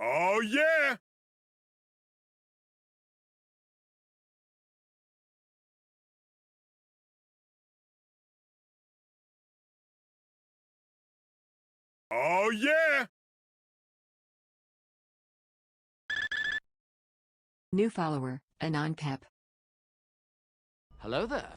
Oh, yeah! Oh, yeah! New follower, Anon Pep. Hello there.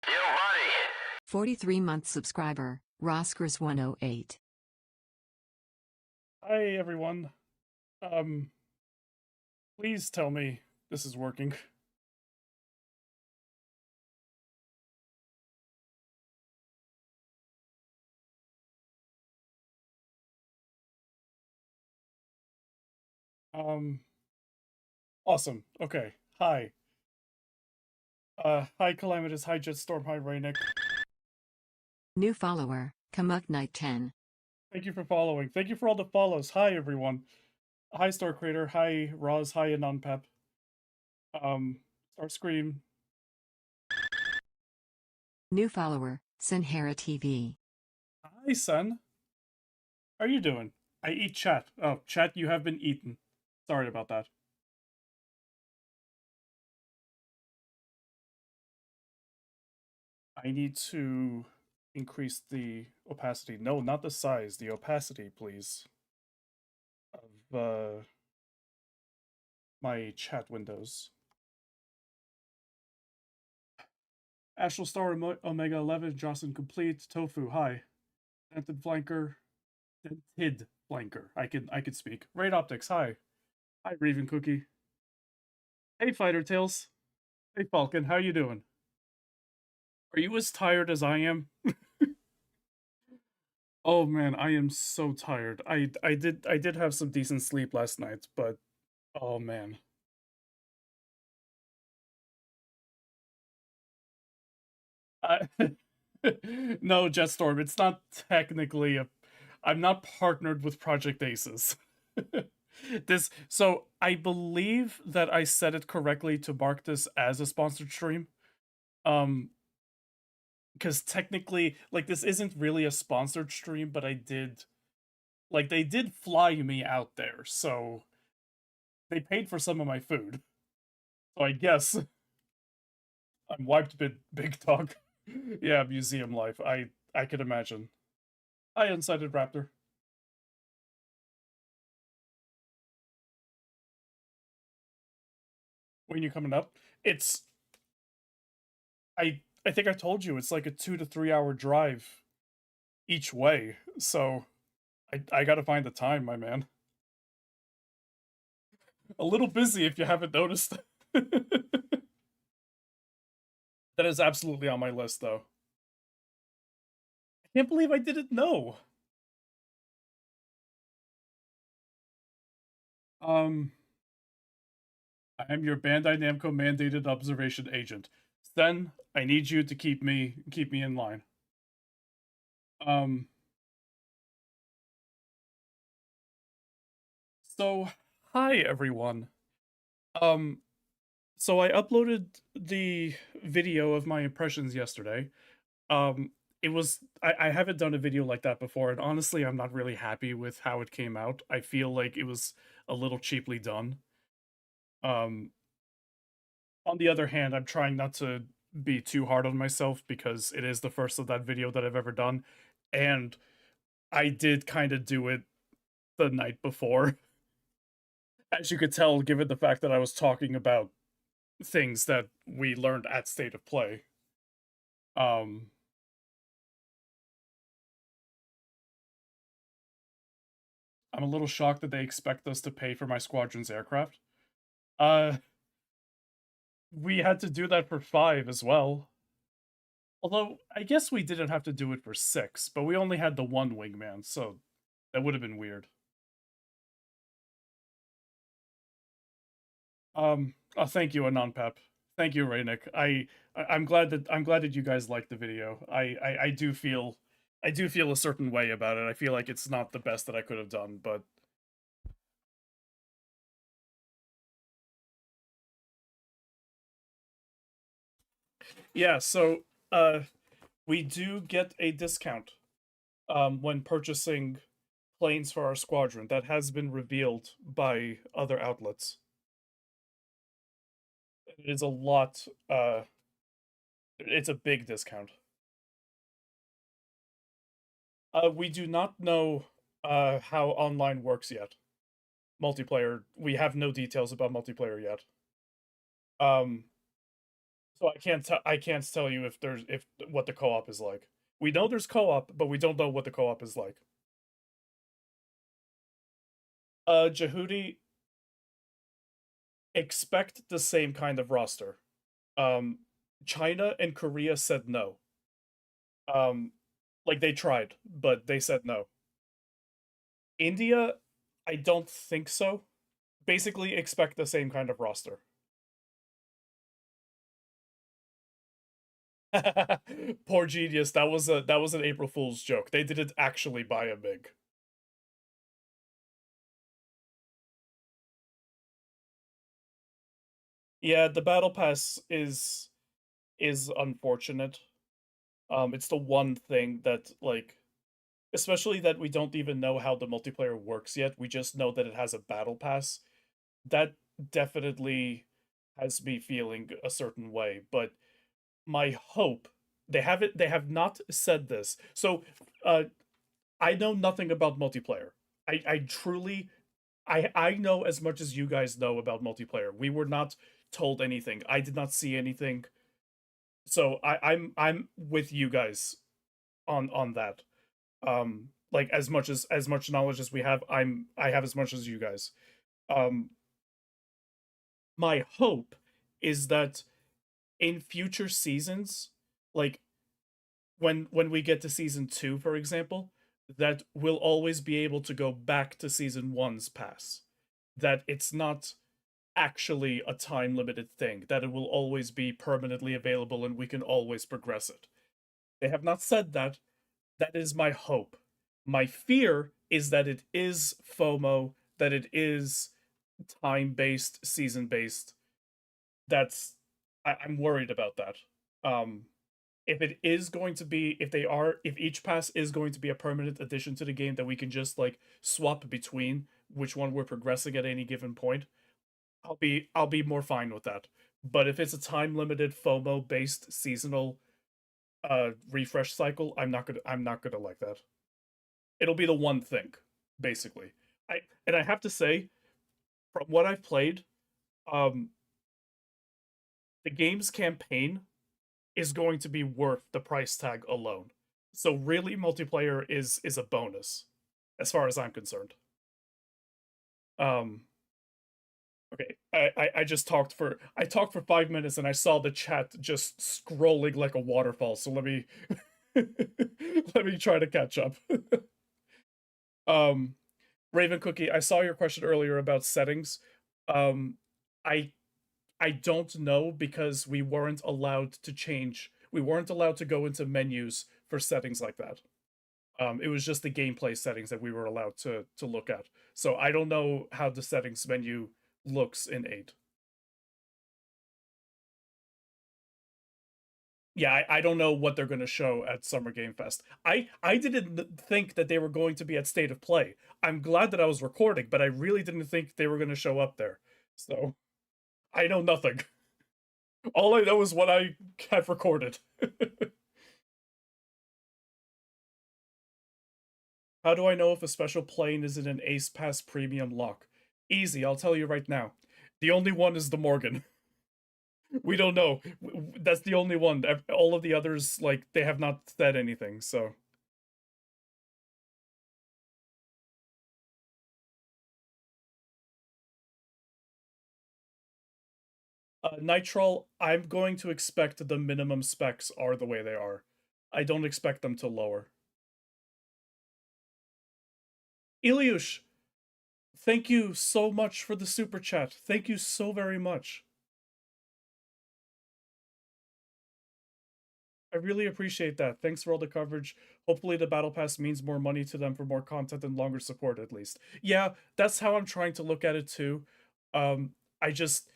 Yo, buddy. 43-month subscriber, Roskers108. Hi, everyone. Please tell me this is working. Awesome. Okay. Hi. Hi, Calamitous. Hi, Jetstorm. Hi, Raynick. New follower, Kamuk Knight 10. Thank you for following. Thank you for all the follows. Hi, everyone. Hi, Star Creator. Hi, Roz. Hi, Anonpep. Starscream. New follower, Sinhara TV. Hi, son. How are you doing? I eat chat. Oh, chat, you have been eaten. Sorry about that. I need to increase the opacity. No, not the size. The opacity, please. Of my chat windows. Astral Star Omega 11, Jocelyn Complete, Tofu, hi. Dented Flanker, Dented Flanker. I could speak. Raid Optics, hi. Hi, Raven Cookie. Hey, Fighter Tails. Hey, Falcon, how you doing? Are you as tired as I am? Oh man, I am so tired. I did have some decent sleep last night, but oh man. I, no, Jetstorm, it's not technically a. I'm not partnered with Project Aces. So I believe that I said it correctly to mark this as a sponsored stream. Because technically, like, this isn't really a sponsored stream, but they did fly me out there, so they paid for some of my food. So I guess I'm wiped big dog. Yeah, museum life. I could imagine. Hi, Unsighted Raptor. When you coming up? It's I think I told you it's like a 2 to 3 hour drive each way. So I gotta find the time, my man. A little busy if you haven't noticed. That is absolutely on my list, though. I can't believe I didn't know. Um, I am your Bandai Namco mandated observation agent. Sen, I need you to keep me in line. Um, so hi everyone. Um, so I uploaded the video of my impressions yesterday. It was I haven't done a video like that before, and honestly, I'm not really happy with how it came out. I feel like it was a little cheaply done. Um, on the other hand, I'm trying not to be too hard on myself because it is the first of that video that I've ever done, and I did kind of do it the night before. As you could tell, given the fact that I was talking about things that we learned at State of Play. Um, I'm a little shocked that they expect us to pay for my squadron's aircraft. Uh, we had to do that for 5 as well. Although, I guess we didn't have to do it for 6, but we only had the 1 wingman, so that would have been weird. Oh, thank you, Anonpep. Thank you, Raynick. I'm glad that you guys liked the video. I do feel a certain way about it. I feel like it's not the best that I could have done, but yeah, so we do get a discount when purchasing planes for our squadron. That has been revealed by other outlets. It is a lot it's a big discount. We do not know how online works yet. Multiplayer, we have no details about multiplayer yet. Um so I can't tell you if what the co-op is like. We know there's co-op, but we don't know what the co-op is like. Jehudi, expect the same kind of roster. China and Korea said no. Like they tried, but they said no. India, I don't think so. Basically, expect the same kind of roster. Poor genius. That was an April Fool's joke. They didn't actually buy a MiG. Yeah, the battle pass is unfortunate. It's the one thing that like especially that we don't even know how the multiplayer works yet. We just know that it has a battle pass. That definitely has me feeling a certain way, but my hope they have not said this. So I know nothing about multiplayer. I truly I know as much as you guys know about multiplayer. We were not told anything. I did not see anything. So I'm with you guys on that. Like as much knowledge as we have, I have as much as you guys. Um my hope is that in future seasons, like when we get to season 2 for example, that we'll always be able to go back to season 1's pass, that it's not actually a time limited thing, that it will always be permanently available and we can always progress it. They have not said that. That is my hope. My fear is that it is FOMO, that it is time based, season based. That's I'm worried about that. If it is going to be, if each pass is going to be a permanent addition to the game that we can just like swap between which one we're progressing at any given point, I'll be more fine with that. But if it's a time limited FOMO based seasonal refresh cycle, I'm not gonna like that. It'll be the one thing, basically. I have to say, from what I've played, um, the game's campaign is going to be worth the price tag alone. So really, multiplayer is a bonus, as far as I'm concerned. Um, okay, I just talked for 5 minutes and I saw the chat just scrolling like a waterfall. So let me let me try to catch up. um, Raven Cookie, I saw your question earlier about settings. Um, I I don't know because we weren't allowed to change. We weren't allowed to go into menus for settings like that. It was just the gameplay settings that we were allowed to look at. So I don't know how the settings menu looks in 8. Yeah, I don't know what they're going to show at Summer Game Fest. I didn't think that they were going to be at State of Play. I'm glad that I was recording, but I really didn't think they were going to show up there. So I know nothing. All I know is what I have recorded. How do I know if a special plane is in an Ace Pass premium lock? Easy, I'll tell you right now. The only one is the Morgan. We don't know. That's the only one. All of the others, like, they have not said anything, so. Nitrile, I'm going to expect the minimum specs are the way they are. I don't expect them to lower. Ilyush, thank you so much for the super chat. Thank you so very much. I really appreciate that. Thanks for all the coverage. Hopefully the battle pass means more money to them for more content and longer support at least. Yeah, that's how I'm trying to look at it too. Um I just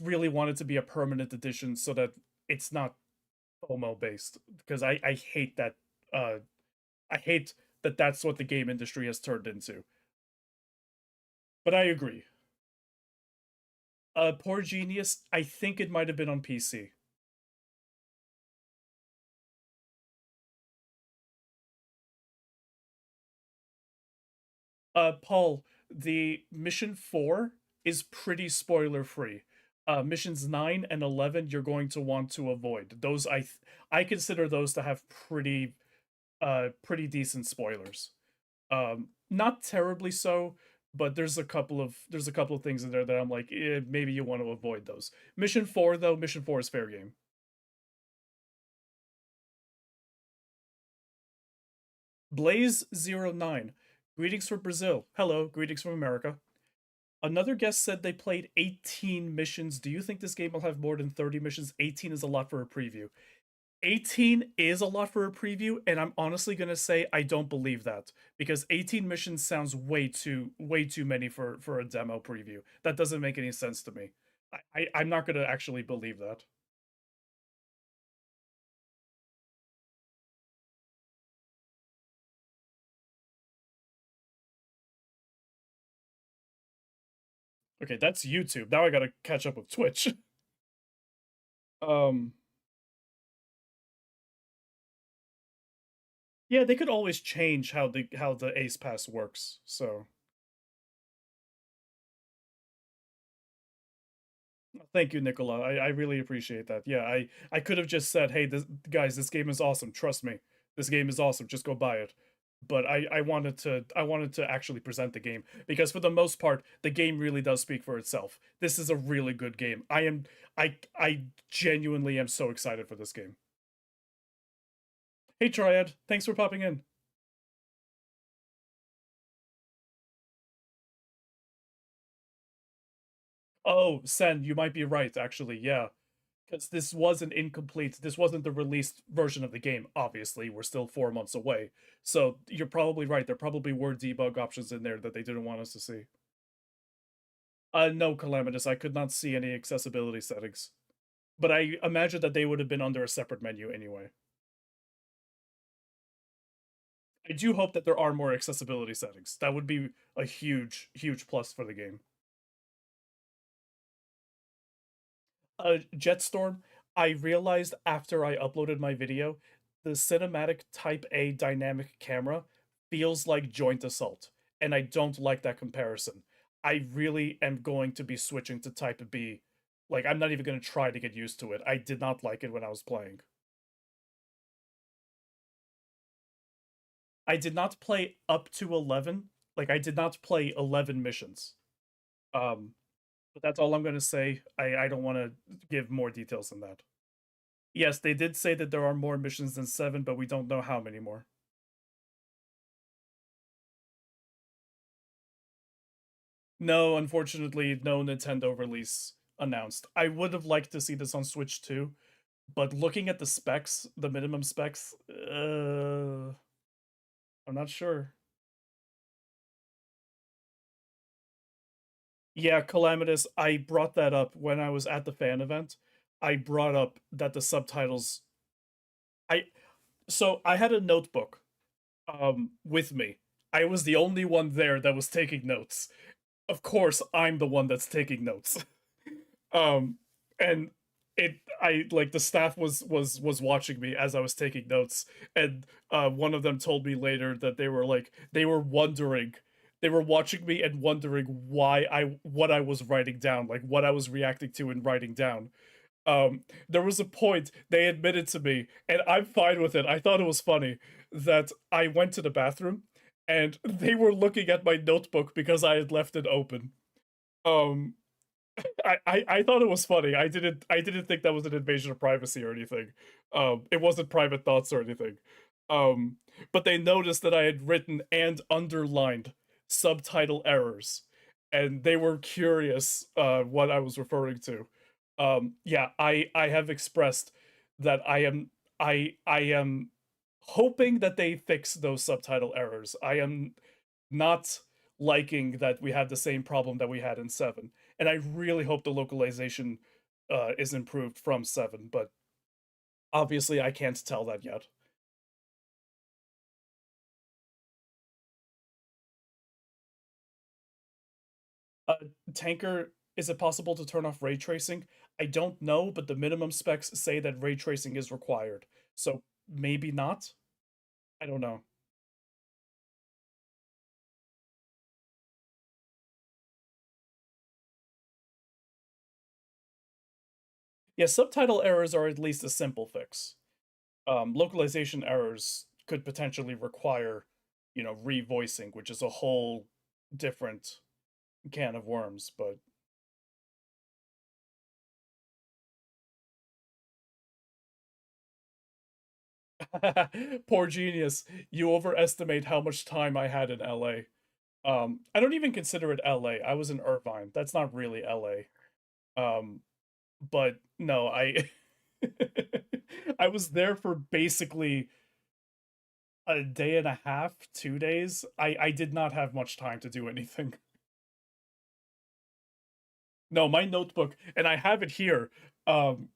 really want it to be a permanent edition so that it's not FOMO based because I hate that I hate that that's what the game industry has turned into. But I agree. Poor Genius, I think it might have been on PC. Paul, the mission 4 is pretty spoiler free. Missions 9 and 11 you're going to want to avoid. Those I consider those to have pretty decent spoilers. Not terribly so, but there's a couple of things in there that I'm like, maybe you want to avoid those. Mission 4 though, mission 4 is fair game. Blaze09, greetings from Brazil. Hello, greetings from America. Another guest said they played 18 missions. Do you think this game will have more than 30 missions? 18 is a lot for a preview. 18 is a lot for a preview, and I'm honestly gonna say I don't believe that because 18 missions sounds way too many for a demo preview. That doesn't make any sense to me. I'm not gonna actually believe that. Okay, that's YouTube. Now I gotta catch up with Twitch. um yeah, they could always change how the Ace Pass works, so thank you, Nicola. I really appreciate that. Yeah, I could have just said, "Hey, this game is awesome. Trust me, this game is awesome. Just go buy it." But I wanted to actually present the game because for the most part, the game really does speak for itself. This is a really good game. I genuinely am so excited for this game. Hey Triad, thanks for popping in. Oh, Sen, you might be right. Actually, yeah. Because this wasn't incomplete. This wasn't the released version of the game. Obviously, we're still 4 months away. So you're probably right. There probably were debug options in there that they didn't want us to see. No, Calamitous. I could not see any accessibility settings, but I imagine that they would have been under a separate menu anyway. I do hope that there are more accessibility settings. That would be a huge plus for the game. Jetstorm, I realized after I uploaded my video, the cinematic Type A dynamic camera feels like Joint Assault, and I don't like that comparison. I really am going to be switching to Type B. Like, I'm not even going to try to get used to it. I did not like it when I was playing. I did not play up to 11. Like, I did not play 11 missions. But that's all I'm going to say. I don't want to give more details than that. Yes, they did say that there are more missions than 7, but we don't know how many more. No, unfortunately, no Nintendo release announced. I would have liked to see this on Switch too, but looking at the specs, the minimum specs, I'm not sure. Yeah, Calamitous, I brought that up when I was at the fan event. I brought up that the subtitles I so I had a notebook with me. I was the only one there that was taking notes. Of course, I'm the one that's taking notes. um and it I like the staff was watching me as I was taking notes, and one of them told me later that they were wondering, they were watching me and wondering why I what I was writing down, like what I was reacting to and writing down. There was a point they admitted to me, and I'm fine with it. I thought it was funny that I went to the bathroom and they were looking at my notebook because I had left it open. Um, I thought it was funny. I didn't think that was an invasion of privacy or anything. It wasn't private thoughts or anything. Um, but they noticed that I had written and underlined subtitle errors, and they were curious what I was referring to. Yeah, I have expressed that I am hoping that they fix those subtitle errors. I am not liking that we have the same problem that we had in 7, and I really hope the localization is improved from 7, but obviously I can't tell that yet. uh, Tanker, is it possible to turn off ray tracing? I don't know, but the minimum specs say that ray tracing is required, so maybe not. I don't know. Yeah, subtitle errors are at least a simple fix. Localization errors could potentially require, revoicing, which is a whole different can of worms. But poor genius, you overestimate how much time I had in LA. I don't even consider it LA. I was in Irvine. That's not really LA. But no, I I was there for basically a day and a half, 2 days. I did not have much time to do anything. No, my notebook, and I have it here. Um,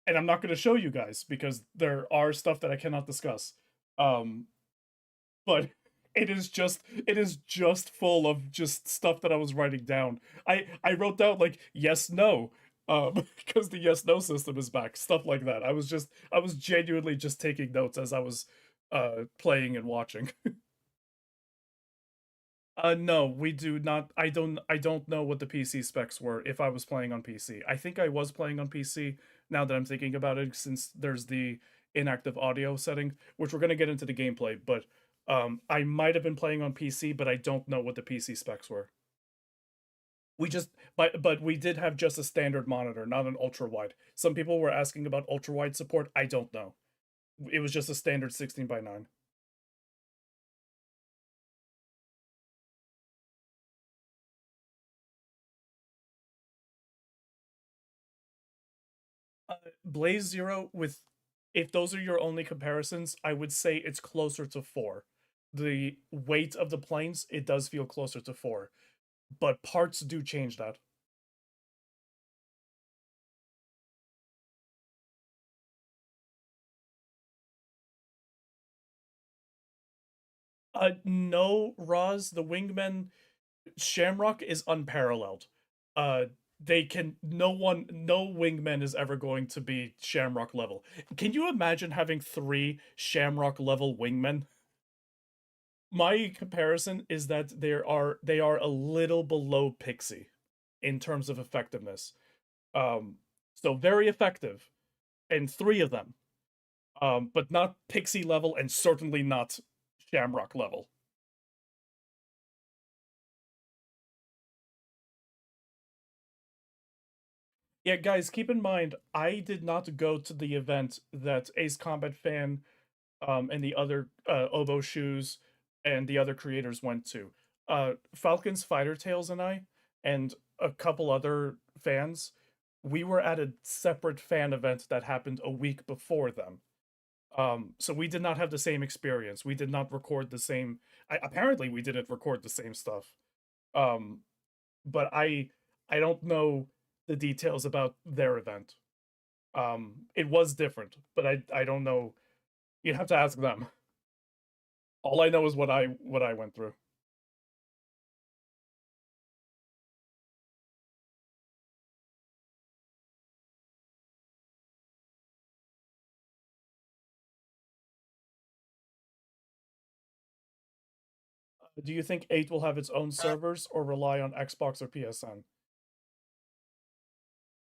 and I'm not going to show you guys because there are stuff that I cannot discuss. Um, but it is just full of just stuff that I was writing down. I wrote down like yes no because the yes no system is back, stuff like that. I was genuinely just taking notes as I was playing and watching. No, we do not. I don't know what the PC specs were if I was playing on PC. I think I was playing on PC now that I'm thinking about it, since there's the inactive audio setting, which we're gonna get into the gameplay, but I might have been playing on PC, but I don't know what the PC specs were. We just but we did have just a standard monitor, not an ultra wide. Some people were asking about ultra wide support. I don't know. It was just a standard 16 by 9. Blaze Zero, with if those are your only comparisons, I would say it's closer to 4. The weight of the planes, it does feel closer to 4, but parts do change that. No, Roz, the Wingmen Shamrock is unparalleled. Uh, they can no wingman is ever going to be Shamrock level. Can you imagine having 3 Shamrock level wingmen? My comparison is that they are a little below Pixie in terms of effectiveness. So very effective, and 3 of them. But not Pixie level, and certainly not Shamrock level. Yeah, guys, keep in mind, I did not go to the event that Ace Combat Fan and the other Obo Shoes and the other creators went to. Falcon's Fighter Tales and I, and a couple other fans, we were at a separate fan event that happened a week before them. So we did not have the same experience. We did not record the same. Apparently, we didn't record the same stuff. Um, but I don't know the details about their event. It was different, but I don't know. You'd have to ask them. All I know is what I went through. Do you think 8 will have its own servers or rely on Xbox or PSN?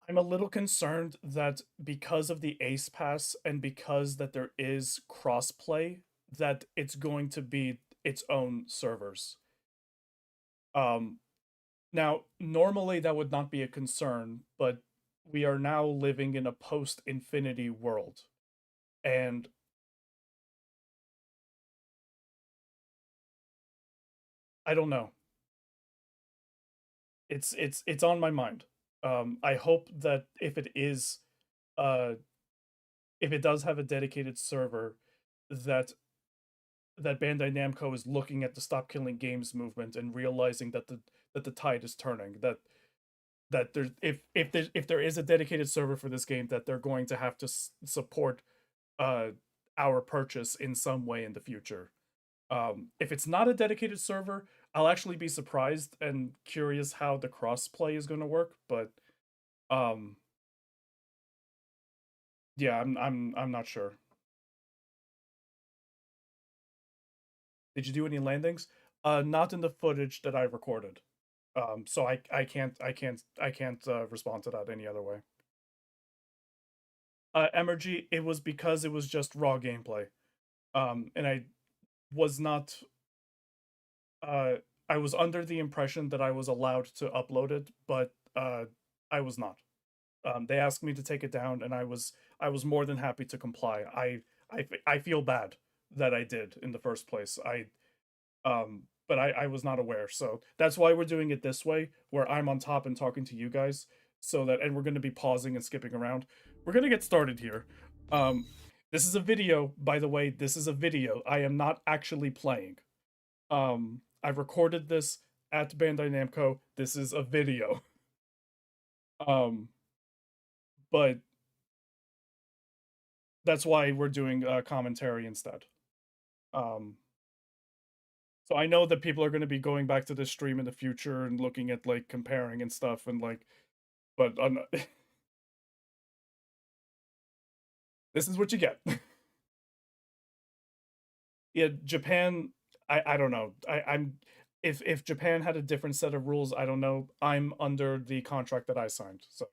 I'm a little concerned that because of the Ace Pass and because that there is crossplay, that it's going to be its own servers. Um, Now, normally that would not be a concern, but we are now living in a post-Infinity world, and I don't know. It's on my mind. I hope that uh, if it does have a dedicated server, that that Bandai Namco is looking at the Stop Killing Games movement and realizing that the tide is turning. That there's if there is a dedicated server for this game, that they're going to have to support uh our purchase in some way in the future. If it's not a dedicated server, I'll actually be surprised and curious how the crossplay is going to work. But um, yeah, I'm not sure. Did you do any landings? Not in the footage that I recorded. So I can't respond to that any other way. Emergy, it was because it was just raw gameplay. And I was not uh I was under the impression that I was allowed to upload it, but I was not. They asked me to take it down, and I was more than happy to comply. I feel bad that I did in the first place. But I was not aware, so that's why we're doing it this way, where I'm on top and talking to you guys, so that and we're going to be pausing and skipping around. We're gonna get started here. Um, this is a video, by the way. This is a video. I am not actually playing. I recorded this at Bandai Namco. This is a video. Um, but that's why we're doing commentary instead. Um, so I know that people are going to be going back to this stream in the future and looking at like comparing and stuff and like, but this is what you get. Yeah, Japan. I don't know. I'm if Japan had a different set of rules, I don't know. I'm under the contract that I signed, so.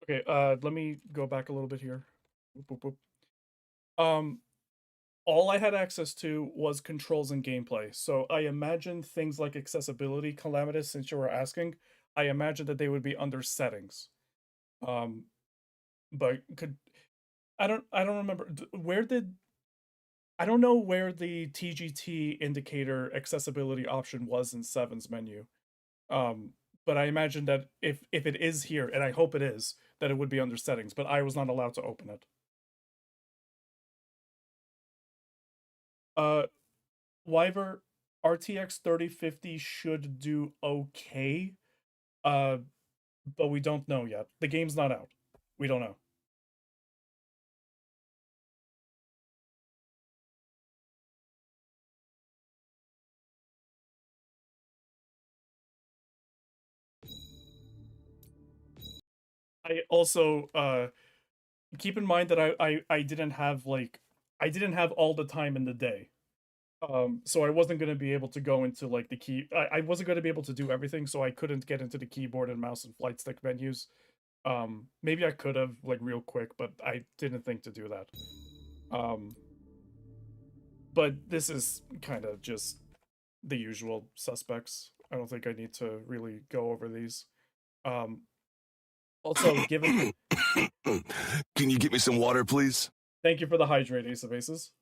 Okay, let me go back a little bit here. Whoop, whoop, whoop. Um, all I had access to was controls and gameplay. So I imagine things like accessibility, Calamitous, since you were asking, I imagine that they would be under settings. Um, but could I don't remember where did I don't know where the TGT indicator accessibility option was in Seven's menu. Um, but I imagine that if it is here, and I hope it is, that it would be under settings. But I was not allowed to open it. Uh, Wyver RTX 3050 should do okay. Uh, but we don't know yet. The game's not out. We don't know. I also keep in mind that I didn't have like I didn't have all the time in the day. So I wasn't going to be able to go into like the key. I wasn't going to be able to do everything, so I couldn't get into the keyboard and mouse and flight stick menus. Maybe I could have like real quick, but I didn't think to do that. Um, But this is kind of just the usual suspects. I don't think I need to really go over these. Um, Also, given Can you get me some water, please? thank you for the hydrate, Ace of Aces.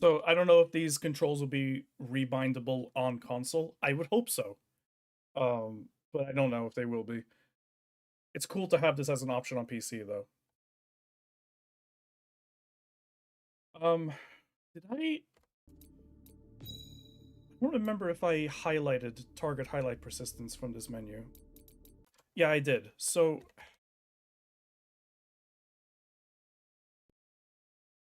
So I don't know if these controls will be rebindable on console. I would hope so. But I don't know if they will be. It's cool to have this as an option on PC though. Did I don't remember if I highlighted target highlight persistence from this menu. Yeah, I did. So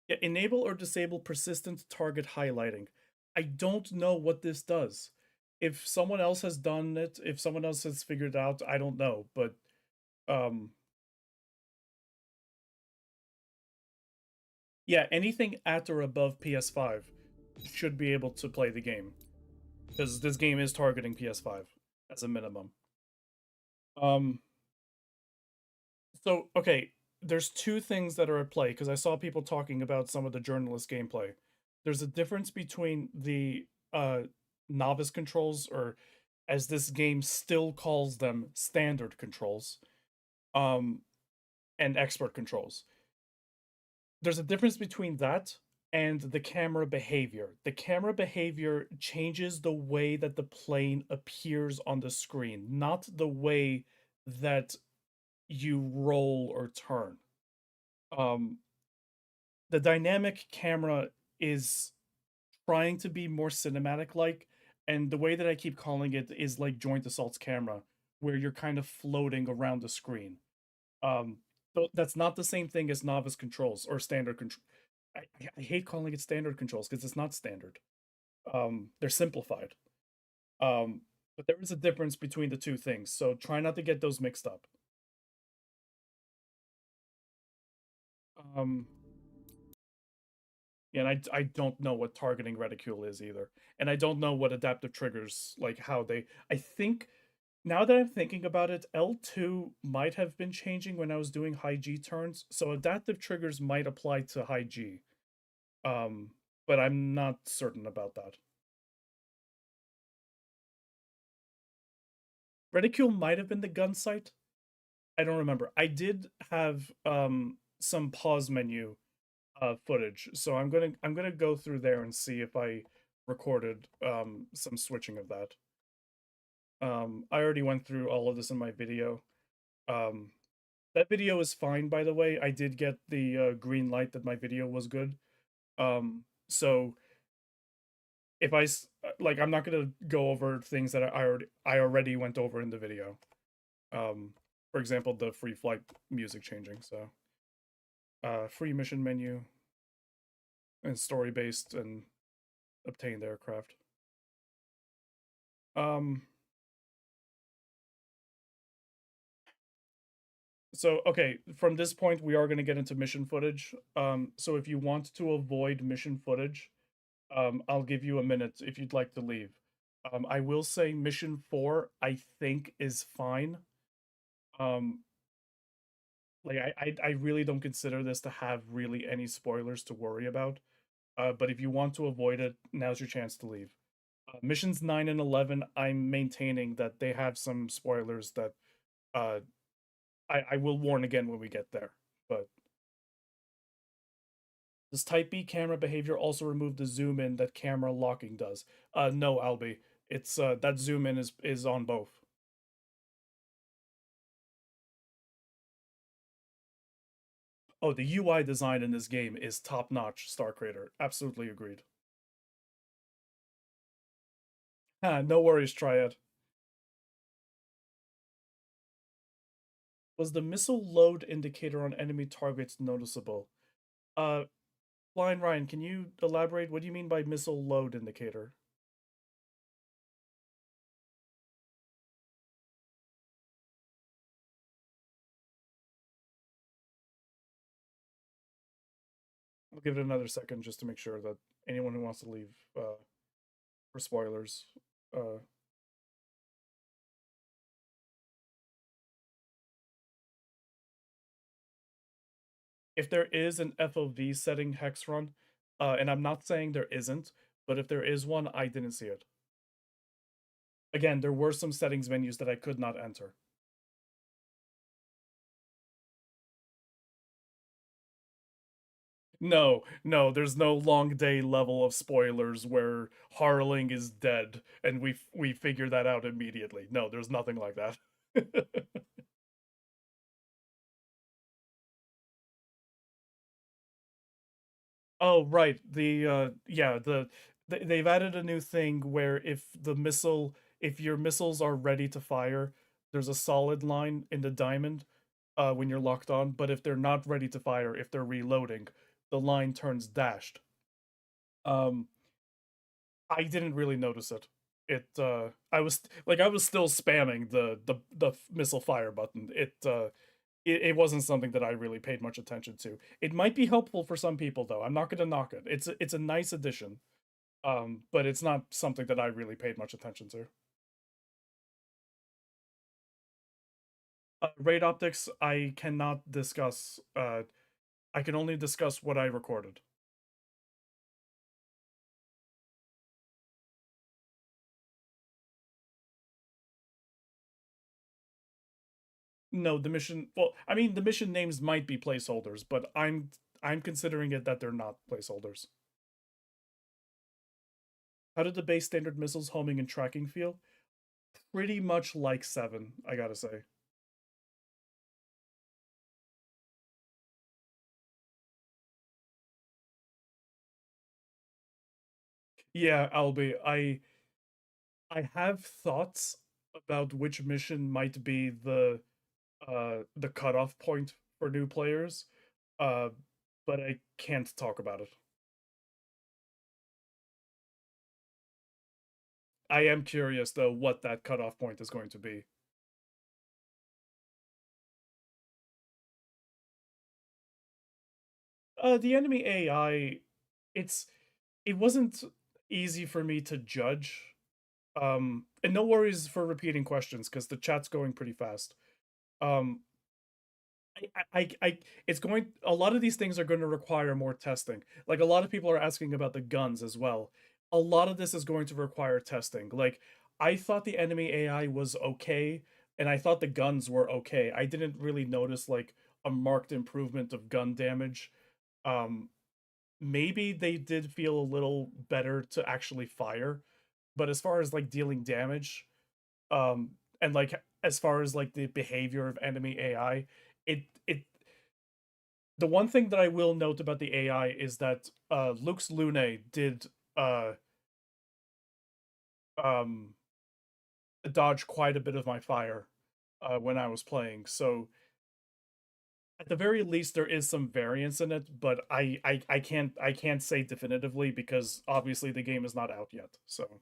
yeah, enable or disable persistent target highlighting. I don't know what this does. If someone else has done it, if someone else has figured it out, I don't know, but yeah, anything at or above PS5 should be able to play the game because this game is targeting PS5 as a minimum. Um so okay, there's two things that are at play because I saw people talking about some of the journalist gameplay. There's a difference between the novice controls, or as this game still calls them, standard controls, um, and expert controls. There's a difference between that and the camera behavior. The camera behavior changes the way that the plane appears on the screen, not the way that you roll or turn. Um, the dynamic camera is trying to be more cinematic like, and the way that I keep calling it is like joint assault's camera, where you're kind of floating around the screen. Um, that's not the same thing as novice controls or standard control. I hate calling it standard controls because it's not standard. They're simplified. But there is a difference between the two things, so try not to get those mixed up. Um, yeah, and I don't know what targeting reticule is either, and I don't know what adaptive triggers, like how they. I think now that I'm thinking about it, L2 might have been changing when I was doing high G turns, so adaptive triggers might apply to high G. Um, but I'm not certain about that. Reticule might have been the gun sight. I don't remember. I did have some pause menu footage, so I'm gonna go through there and see if I recorded some switching of that. I already went through all of this in my video. Um, that video is fine, by the way. I did get the green light that my video was good. So if like, I'm not gonna go over things that I already went over in the video. For example, the free flight music changing. So, free mission menu and story based and obtained aircraft. Um, so okay, from this point we are going to get into mission footage. So if you want to avoid mission footage, I'll give you a minute if you'd like to leave. I will say mission 4 I think is fine. Um, like I really don't consider this to have really any spoilers to worry about. But if you want to avoid it, now's your chance to leave. Missions 9 and 11, I'm maintaining that they have some spoilers that uh, I will warn again when we get there. But does Type B camera behavior also remove the zoom in that camera locking does? No, Albie. It's that zoom in is on both. Oh, the UI design in this game is top notch, Star Crater. Absolutely agreed. No worries, Triad. Was the missile load indicator on enemy targets noticeable? Uh, Blind Ryan, can you elaborate? What do you mean by missile load indicator? I'll give it another second just to make sure that anyone who wants to leave for spoilers. If there is an FOV setting hex run, and I'm not saying there isn't, but if there is one, I didn't see it. Again, there were some settings menus that I could not enter. No, no, there's no long day level of spoilers where Harling is dead and we figure that out immediately. No, there's nothing like that. Oh, right. They've added a new thing where if your missiles are ready to fire, there's a solid line in the diamond when you're locked on, but if they're not ready to fire, if they're reloading, the line turns dashed. Um I didn't really notice it. I was still spamming the missile fire button. It wasn't something that I really paid much attention to. It might be helpful for some people though. I'm not going to knock it. It's a nice addition. But it's not something that I really paid much attention to. Raid optics I cannot discuss. I can only discuss what I recorded. No, the mission. Well, I mean, the mission names might be placeholders, but I'm considering it that they're not placeholders. How did the base standard missiles homing and tracking feel? Pretty much like 7, I gotta say. Yeah, Albie, I have thoughts about which mission might be the cutoff point for new players, uh, but I can't talk about it. I am curious though what that cutoff point is going to be. The enemy AI, it's it wasn't easy for me to judge. And no worries for repeating questions because the chat's going pretty fast. Um, it's going. A lot of these things are going to require more testing. Like a lot of people are asking about the guns as well. A lot of this is going to require testing. Like I thought the enemy AI was okay, and I thought the guns were okay. I didn't really notice like a marked improvement of gun damage. Um, Maybe they did feel a little better to actually fire, but as far as like dealing damage, and like as far as like the behavior of enemy AI, it the one thing that I will note about the AI is that Lux Lune did uh um dodge quite a bit of my fire when I was playing. So at the very least there is some variance in it, but I can't say definitively because obviously the game is not out yet. So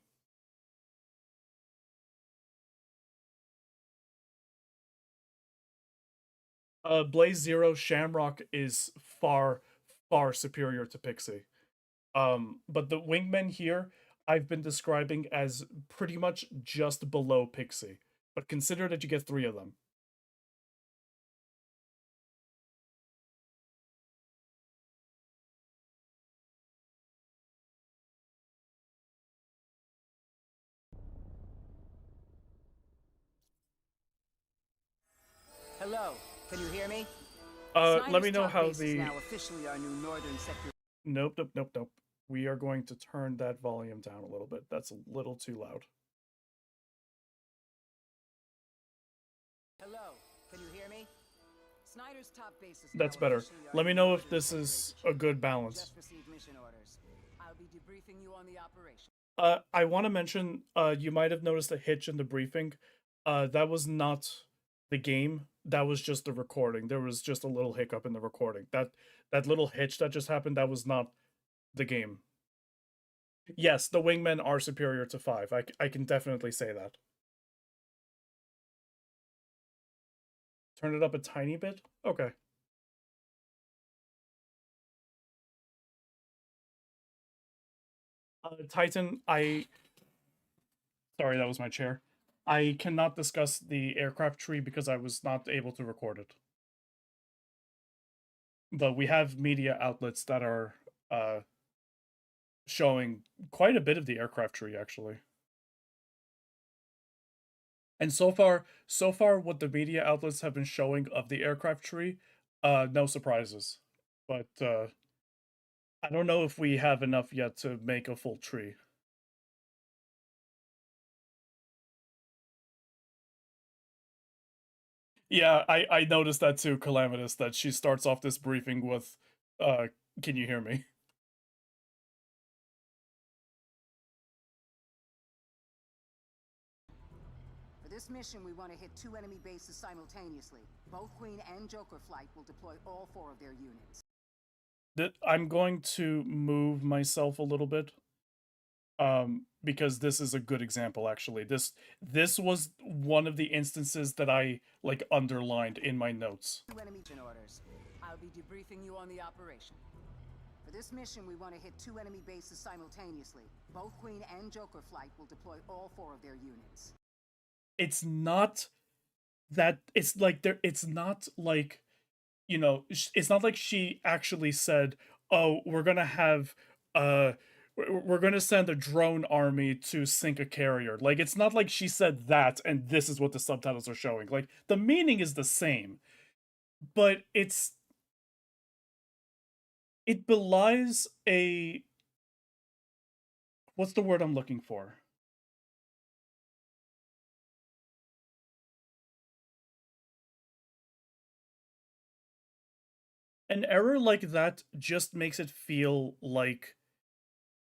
Blaze Zero Shamrock is far superior to Pixie. But the wingmen here I've been describing as pretty much just below Pixie. But consider that you get 3 of them. Hello, can you hear me? Let me Snyder's know top how base is the now officially our new northern sector. nope. We are going to turn that volume down a little bit. That's a little too loud. Hello, can you hear me? Snyder's top base is That's now better. officially our Let me new know if northern this sector is HQ. a good balance. Just received mission orders. I'll be debriefing you on the operation. I want to mention, you might have noticed a hitch in the briefing. That was not the game. That was just the recording. There was just a little hiccup in the recording. That little hitch that just happened, that was not the game. Yes, the wingmen are superior to 5. I can definitely say that. Turn it up a tiny bit? Okay. Titan, Sorry, that was my chair. I cannot discuss the aircraft tree because I was not able to record it. But we have media outlets that are showing quite a bit of the aircraft tree, actually. And so far, what the media outlets have been showing of the aircraft tree, no surprises. But I don't know if we have enough yet to make a full tree. Yeah, I noticed that too, Calamitous, that she starts off this briefing with, can you hear me? For this mission, we want to hit 2 enemy bases simultaneously. Both Queen and Joker Flight will deploy all 4 of their units. I'm going to move myself a little bit. Because this is a good example, actually. This was one of the instances that I, like, underlined in my notes. 2 enemy orders. I'll be debriefing you on the operation. For this mission, we want to hit 2 enemy bases simultaneously. Both Queen and Joker Flight will deploy all 4 of their units. It's not that, it's like, it's not like, you know, it's not like she actually said, oh, we're gonna have, we're gonna send a drone army to sink a carrier. Like, it's not like she said that, and this is what the subtitles are showing. Like, the meaning is the same, but it belies a, what's the word I'm looking for? An error like that just makes it feel like,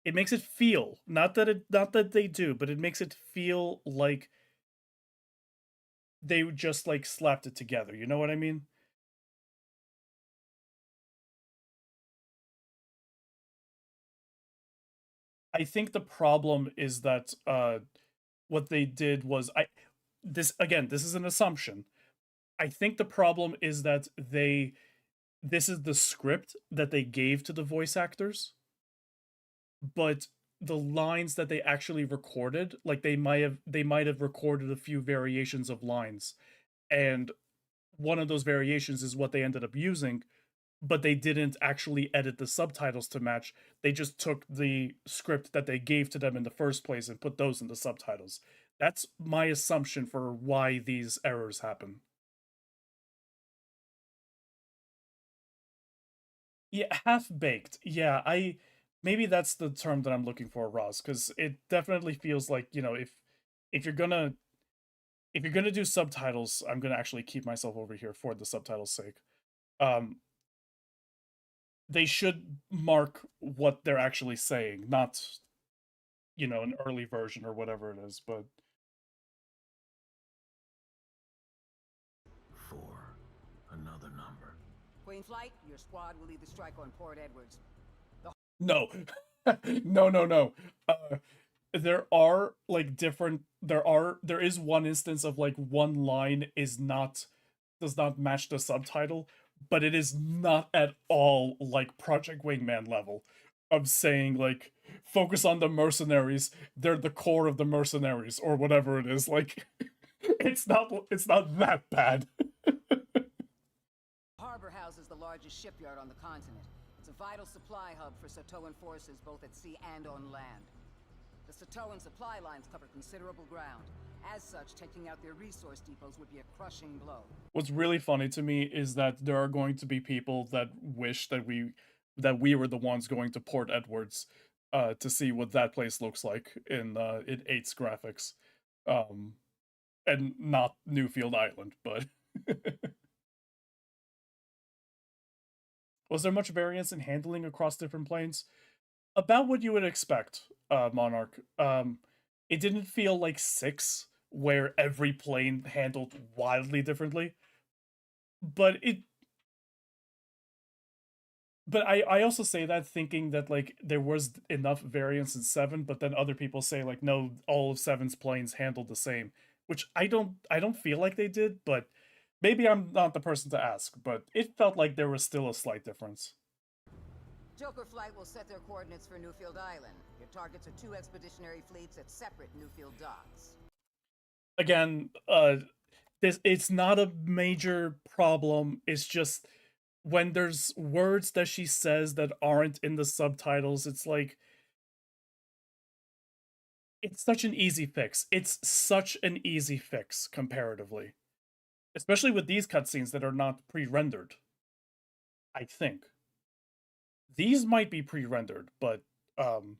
it makes it feel, not that they do, but it makes it feel like they just, like, slapped it together, you know what I mean? I think the problem is that, what they did was, this is an assumption. I think the problem is that this is the script that they gave to the voice actors, but the lines that they actually recorded, like, they might have recorded a few variations of lines, and one of those variations is what they ended up using, but they didn't actually edit the subtitles to match. They just took the script that they gave to them in the first place and put those in the subtitles. That's my assumption for why these errors happen. Yeah, half-baked. Yeah, maybe that's the term that I'm looking for, Ross, because it definitely feels like, you know, if you're gonna if you're gonna do subtitles, I'm gonna actually keep myself over here for the subtitles' sake. Um, they should mark what they're actually saying, not, you know, an early version or whatever it is, but 4. Another number. Queen Flight, your squad will lead the strike on Port Edwards. no. No. There are, like, there is one instance of, like, one line does not match the subtitle, but it is not at all like Project Wingman level of saying, like, focus on the mercenaries, they're the core of the mercenaries, or whatever it is. Like, it's not that bad. Harbor houses the largest shipyard on the continent. It's a vital supply hub for Sotoan forces both at sea and on land. The Sotoan supply lines cover considerable ground. As such, taking out their resource depots would be a crushing blow. What's really funny to me is that there are going to be people that wish that we were the ones going to Port Edwards to see what that place looks like in 8's graphics. And not Newfield Island, but was there much variance in handling across different planes? About what you would expect, Monarch. It didn't feel like 6, where every plane handled wildly differently. But I also say that thinking that, like, there was enough variance in 7, but then other people say, like, no, all of 7's planes handled the same, which I don't feel like they did, but maybe I'm not the person to ask, but it felt like there was still a slight difference. Joker Flight will set their coordinates for Newfield Island. Your targets are 2 expeditionary fleets at separate Newfield docks. Again, it's not a major problem. It's just when there's words that she says that aren't in the subtitles, it's like it's such an easy fix. It's such an easy fix comparatively. Especially with these cutscenes that are not pre-rendered. I think. These might be pre-rendered, but I'm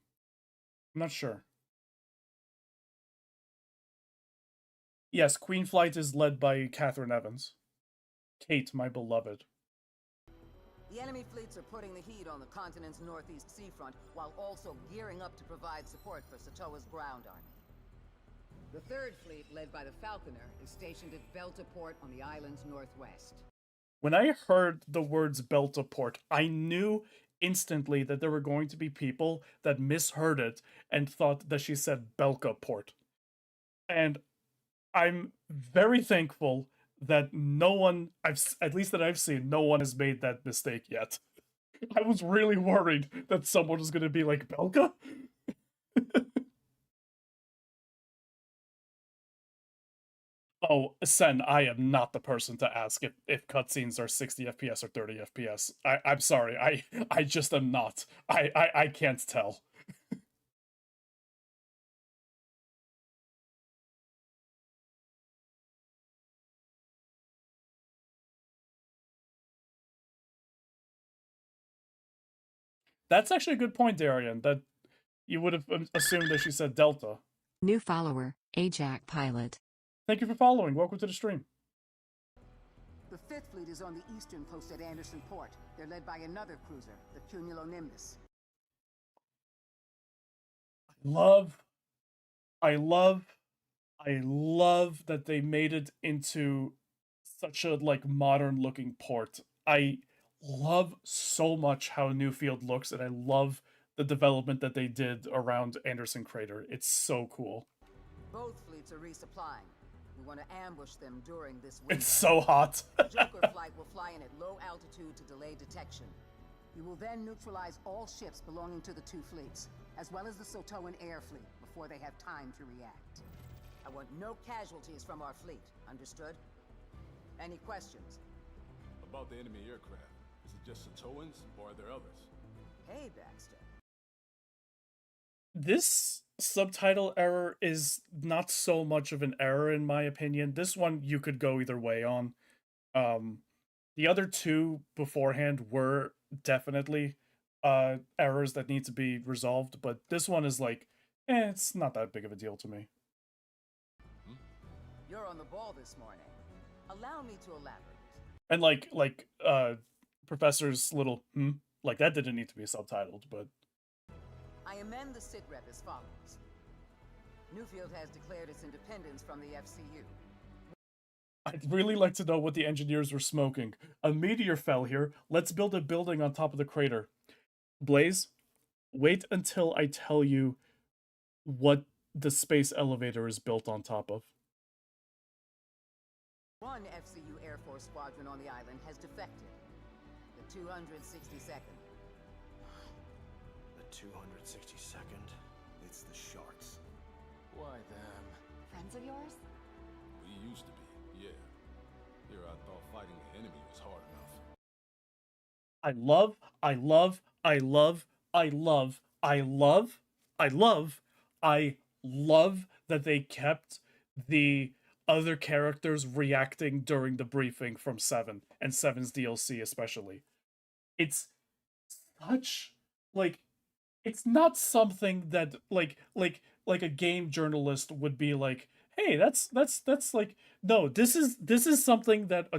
not sure. Yes, Queen Flight is led by Catherine Evans. Kate, my beloved. The enemy fleets are putting the heat on the continent's northeast seafront, while also gearing up to provide support for Satoa's ground army. The third fleet, led by the Falconer, is stationed at Beltaport on the island's northwest. When I heard the words Beltaport, I knew instantly that there were going to be people that misheard it and thought that she said Belkaport. And I'm very thankful that no one, at least that I've seen, no one has made that mistake yet. I was really worried that someone was going to be like, Belka? Oh, Sen, I am not the person to ask if cutscenes are 60 FPS or 30 FPS. I'm sorry, I just am not. I can't tell. That's actually a good point, Darian, that you would have assumed that she said Delta. New follower, Ajax Pilot. Thank you for following. Welcome to the stream. The Fifth Fleet is on the eastern coast at Anderson Port. They're led by another cruiser, the Cumulonimbus. I love that they made it into such a like modern looking port. I love so much how Newfield looks, and I love the development that they did around Anderson Crater. It's so cool. Both fleets are resupplying. We want to ambush them during this winter. It's so hot. Joker Flight will fly in at low altitude to delay detection. You will then neutralize all ships belonging to the 2 fleets, as well as the Sotoan Air Fleet, before they have time to react. I want no casualties from our fleet, understood? Any questions? About the enemy aircraft. Is it just Sotoans, or are there others? Hey, Baxter. This subtitle error is not so much of an error in my opinion. This one you could go either way on. The other 2 beforehand were definitely errors that need to be resolved, but this one is like, it's not that big of a deal to me. You're on the ball this morning. Allow me to elaborate. And like Professor's little like that didn't need to be subtitled, but I amend the sitrep as follows. Newfield has declared its independence from the FCU. I'd really like to know what the engineers were smoking. A meteor fell here. Let's build a building on top of the crater. Blaze, wait until I tell you what the space elevator is built on top of. One FCU Air Force squadron on the island has defected. The 262nd. The 262nd? It's the Sharks. Why them? Friends of yours? We used to be, yeah. Here I thought fighting the enemy was hard enough. I love that they kept the other characters reacting during the briefing from 7 and 7's DLC especially. It's such like it's not something that like a game journalist would be like, hey, that's like, no, this is something that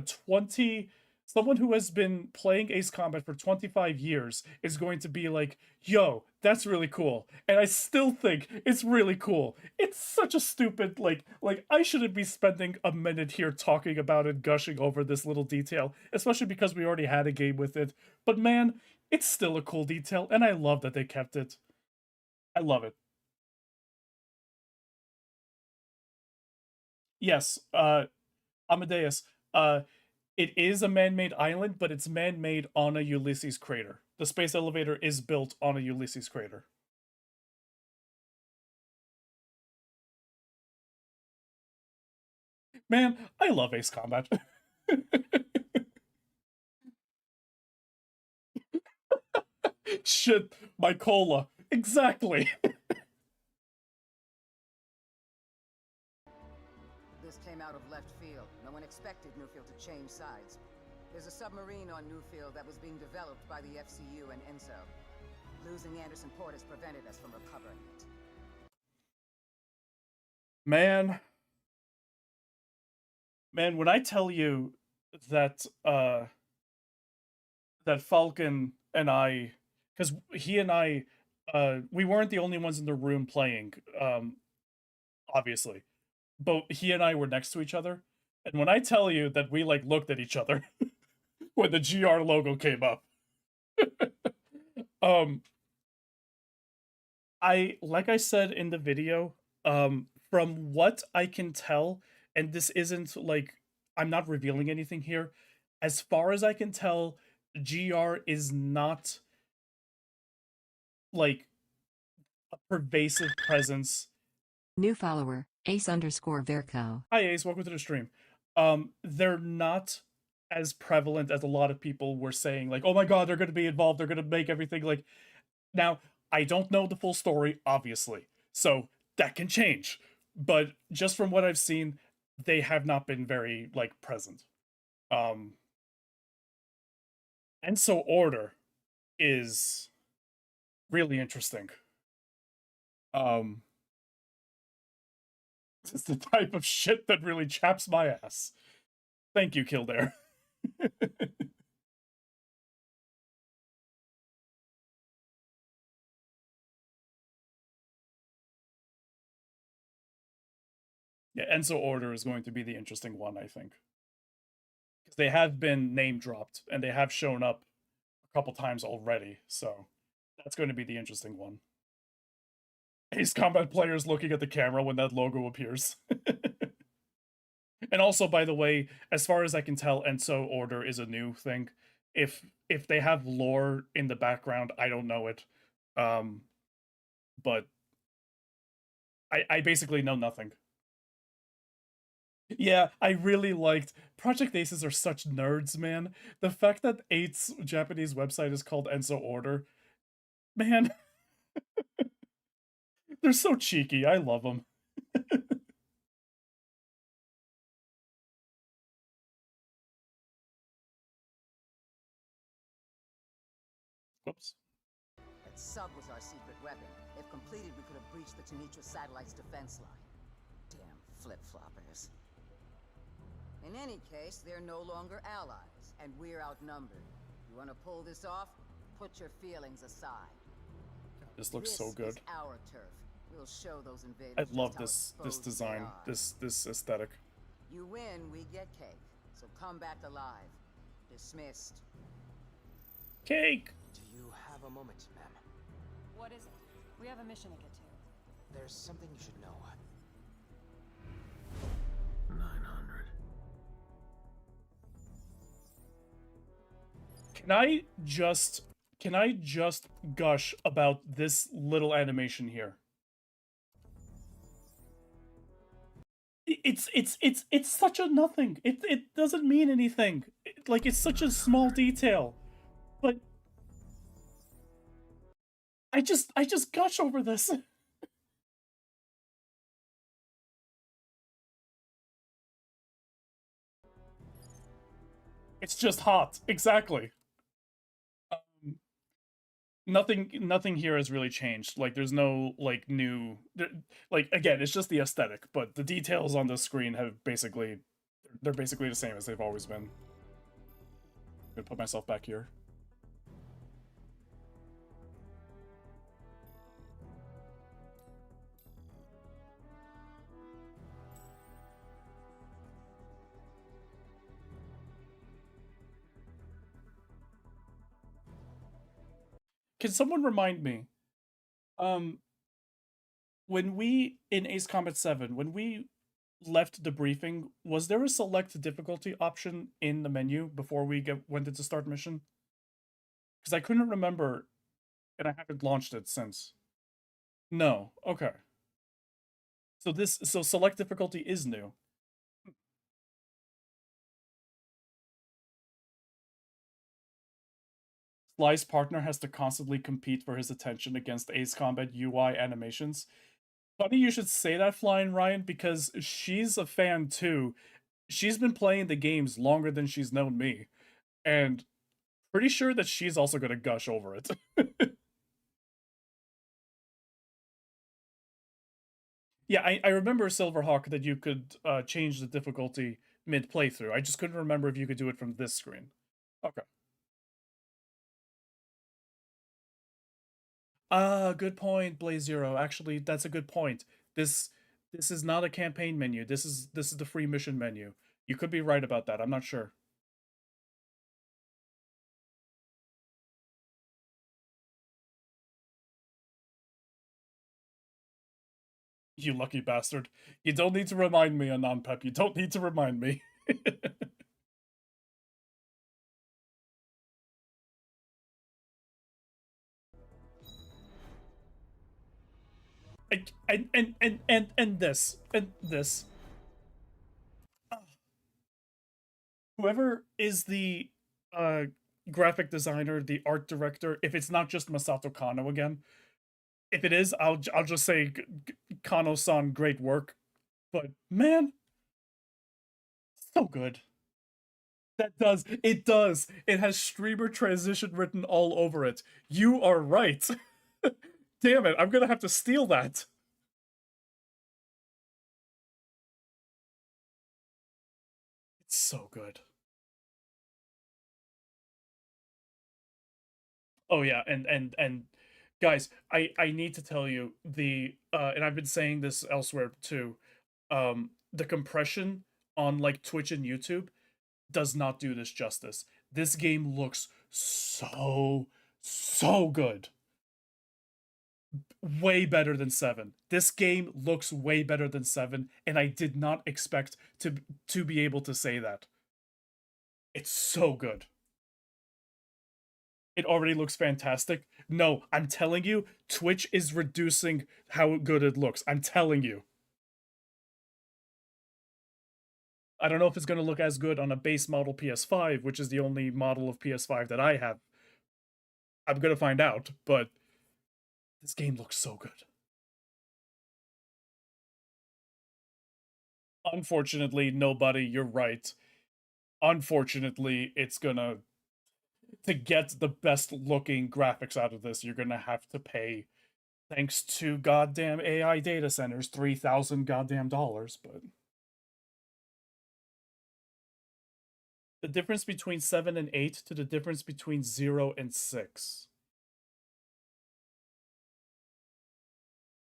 someone who has been playing Ace Combat for 25 years is going to be like, yo, that's really cool. And I still think it's really cool. It's such a stupid, like I shouldn't be spending a minute here talking about it, gushing over this little detail, especially because we already had a game with it. But man, it's still a cool detail, and I love that they kept it. I love it. Yes, Amadeus, It is a man-made island, but it's man-made on a Ulysses crater. The space elevator is built on a Ulysses crater. Man, I love Ace Combat. Shit, my cola. Exactly. This came out of left field. No one expected Newfield to change sides. There's a submarine on Newfield that was being developed by the FCU and ENSO. Losing Anderson Port has prevented us from recovering it. Man, when I tell you that that Falcon and I, because he and I, we weren't the only ones in the room playing, obviously, but he and I were next to each other, and when I tell you that we like looked at each other when the GR logo came up, like I said in the video, from what I can tell, and this isn't like, I'm not revealing anything here, as far as I can tell, GR is not like a pervasive presence. New follower, Ace_Verco. Hi Ace, welcome to the stream. They're not as prevalent as a lot of people were saying, like, oh my god, they're gonna be involved, they're gonna make everything like. Now, I don't know the full story, obviously, so that can change. But just from what I've seen, they have not been very, like, present. And so Order is really interesting. It's the type of shit that really chaps my ass. Thank you, Kildare. Yeah, Enso Order is going to be the interesting one, I think. Because they have been name dropped, and they have shown up a couple times already, so that's going to be the interesting one. Ace Combat players looking at the camera when that logo appears. And also, by the way, as far as I can tell, Enso Order is a new thing. If they have lore in the background, I don't know it. But I basically know nothing. Yeah, I really liked Project Aces are such nerds, man. The fact that 8's Japanese website is called Enso Order, man, they're so cheeky. I love them. Whoops. That sub was our secret weapon. If completed, we could have breached the Tanitra satellite's defense line. Damn flip-floppers. In any case, they're no longer allies, and we're outnumbered. You want to pull this off? Put your feelings aside. This looks so good. Is our turf. We'll show those invaders. I love just how this exposed design, they are. this aesthetic. You win, we get cake. So come back alive. Dismissed. Cake. Do you have a moment, ma'am? What is it? We have a mission to get to. There's something you should know. 900. Can I just gush about this little animation here? It's such a nothing. It doesn't mean anything. Like, it's such a small detail. But I just gush over this. It's just hot. Exactly. Nothing here has really changed. Like, there's no, like, new... Like, again, it's just the aesthetic, but the details on the screen have basically... They're basically the same as they've always been. I'm gonna put myself back here. Can someone remind me? When we, in Ace Combat 7, when we left the briefing, was there a select difficulty option in the menu before we went into start mission? Because I couldn't remember, and I haven't launched it since. No. Okay. So select difficulty is new. Sly's partner has to constantly compete for his attention against Ace Combat UI animations. Funny you should say that, Flying Ryan, because she's a fan too. She's been playing the games longer than she's known me, and pretty sure that she's also gonna gush over it. Yeah, I remember Silverhawk that you could change the difficulty mid playthrough. I just couldn't remember if you could do it from this screen. Okay. Good point, Blaze Zero. Actually, that's a good point. This is not a campaign menu. This is the free mission menu. You could be right about that. I'm not sure. You lucky bastard. You don't need to remind me, Anon-Pep. You don't need to remind me. And this. And this. Whoever is the graphic designer, the art director, if it's not just Masato Kano again, if it is, I'll just say Kano-san, great work. But man, so good. That does. It does. It has streamer transition written all over it. You are right. Damn it, I'm gonna have to steal that. It's so good. Oh yeah, and guys, I need to tell you the and I've been saying this elsewhere too. The compression on like Twitch and YouTube does not do this justice. This game looks so good. Way better than 7. This game looks way better than 7, and I did not expect to be able to say that. It's so good. It already looks fantastic. No, I'm telling you, Twitch is reducing how good it looks. I'm telling you. I don't know if it's going to look as good on a base model PS5, which is the only model of PS5 that I have. I'm going to find out, but this game looks so good. Unfortunately, nobody, you're right. Unfortunately, it's gonna to get the best looking graphics out of this, you're gonna have to pay, thanks to goddamn AI data centers, $3,000 goddamn dollars. But the difference between 7 and 8 to the difference between 0 and 6.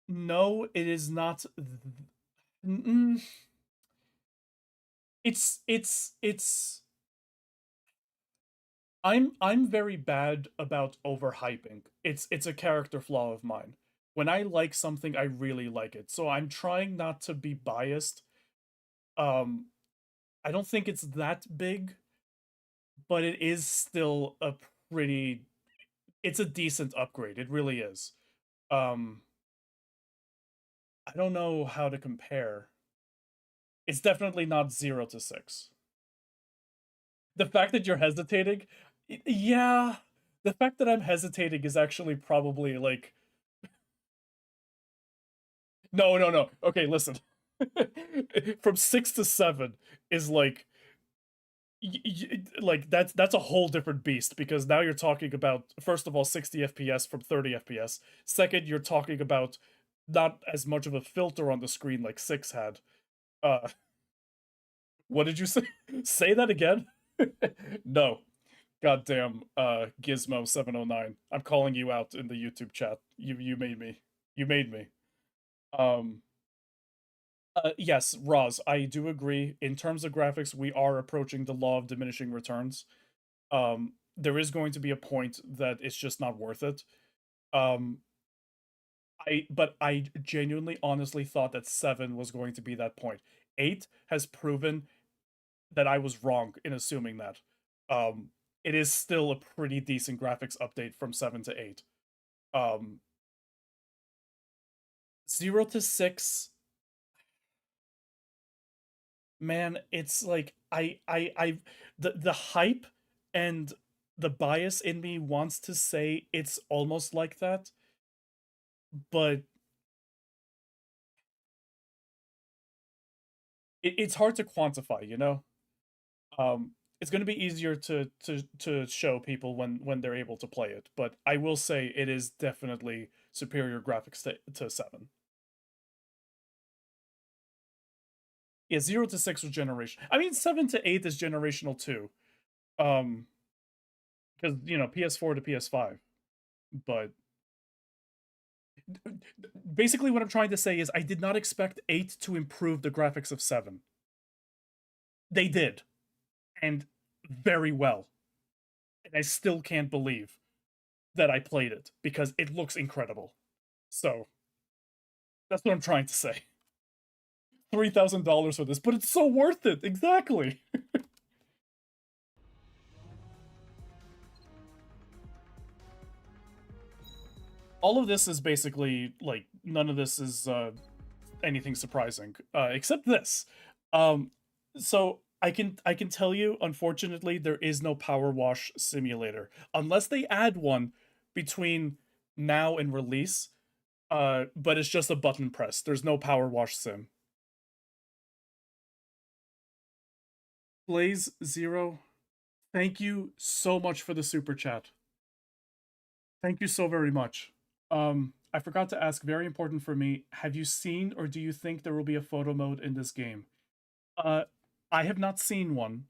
No, it is not. It's I'm very bad about overhyping. It's a character flaw of mine. When I like something, I really like it. So I'm trying not to be biased. Um I don't think it's that big, but it is still a pretty it's a decent upgrade. It really is. Um I don't know how to compare. It's definitely not 0 to 6. The fact that you're hesitating, yeah, the fact that I'm hesitating is actually probably like no. Okay, listen. From 6 to 7 is like like that's a whole different beast, because now you're talking about, first of all, 60 FPS from 30 FPS. Second, you're talking about not as much of a filter on the screen like 6 had. Uh what did you say? Say that again? No. Goddamn Gizmo 709. I'm calling you out in the YouTube chat. You made me. You made me. Um yes, Roz, I do agree. In terms of graphics, we are approaching the law of diminishing returns. There is going to be a point that it's just not worth it. Um but I genuinely honestly thought that 7 was going to be that point. 8 has proven that I was wrong in assuming that. It is still a pretty decent graphics update from 7 to 8. 0 to 6, man, it's like the hype and the bias in me wants to say it's almost like that, but it's hard to quantify, you know? It's going to be easier to show people when they're able to play it, but I will say it is definitely superior graphics to 7. Yeah, 0 to 6 was generation. I mean, 7 to 8 is generational too. Because, you know, PS4 to PS5. But basically what I'm trying to say is I did not expect 8 to improve the graphics of 7. They did. And very well. And I still can't believe that I played it because it looks incredible. So that's what I'm trying to say. $3,000 for this, but it's so worth it. Exactly. All of this is basically like none of this is anything surprising except this. So I can tell you, unfortunately, there is no power wash simulator unless they add one between now and release. But it's just a button press. There's no power wash sim. Blaze Zero, thank you so much for the super chat. Thank you so very much. I forgot to ask, very important for me, have you seen or do you think there will be a photo mode in this game? I have not seen one.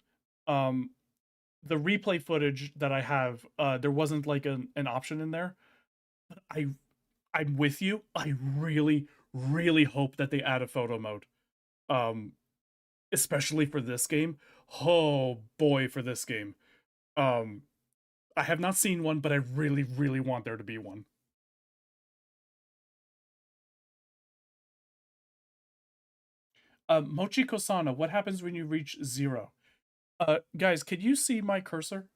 The replay footage that I have, there wasn't like an option in there. But I'm with you. I really, really hope that they add a photo mode. Especially for this game. Oh boy, for this game. I have not seen one, but I really, really want there to be one. Mochi Kosana, what happens when you reach 0? Guys, can you see my cursor?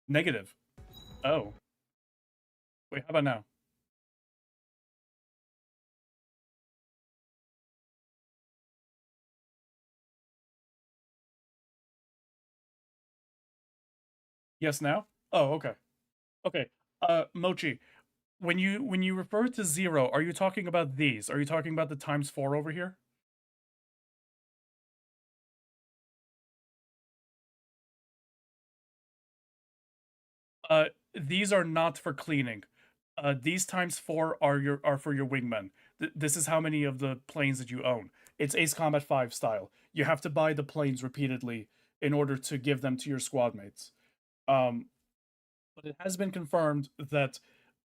Negative. Oh. Wait, how about now? Yes, now? Oh, okay. Okay. Mochi, when you refer to 0, are you talking about these? Are you talking about the ×4 over here? These are not for cleaning. These ×4 are for your wingmen. This is how many of the planes that you own. It's Ace Combat 5 style. You have to buy the planes repeatedly in order to give them to your squad mates. But it has been confirmed that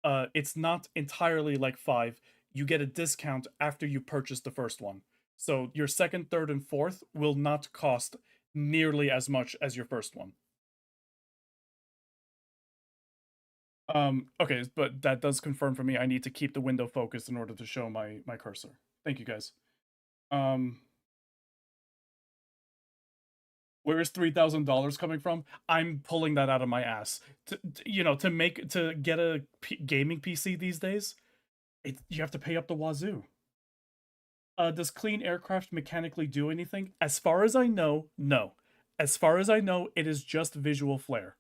it's not entirely like 5. You get a discount after you purchase the first one. So your second, third, and fourth will not cost nearly as much as your first one. Okay, but that does confirm for me I need to keep the window focused in order to show my cursor. Thank you, guys. Where is $3,000 coming from? I'm pulling that out of my ass. To get a gaming PC these days, you have to pay up the wazoo. Does clean aircraft mechanically do anything? As far as I know, no. As far as I know, it is just visual flair.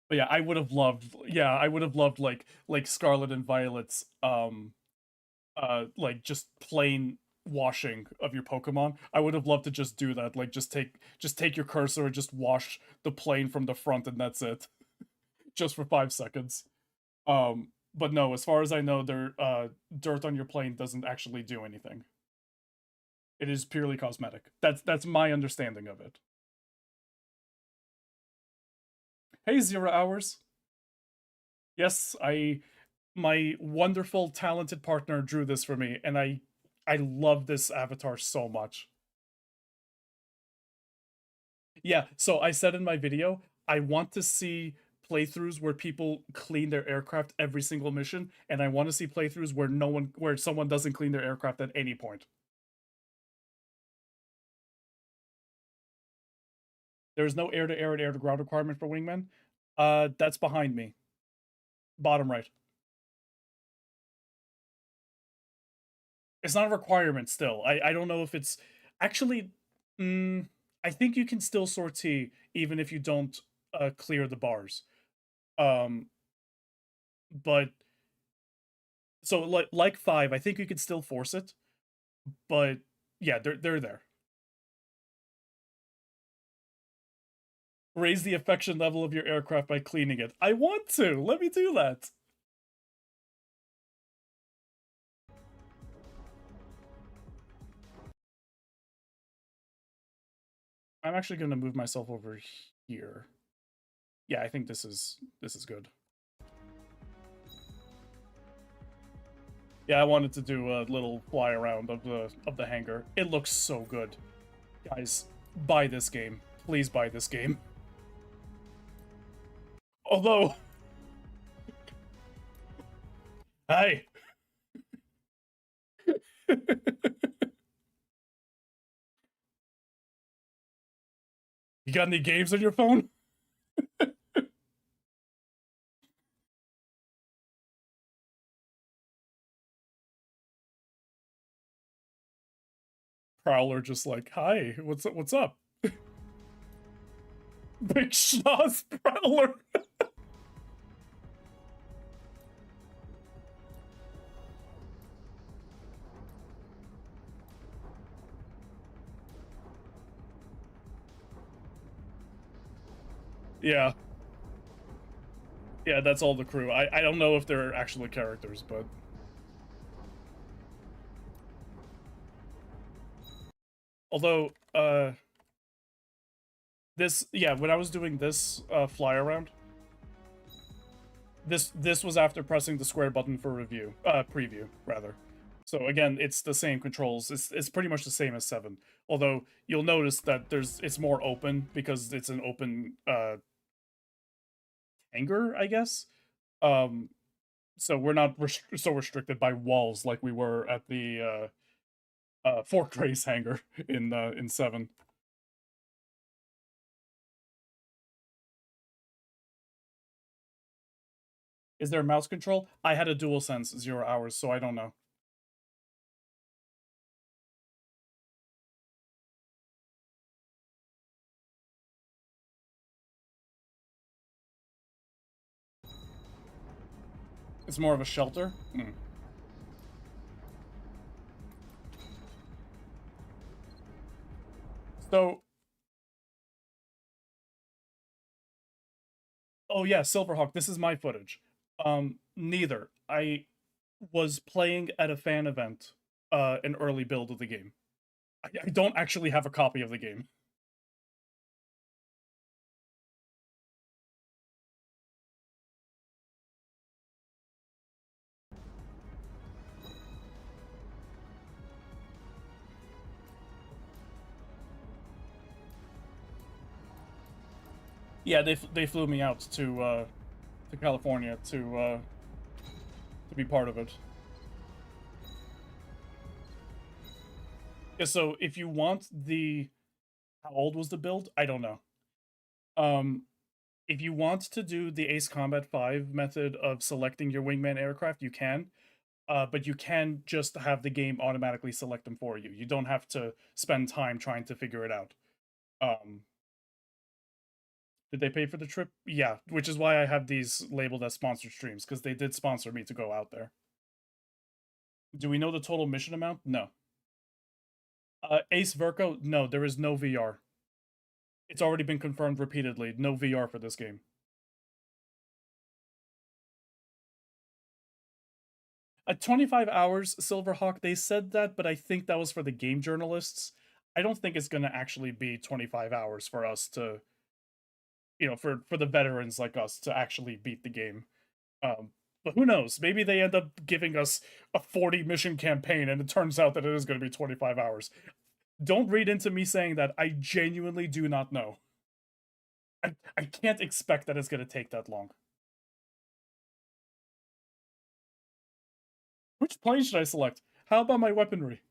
But yeah, I would have loved like Scarlet and Violet's like just plain washing of your Pokemon. I would have loved to just do that. Like just take your cursor and just wash the plane from the front and that's it. Just for 5 seconds. But no, as far as I know, dirt on your plane doesn't actually do anything. It is purely cosmetic. That's my understanding of it. Hey, 0 Hours. Yes, my wonderful, talented partner drew this for me, and I love this avatar so much. Yeah, so I said in my video, I want to see playthroughs where people clean their aircraft every single mission, and I want to see playthroughs where someone doesn't clean their aircraft at any point. There's no air-to-air and air-to-ground requirement for wingmen. That's behind me. Bottom right. It's not a requirement still. I don't know if it's... Actually, I think you can still sortie even if you don't clear the bars. But... So, like 5, I think you could still force it. But, yeah, they're there. Raise the affection level of your aircraft by cleaning it. I want to! Let me do that! I'm actually going to move myself over here. Yeah, I think this is good. Yeah, I wanted to do a little fly around of the hangar. It looks so good. Guys, buy this game. Please buy this game. Although... Hi! You got any games on your phone? Prowler just like, hi, what's up? Big Schnoz Prowler! Yeah. Yeah, that's all the crew. I don't know if they're actually characters, but... Although, when I was doing this fly around, this was after pressing the square button for preview, rather. So again, it's the same controls. It's pretty much the same as 7. Although you'll notice that it's more open because it's an open hangar, I guess. So we're not so restricted by walls like we were at the Fork Race hangar in 7. Is there a mouse control? I had a DualSense 0 hours, so I don't know. It's more of a shelter? So... Oh yeah, Silverhawk, this is my footage. Neither. I was playing at a fan event, an early build of the game. I don't actually have a copy of the game. Yeah, they flew me out to California to be part of it. Yeah, so if you want how old was the build? I don't know. If you want to do the Ace Combat 5 method of selecting your wingman aircraft, you can. But you can just have the game automatically select them for you. You don't have to spend time trying to figure it out. Did they pay for the trip? Yeah, which is why I have these labeled as sponsored streams, because they did sponsor me to go out there. Do we know the total mission amount? No. Ace Verco? No, there is no VR. It's already been confirmed repeatedly. No VR for this game. At 25 hours, Silverhawk, they said that, but I think that was for the game journalists. I don't think it's going to actually be 25 hours for us to... for the veterans like us to actually beat the game. But who knows? Maybe they end up giving us a 40 mission campaign and it turns out that it is going to be 25 hours. Don't read into me saying that. I genuinely do not know. I can't expect that it's gonna take that long. Which plane should I select? How about my weaponry?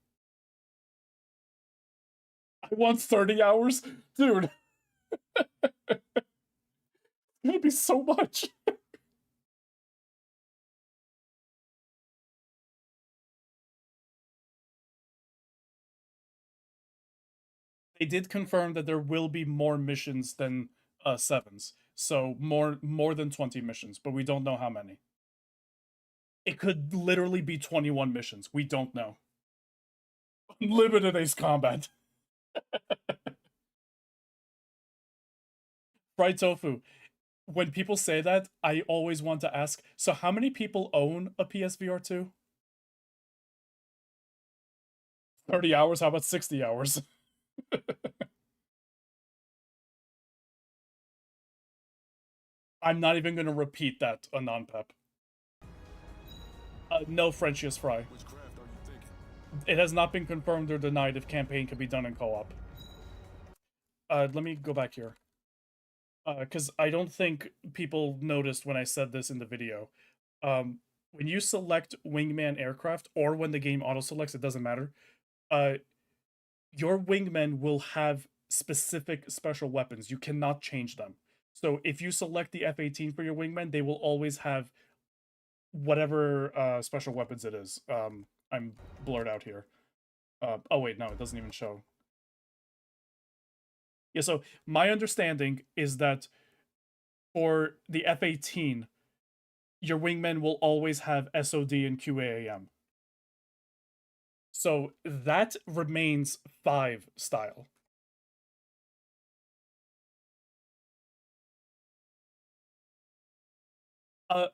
I want 30 hours? Dude. It's gonna be so much. They did confirm that there will be more missions than sevens. So more than 20 missions, but we don't know how many. It could literally be 21 missions. We don't know. Limited Ace Combat. Fried tofu. When people say that, I always want to ask, so how many people own a PSVR 2? 30 hours? How about 60 hours? I'm not even going to repeat that, Anon-Pep. No Frenchiest Fry. Which craft are you thinking? It has not been confirmed or denied if campaign can be done in co-op. Let me go back here. Because I don't think people noticed when I said this in the video. When you select Wingman Aircraft, or when the game auto-selects, it doesn't matter, your Wingmen will have specific special weapons. You cannot change them. So if you select the F-18 for your Wingmen, they will always have whatever special weapons it is. I'm blurred out here. Oh wait, no, it doesn't even show. Yeah, so my understanding is that for the F-18, your Wingmen will always have SOD and QAAM. So that remains 5 style.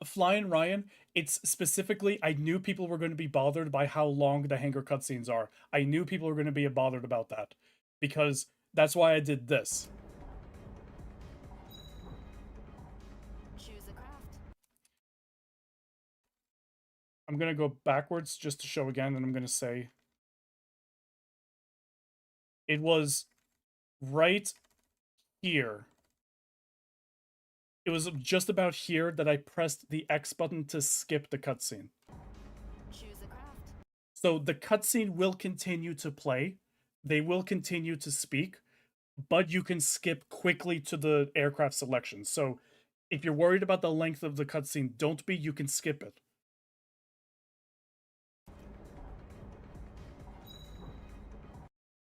Flying Ryan, it's specifically, I knew people were going to be bothered by how long the hangar cutscenes are. I knew people were going to be bothered about that. Because that's why I did this. Choose a craft. I'm going to go backwards just to show again, and I'm going to say it was right here. It was just about here that I pressed the X button to skip the cutscene. Choose a craft. So the cutscene will continue to play. They will continue to speak, but you can skip quickly to the aircraft selection. So if you're worried about the length of the cutscene, don't be, you can skip it.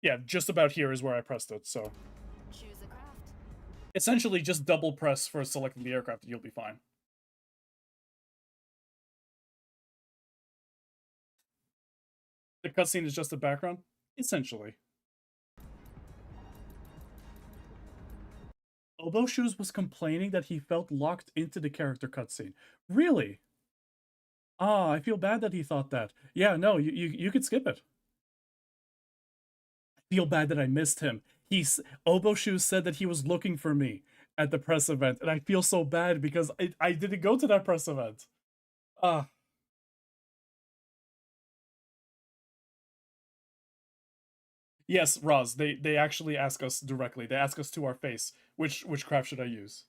Yeah, just about here is where I pressed it, so. Choose a craft. Essentially, just double press for selecting the aircraft and you'll be fine. The cutscene is just the background? Essentially. Obo Shoes was complaining that he felt locked into the character cutscene. Really? Ah, I feel bad that he thought that. Yeah, no, you could skip it. I feel bad that I missed him. Obo Shoes said that he was looking for me at the press event, and I feel so bad because I didn't go to that press event. Ah. Yes, Roz, they actually ask us directly. They ask us to our face, which craft should I use?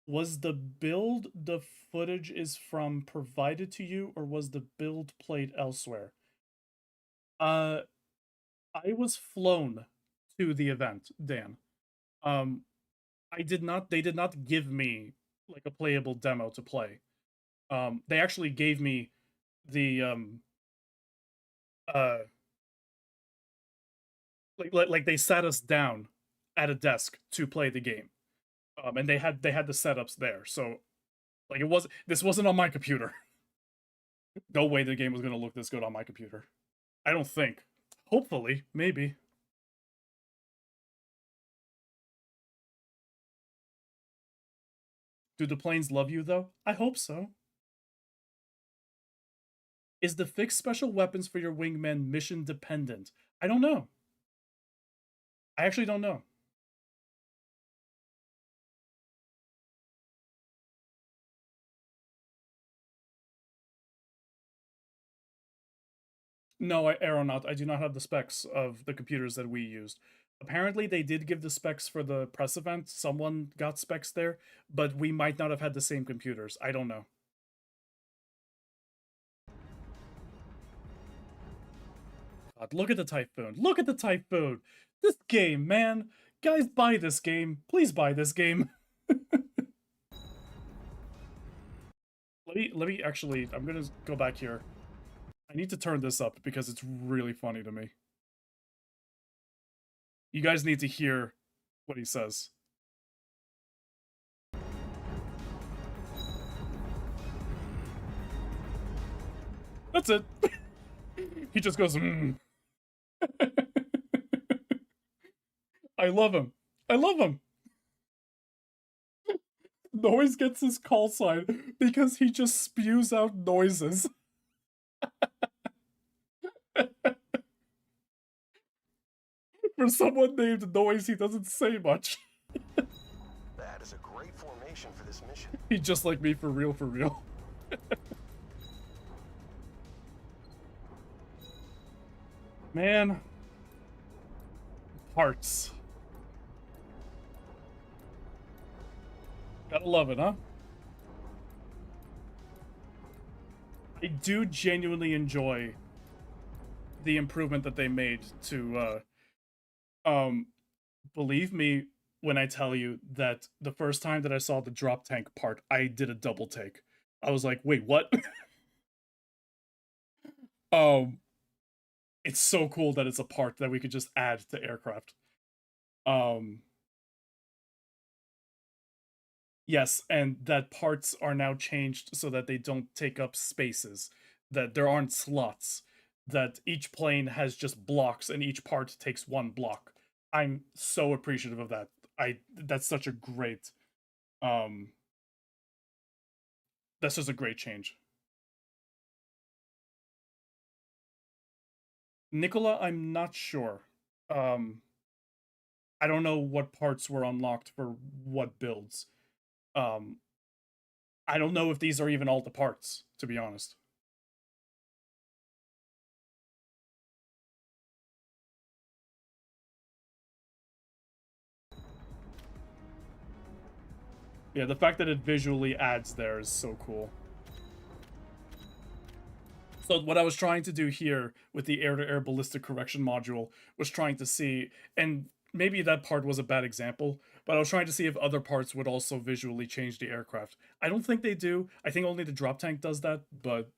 Was the build the footage is from provided to you, or was the build played elsewhere? I was flown to the event, Dan. They did not give me like a playable demo to play. They actually gave me the like they sat us down at a desk to play the game. And they had the setups there. So like this wasn't on my computer. No way the game was going to look this good on my computer. I don't think. Hopefully, maybe. Do the planes love you, though? I hope so. Is the fixed special weapons for your wingmen mission dependent? I don't know. I actually don't know. No, Aeronaut, I do not have the specs of the computers that we used. Apparently, they did give the specs for the press event. Someone got specs there, but we might not have had the same computers. I don't know. God, look at the Typhoon. Look at the Typhoon. This game, man. Guys, buy this game. Please buy this game. Let me actually, I'm gonna go back here. I need to turn this up because it's really funny to me. You guys need to hear what he says. That's it. He just goes, I love him. I love him. Noise gets his call sign because he just spews out noises. For someone named Noise, he doesn't say much. That is a great formation for this mission. He's just like me, for real, for real. Man. Parts. Gotta love it, huh? I do genuinely enjoy the improvement that they made to, believe me when I tell you that the first time that I saw the drop tank part, I did a double take. I was like, wait, what? It's so cool that it's a part that we could just add to aircraft. Yes, and that parts are now changed so that they don't take up spaces, that there aren't slots, that each plane has just blocks and each part takes one block. I'm so appreciative of that. That's such a great that's just a great change. Nicola, I'm not sure. I don't know what parts were unlocked for what builds. I don't know if these are even all the parts, to be honest. Yeah, the fact that it visually adds there is so cool. So what I was trying to do here with the air-to-air ballistic correction module was trying to see, and maybe that part was a bad example, but I was trying to see if other parts would also visually change the aircraft. I don't think they do. I think only the drop tank does that, but...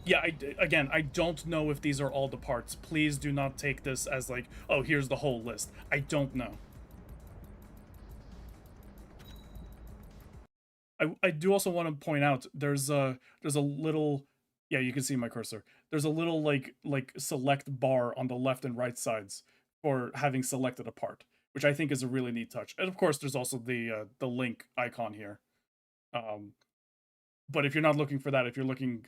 Yeah, again, I don't know if these are all the parts. Please do not take this as like, oh, here's the whole list. I don't know. I do also want to point out there's a little, yeah, you can see my cursor. There's a little like select bar on the left and right sides for having selected a part, which I think is a really neat touch. And of course, there's also the link icon here. But if you're not looking for that, if you're looking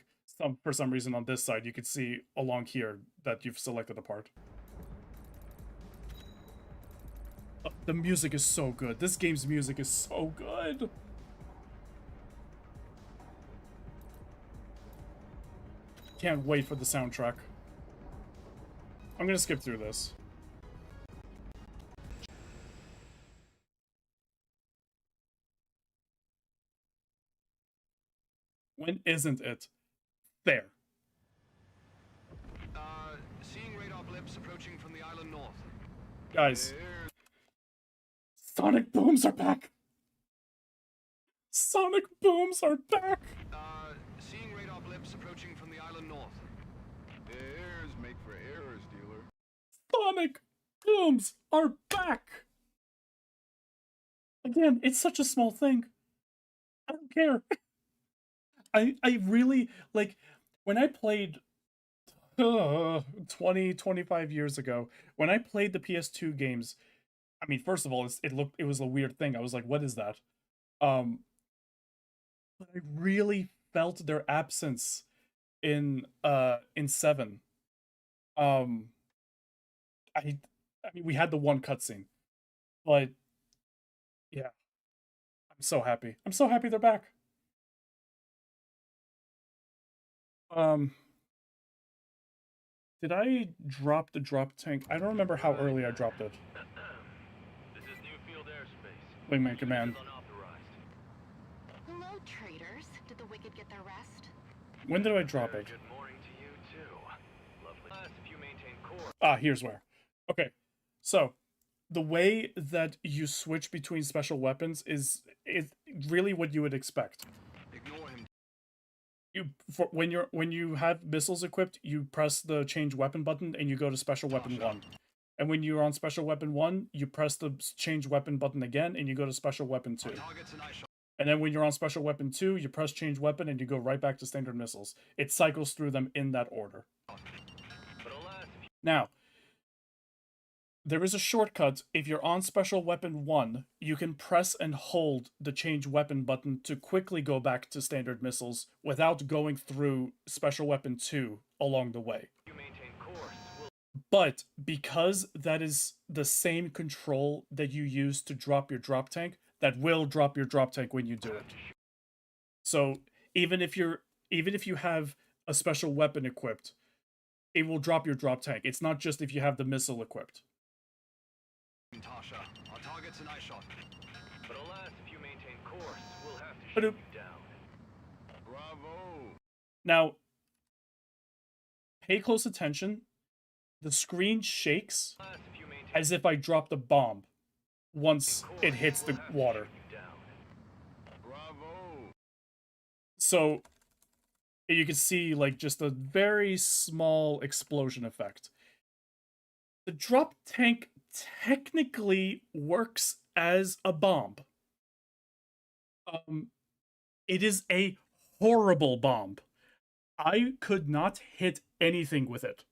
for some reason on this side, you could see along here that you've selected a part. The music is so good. This game's music is so good. Can't wait for the soundtrack. I'm gonna skip through this. When isn't it? There. Seeing radar blips approaching from the island north. Guys. Sonic booms are back! Sonic booms are back! Seeing radar blips approaching from the island north. Errors make for errors, dealer. Sonic booms are back! Again, it's such a small thing. I don't care. I really, like, when I played 20, 25 years ago, when I played the PS2 games, I mean, first of all, it was a weird thing. I was like, what is that? But I really felt their absence in 7. I mean, we had the one cutscene. But yeah, I'm so happy. I'm so happy they're back. Did I drop the drop tank? I don't remember how early I dropped it. This is new field airspace. Wingman command. Unauthorized. Hello, traders. Did the wicked get their rest? When did I drop it? Good morning to you too. Lovely. If you maintain course. Ah, here's where. Okay, so the way that you switch between special weapons is really what you would expect. Ignore him. When you have missiles equipped, you press the change weapon button and you go to special weapon 1. And when you're on special weapon 1, you press the change weapon button again and you go to special weapon 2. And then when you're on special weapon 2, you press change weapon and you go right back to standard missiles. It cycles through them in that order. Now, there is a shortcut. If you're on special weapon 1, you can press and hold the change weapon button to quickly go back to standard missiles without going through special weapon 2 along the way. But because that is the same control that you use to drop your drop tank, that will drop your drop tank when you do it. So even if you have a special weapon equipped, it will drop your drop tank. It's not just if you have the missile equipped. Tasha, our target's an eye shot. But alas, if you maintain course, we'll have to shoot you down. Bravo. Now, pay close attention. The screen shakes as if I dropped a bomb once it hits the water. Bravo. So you can see like just a very small explosion effect. The drop tank technically works as a bomb. It is a horrible bomb. I could not hit anything with it.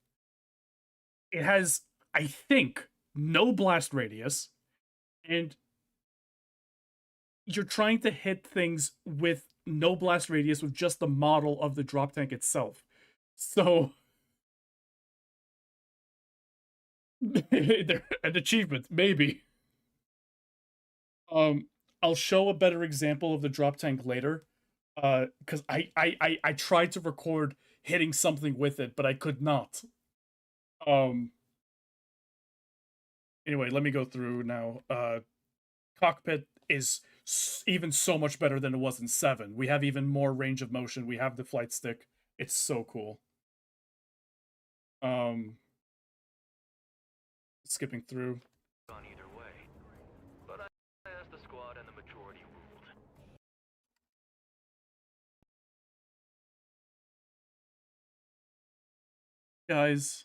It has, I think, no blast radius, and you're trying to hit things with no blast radius with just the model of the drop tank itself. So an achievement, maybe. I'll show a better example of the drop tank later. Because I tried to record hitting something with it, but I could not. Anyway, let me go through now. Cockpit is even so much better than it was in 7. We have even more range of motion. We have the flight stick. It's so cool. Skipping through. On either way. But I asked the squad and the majority ruled. Guys,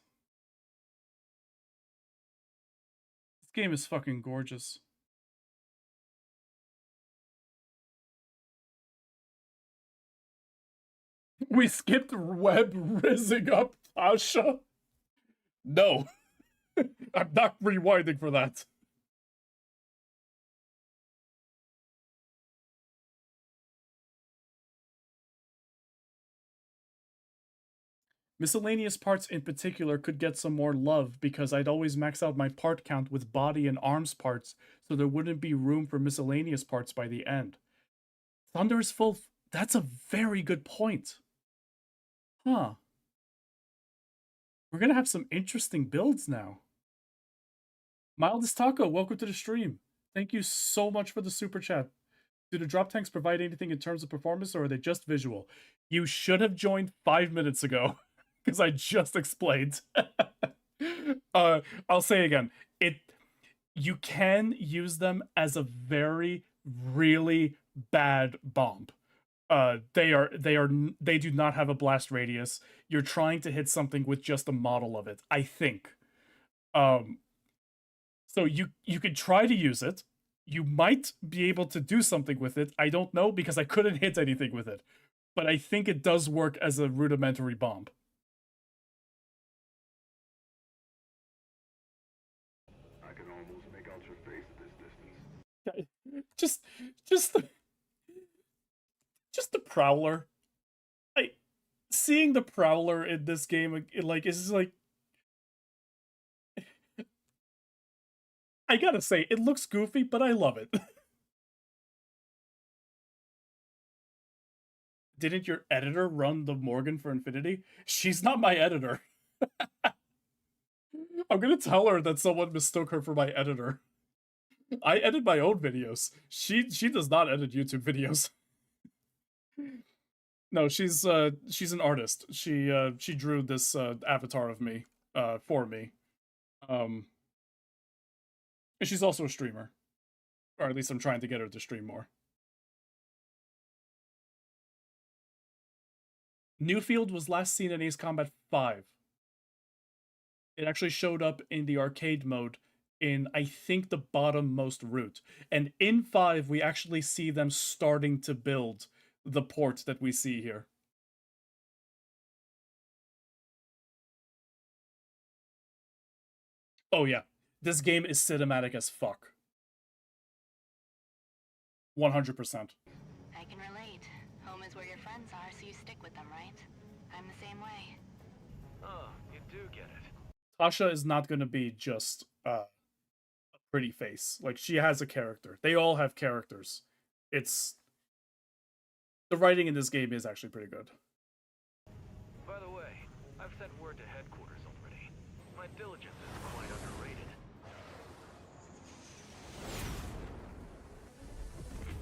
this game is fucking gorgeous. We skipped Web rizzing up Tasha. No. I'm not rewinding for that. Miscellaneous parts in particular could get some more love because I'd always max out my part count with body and arms parts, so there wouldn't be room for miscellaneous parts by the end. Thunder is full. That's a very good point. Huh. We're gonna have some interesting builds now. Mildest Taco, welcome to the stream. Thank you so much for the super chat. Do the drop tanks provide anything in terms of performance, or are they just visual? You should have joined 5 minutes ago, because I just explained. I'll say again, you can use them as a very, really bad bomb. They do not have a blast radius. You're trying to hit something with just a model of it, I think. So you could try to use it. You might be able to do something with it. I don't know because I couldn't hit anything with it. But I think it does work as a rudimentary bomb. I can almost make out your face at this distance. Just the Prowler. Seeing the Prowler in this game, like, is like, I gotta say, it looks goofy, but I love it. Didn't your editor run the Morgan for Infinity? She's not my editor. I'm gonna tell her that someone mistook her for my editor. I edit my own videos. She does not edit YouTube videos. No, she's an artist. She drew this avatar of me for me. And she's also a streamer. Or at least I'm trying to get her to stream more. Newfield was last seen in Ace Combat 5. It actually showed up in the arcade mode in, I think, the bottom-most route. And in 5, we actually see them starting to build the port that we see here. Oh yeah, this game is cinematic as fuck. 100%. I can relate. Home is where your friends are, so you stick with them, right? I'm the same way. Oh, you do get it. Tasha is not going to be just a pretty face. Like, she has a character. They all have characters. It's... The writing in this game is actually pretty good. By the way, I've sent word to headquarters already. My diligence is quite underrated.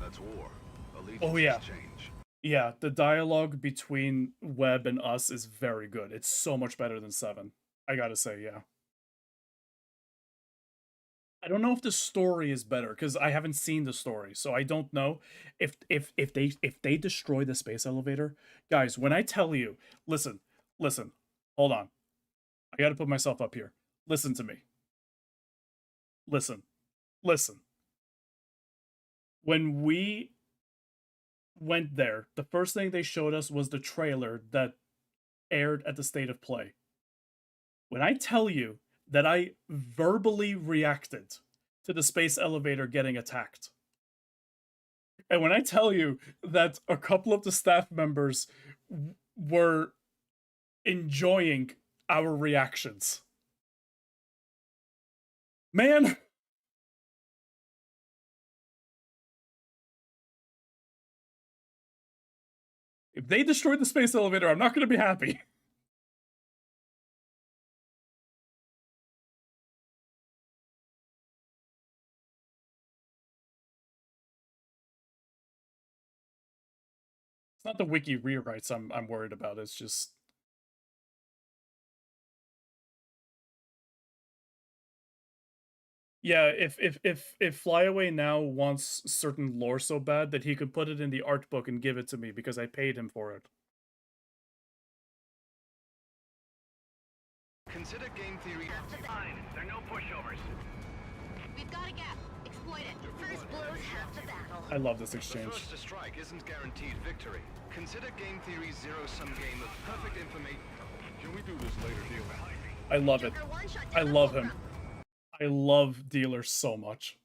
That's war. Oh yeah. Change. Yeah, the dialogue between Webb and us is very good. It's so much better than 7. I gotta say, yeah. I don't know if the story is better, because I haven't seen the story, so I don't know if they destroy the space elevator. Guys, when I tell you, listen, hold on. I gotta put myself up here. Listen to me. Listen. When we went there, the first thing they showed us was the trailer that aired at the State of Play. When I tell you that I verbally reacted to the space elevator getting attacked, and when I tell you that a couple of the staff members were enjoying our reactions, man, if they destroy the space elevator, I'm not going to be happy. It's not the wiki rewrites I'm worried about. It's just... Yeah, if Flyaway now wants certain lore so bad that he could put it in the art book and give it to me because I paid him for it. Consider game theory. Fine, there are no pushovers. We've got a gap. Exploit it. First blows half the battle. I love this exchange. The first to strike isn't guaranteed victory. Consider game theory's zero-sum game of perfect information. Can we do this later, deal? I love it. I love him. I love Dealer so much.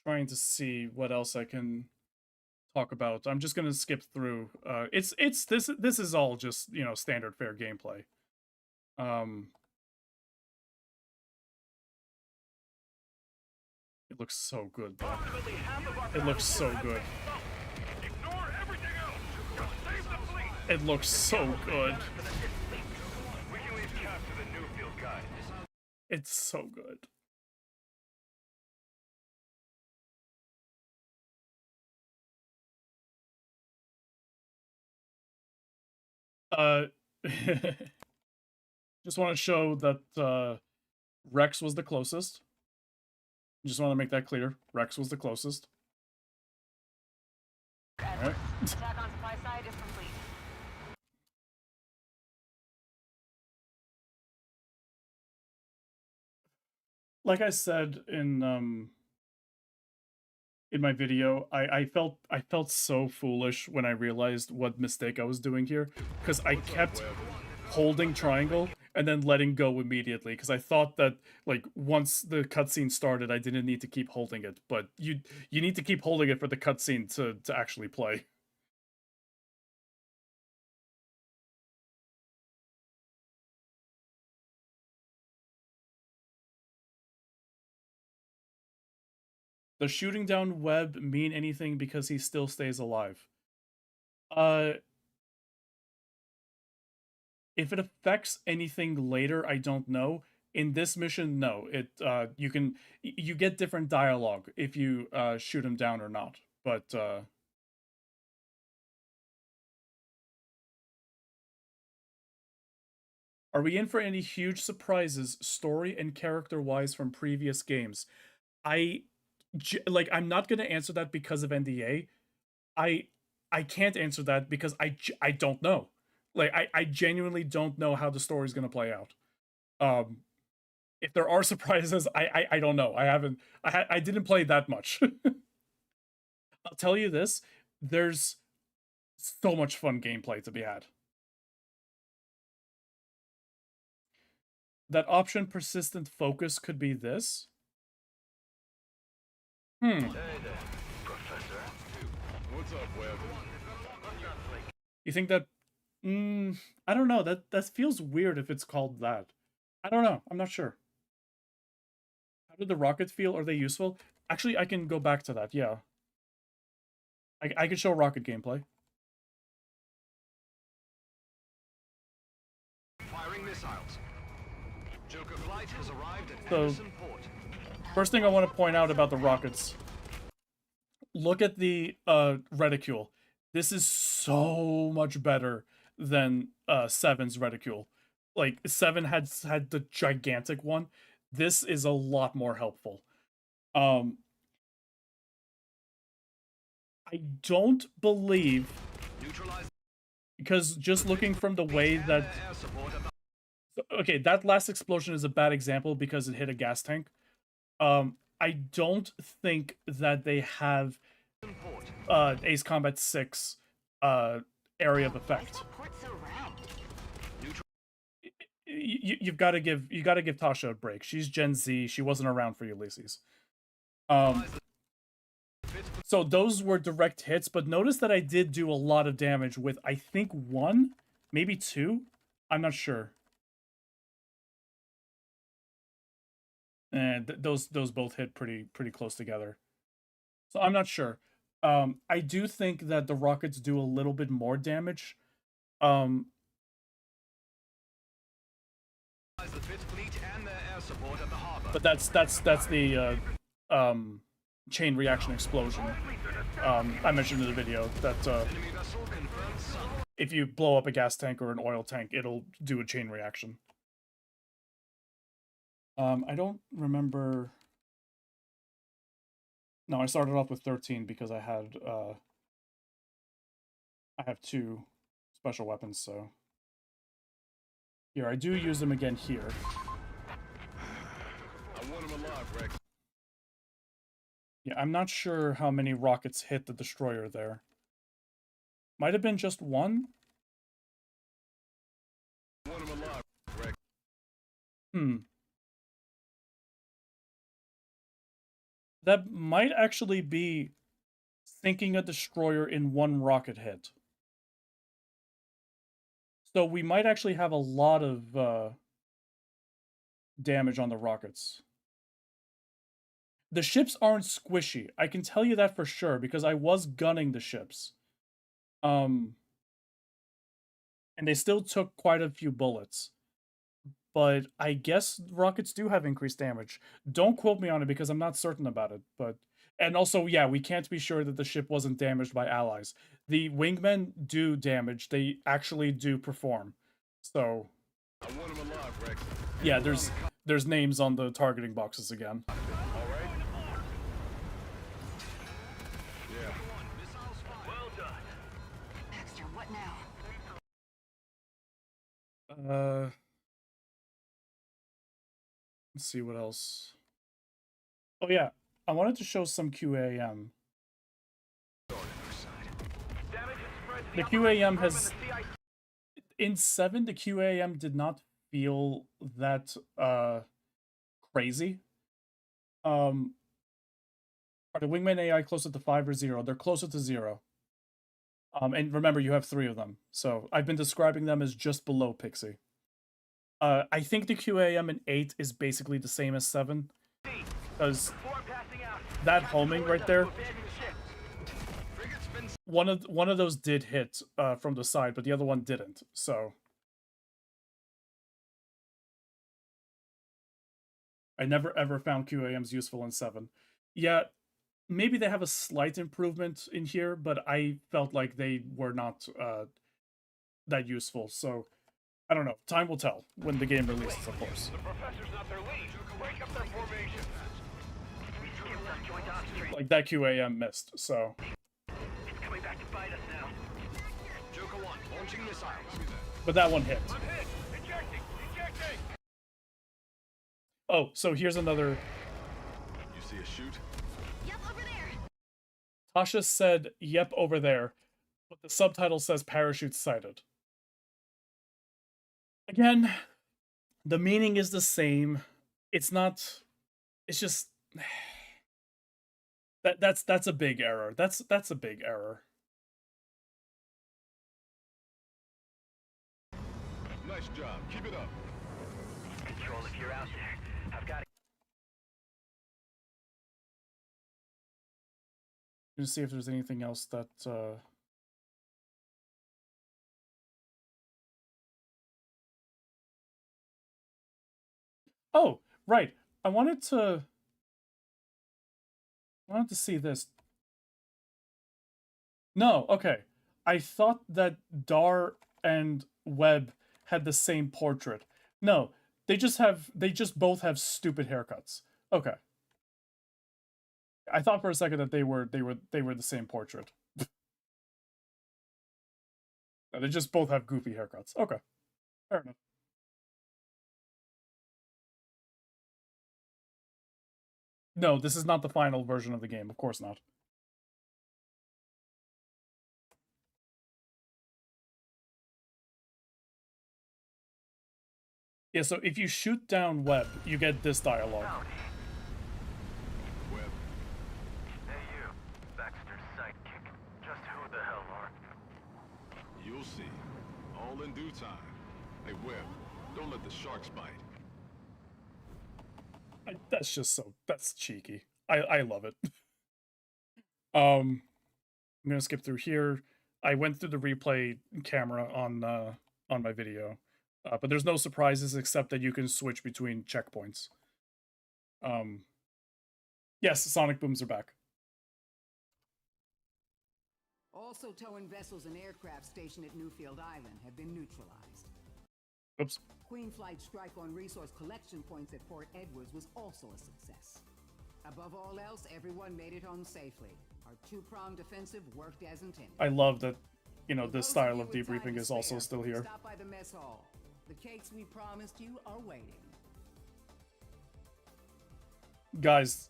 Trying to see what else I can talk about. I'm just gonna skip through. This is all just, you know, standard fare gameplay. It looks so good, though. It looks so good. It looks so good. We can leave Cap to the Newfield guys. It's so good. Just want to show that Rex was the closest. Just want to make that clear. Rex was the closest. Alright. Attack on supply side is complete. Like I said in my video, I felt so foolish when I realized what mistake I was doing here, because I kept holding triangle and then letting go immediately, because I thought that, like, once the cutscene started, I didn't need to keep holding it, but you need to keep holding it for the cutscene to actually play. Does shooting down Webb mean anything because he still stays alive? If it affects anything later, I don't know. In this mission, no. It you get different dialogue if you shoot him down or not. But are we in for any huge surprises, story and character-wise, from previous games? I'm not gonna answer that because of NDA. I can't answer that because I don't know. Like, I genuinely don't know how the story's gonna play out. If there are surprises, I don't know. I didn't play that much. I'll tell you this, there's so much fun gameplay to be had. That option persistent focus could be this. Hey there, Professor. What's up, Webb? You think that I don't know. That feels weird if it's called that. I don't know. I'm not sure. How did the rockets feel? Are they useful? Actually, I can go back to that. Yeah. I can show rocket gameplay. Firing missiles. Joker flight has arrived at So, Anderson Port. first thing I want to point out about the rockets. Look at the reticule. This is so much better than 7's reticule. Like, 7 had the gigantic one. This is a lot more helpful. I don't believe, because just looking from the way that... Okay, that last explosion is a bad example because it hit a gas tank. I don't think that they have Ace Combat 6 area of effect. You've got to give Tasha a break. She's Gen Z. She wasn't around for Ulysses. So those were direct hits, but notice that I did do a lot of damage with, I think, 1, maybe 2. I'm not sure. And those both hit pretty close together. So I'm not sure. I do think that the rockets do a little bit more damage. But that's the chain reaction explosion. I mentioned in the video that if you blow up a gas tank or an oil tank, it'll do a chain reaction. I don't remember. No, I started off with 13 because I have 2 special weapons, so here I do use them again here. I want him alive, Rex. Yeah, I'm not sure how many rockets hit the destroyer there. Might have been just 1. I want him alive, Rex. That might actually be sinking a destroyer in 1 rocket hit. So we might actually have a lot of damage on the rockets. The ships aren't squishy. I can tell you that for sure, because I was gunning the ships. And they still took quite a few bullets. But I guess rockets do have increased damage. Don't quote me on it because I'm not certain about it. And also, yeah, we can't be sure that the ship wasn't damaged by allies. The wingmen do damage. They actually do perform. So, I want him alive, Rex. yeah, there's names on the targeting boxes again. All right. Yeah. Well done. Baxter, what now? Let's see what else. Oh yeah, I wanted to show some QAM. The QAM has... In 7, the QAM did not feel that crazy. Are the Wingman AI closer to 5 or 0? They're closer to 0. And remember, you have 3 of them. So I've been describing them as just below Pixie. I think the QAM in 8 is basically the same as 7. Because that homing right there, one of those did hit from the side, but the other one didn't. So I never ever found QAMs useful in 7. Yeah, maybe they have a slight improvement in here, but I felt like they were not that useful. So I don't know. Time will tell when the game releases, of course. The professor's not their lead. Break up their formation. Like that QAM missed, so. It's coming back to bite us now. Joker 1, launching missiles. But that one hit. I'm hit. Ejecting. Oh, so here's another. You see a shoot? Yep, over there. Tasha said, "Yep, over there," but the subtitle says "parachute sighted." Again, the meaning is the same. It's not. It's just that's a big error. That's a big error. Nice job. Keep it up. Control, if you're out there, I've got to... Let's see if there's anything else that Oh, right. I wanted to see this. No, okay. I thought that Dar and Webb had the same portrait. No, they just both have stupid haircuts. Okay. I thought for a second that they were the same portrait. No, they just both have goofy haircuts. Okay. Fair enough. No, this is not the final version of the game. Of course not. Yeah, so if you shoot down Webb, you get this dialogue. Webb. Hey you, Baxter's sidekick. Just who the hell are you? You'll see. All in due time. Hey, Webb, don't let the sharks bite. That's just that's cheeky. I love it. I'm gonna skip through here. I went through the replay camera on my video, but there's no surprises except that you can switch between checkpoints. Yes, sonic booms are back. Also, towing vessels and aircraft stationed at Newfield Island have been neutralized. Oops. Queen Flight's strike on resource collection points at Port Edwards was also a success. Above all else, everyone made it home safely. Our two-pronged offensive worked as intended. I love that, you know, this style of debriefing is also still here. Stop by the mess hall. The cakes we promised you are waiting. Guys,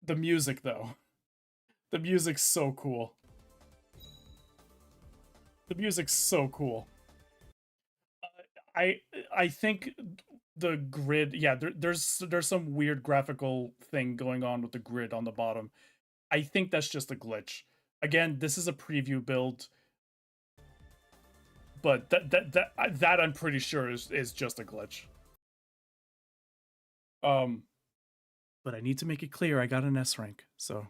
the music though. The music's so cool. The music's so cool. I think the grid, yeah, there's some weird graphical thing going on with the grid on the bottom. I think that's just a glitch. Again, this is a preview build, but that I'm pretty sure is just a glitch. But I need to make it clear I got an S rank, so.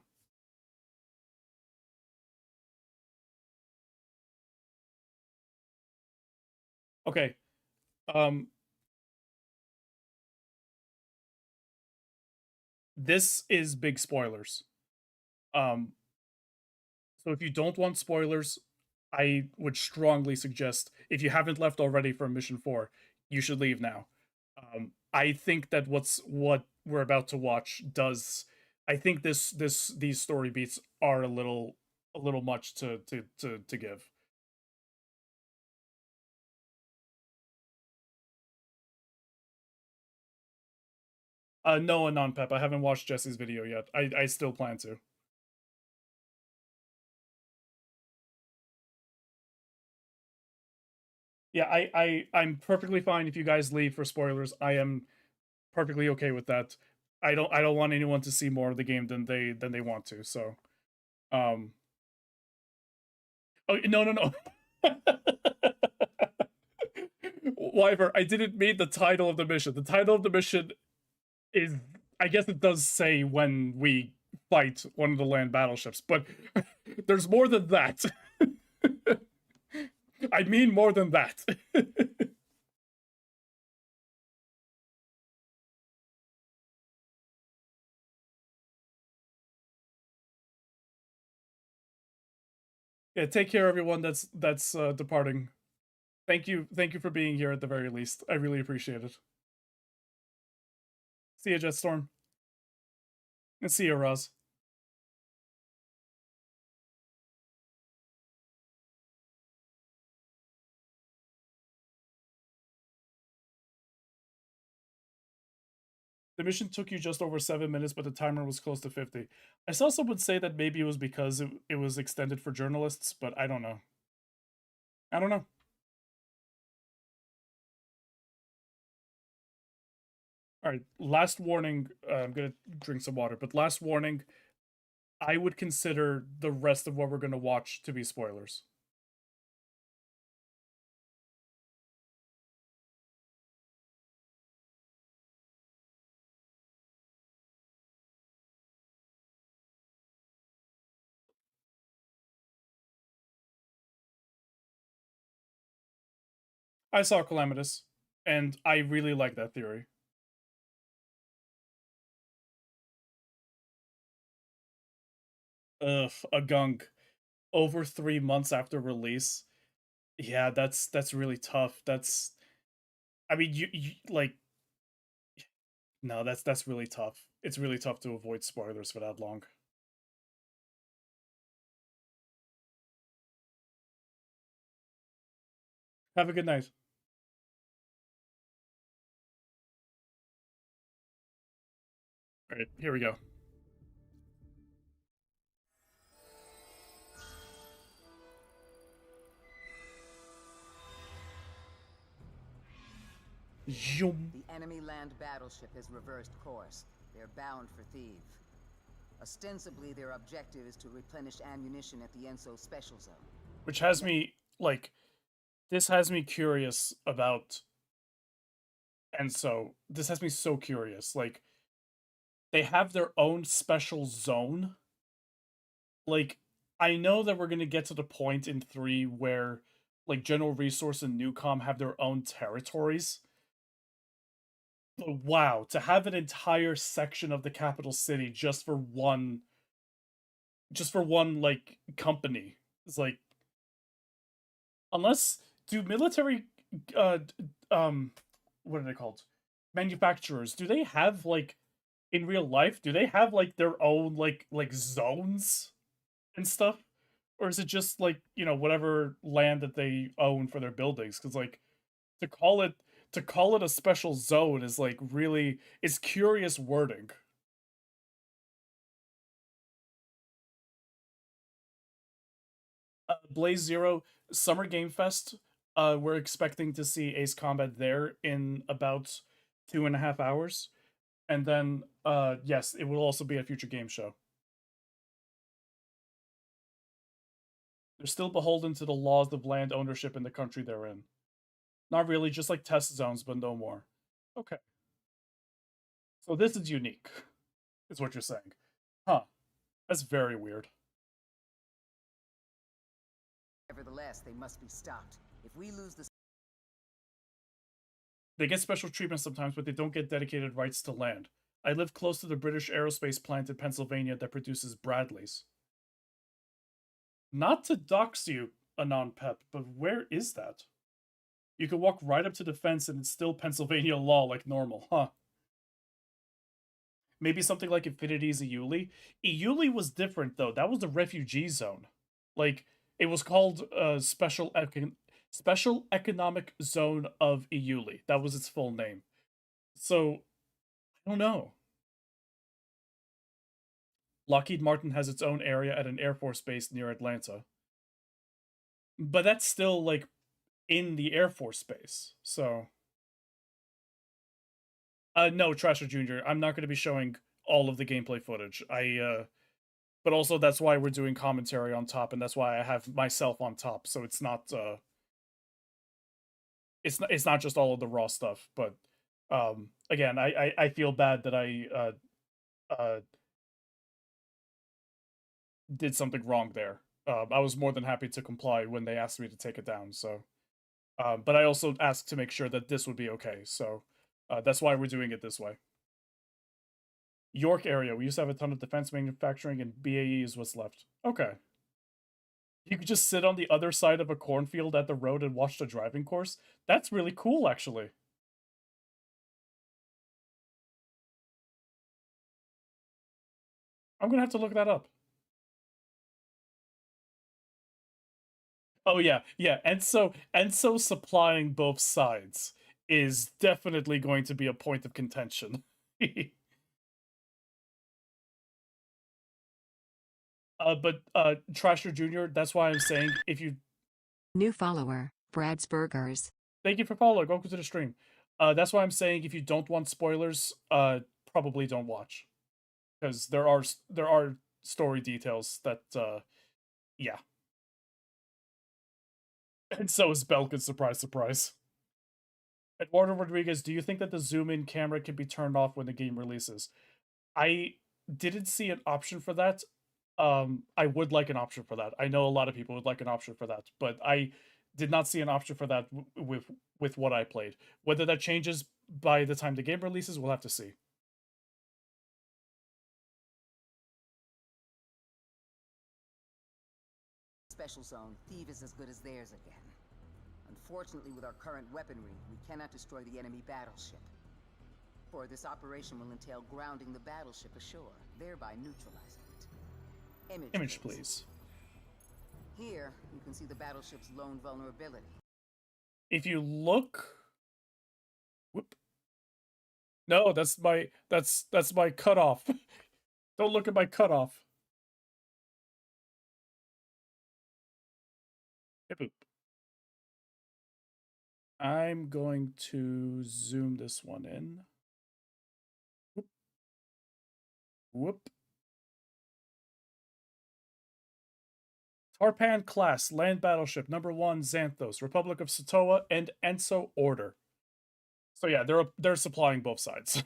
Okay. This is big spoilers. So if you don't want spoilers, I would strongly suggest, if you haven't left already from Mission 4, you should leave now. I think that what we're about to watch does. I think these story beats are a little much to give. No, and non-Pep. I haven't watched Jesse's video yet. I still plan to. Yeah, I'm perfectly fine if you guys leave for spoilers. I am perfectly okay with that. I don't want anyone to see more of the game than they want to. So, um, oh no. Wyver, I didn't mean the title of the mission. The title of the mission is, I guess it does say when we fight one of the land battleships, but there's more than that. I mean more than that. Yeah, take care, everyone. That's departing. Thank you for being here at the very least. I really appreciate it. See you, Jetstorm. And see you, Roz. The mission took you just over 7 minutes, but the timer was close to 50. I saw someone say that maybe it was because it was extended for journalists, but I don't know. I don't know. All right, last warning. I'm gonna drink some water, but last warning. I would consider the rest of what we're gonna watch to be spoilers. I saw Calamitous, and I really like that theory. Ugh, a gunk. Over 3 months after release. Yeah, that's really tough. That's, I mean, you like, no, that's really tough. It's really tough to avoid spoilers for that long. Have a good night. All right, here we go. Zoom. The enemy land battleship has reversed course. They're bound for Theve. Ostensibly, their objective is to replenish ammunition at the Enso Special Zone. Which has me, like, this has me curious about Enso. This has me so curious. Like, they have their own special zone. Like, I know that we're gonna get to the point in 3 where, like, General Resource and Newcom have their own territories. But wow, to have an entire section of the capital city just for one, like, company is like, unless, do military what are they called, manufacturers, do they have, like, in real life, do they have, like, their own, like zones and stuff, or is it just, like, you know, whatever land that they own for their buildings? Because, like, to call it a special zone is, like, really, it's curious wording. Blaze Zero, Summer Game Fest. We're expecting to see Ace Combat there in about 2.5 hours, and then yes, it will also be a future game show. They're still beholden to the laws of land ownership in the country they're in. Not really, just like test zones, but no more. Okay. So this is unique, is what you're saying. Huh. That's very weird. Nevertheless, they must be stopped. If we lose the... They get special treatment sometimes, but they don't get dedicated rights to land. I live close to the British aerospace plant in Pennsylvania that produces Bradleys. Not to dox you, Anon Pep, but where is that? You can walk right up to the fence and it's still Pennsylvania law like normal, huh? Maybe something like Infinity's Iuli. Iuli was different, though. That was the refugee zone. Like, it was called Special Economic Zone of Iuli. That was its full name. So, I don't know. Lockheed Martin has its own area at an Air Force base near Atlanta. But that's still, like, in the Air Force Base. So, no, Trasher Jr., I'm not going to be showing all of the gameplay footage. But also that's why we're doing commentary on top, and that's why I have myself on top. So it's not, it's not just all of the raw stuff. But again, I feel bad that I did something wrong there. I was more than happy to comply when they asked me to take it down. So, but I also asked to make sure that this would be okay. So that's why we're doing it this way. York area, we used to have a ton of defense manufacturing, and BAE is what's left. Okay. You could just sit on the other side of a cornfield at the road and watch the driving course? That's really cool, actually. I'm gonna have to look that up. Oh yeah, yeah, and so supplying both sides is definitely going to be a point of contention. But Trasher Jr., that's why I'm saying if you... New follower, Brad's Burgers. Thank you for following. Welcome to the stream. That's why I'm saying if you don't want spoilers, probably don't watch. Because there are story details that, yeah. And so is Belkin, surprise, surprise. Eduardo Rodriguez, do you think that the zoom-in camera can be turned off when the game releases? I didn't see an option for that. I would like an option for that. I know a lot of people would like an option for that, but I did not see an option for that with what I played. Whether that changes by the time the game releases, we'll have to see. Special zone, Theve is as good as theirs again. Unfortunately, with our current weaponry, we cannot destroy the enemy battleship. For this operation will entail grounding the battleship ashore, thereby neutralizing it. Image, please. Here, you can see the battleship's lone vulnerability. If you look... Whoop. No, that's my cutoff. Don't look at my cutoff. Boop. I'm going to zoom this one in. Whoop. Whoop. Tarpan class, land battleship, number 1, Xanthos, Republic of Satoa, and Enso Order. So yeah, they're supplying both sides.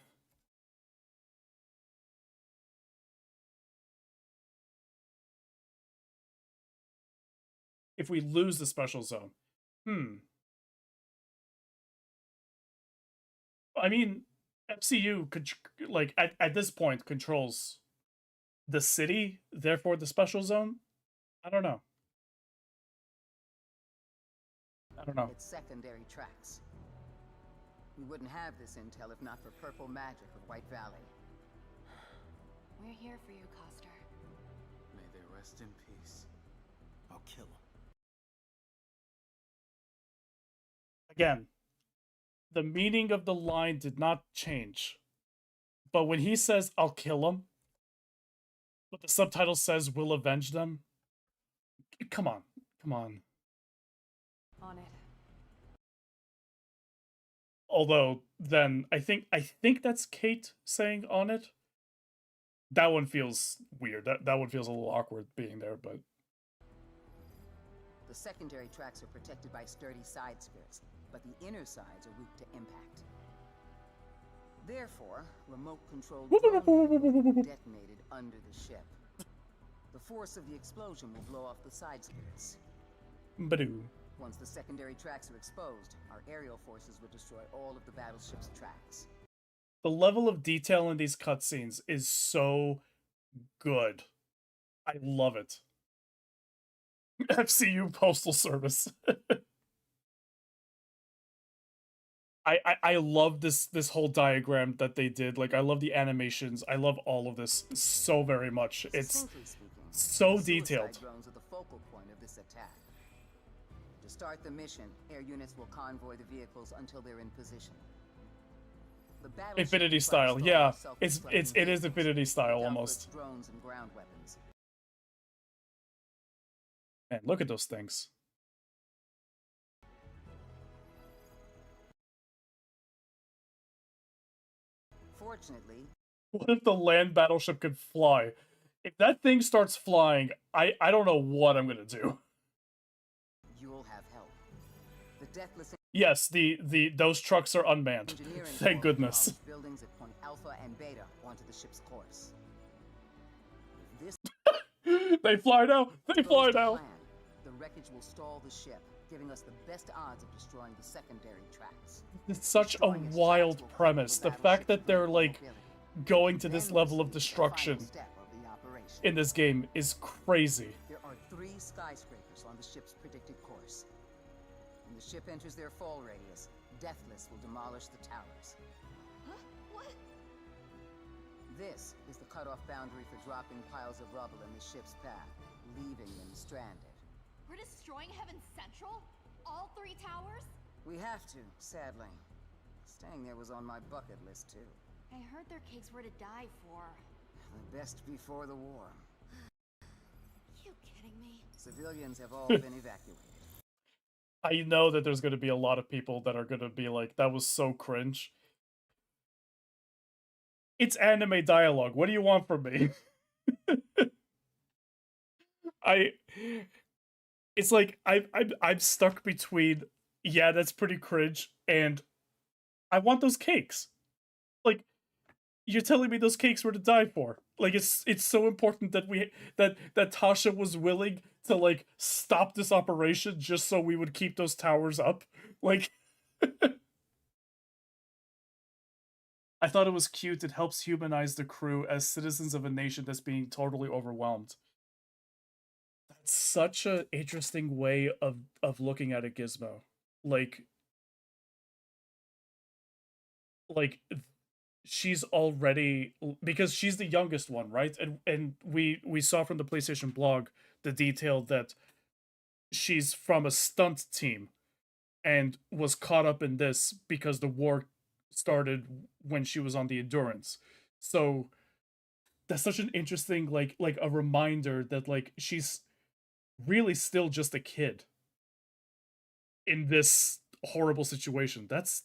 If we lose the special zone. I mean, FCU could, like, at this point controls the city, therefore the special zone. I don't know. It's secondary tracks. We wouldn't have this intel if not for purple magic of White Valley. We're here for you, Coster. May they rest in peace. I'll kill them. Again, the meaning of the line did not change. But when he says, I'll kill him, but the subtitle says, we'll avenge them, come on, come on. On it. Although, then, I think that's Kate saying on it. That one feels weird. That one feels a little awkward being there, but... The secondary tracks are protected by sturdy side skirts, but the inner sides are weak to impact. Therefore, remote-controlled drones detonated under the ship. The force of the explosion will blow off the side skirts. Badoo. Once the secondary tracks are exposed, our aerial forces will destroy all of the battleship's tracks. The level of detail in these cutscenes is so good. I love it. FCU Postal Service. I love this whole diagram that they did. Like, I love the animations. I love all of this so very much. It's so detailed. Drones are the focal point of this attack. To start the mission, air units will convoy the vehicles until they're in position. The Infinity style, yeah. It is Infinity style almost. Drones and ground weapons. Man, look at those things. Unfortunately, What if the land battleship could fly? If that thing starts flying, I don't know what I'm gonna do. you'll have help. The Deathless Yes, those trucks are unmanned. engineering Thank corps goodness. demolished buildings at Point Alpha and Beta onto the ship's course. If this They fly now. They fly goes to now. plan, the wreckage will stall the ship, giving us the best odds of destroying the secondary tracks. It's such a Destroying its wild tracks will premise. The cripple fact battleship's that they're vertical like mobility. going to this Then level of proceed to the destruction final step of the operation. in this game is crazy. There are 3 skyscrapers on the ship's predicted course. When the ship enters their fall radius, Deathless will demolish the towers. Huh? What? This is the cutoff boundary for dropping piles of rubble in the ship's path, leaving them stranded. We're destroying Heaven Central? All 3 towers? We have to, sadly. Staying there was on my bucket list, too. I heard their cakes were to die for. The best before the war. You kidding me? Civilians have all been evacuated. I know that there's going to be a lot of people that are going to be like, that was so cringe. It's anime dialogue. What do you want from me? It's like I'm stuck between, yeah, that's pretty cringe, and I want those cakes. Like, you're telling me those cakes were to die for. Like, it's so important that that Tasha was willing to like stop this operation just so we would keep those towers up. Like, I thought it was cute. It helps humanize the crew as citizens of a nation that's being totally overwhelmed. That's such an interesting way of looking at a Gizmo. Like she's already, because she's the youngest one, right? And we saw from the PlayStation blog the detail that she's from a stunt team and was caught up in this because the war started when she was on the Endurance. So that's such an interesting like a reminder that like she's really still just a kid in this horrible situation. That's,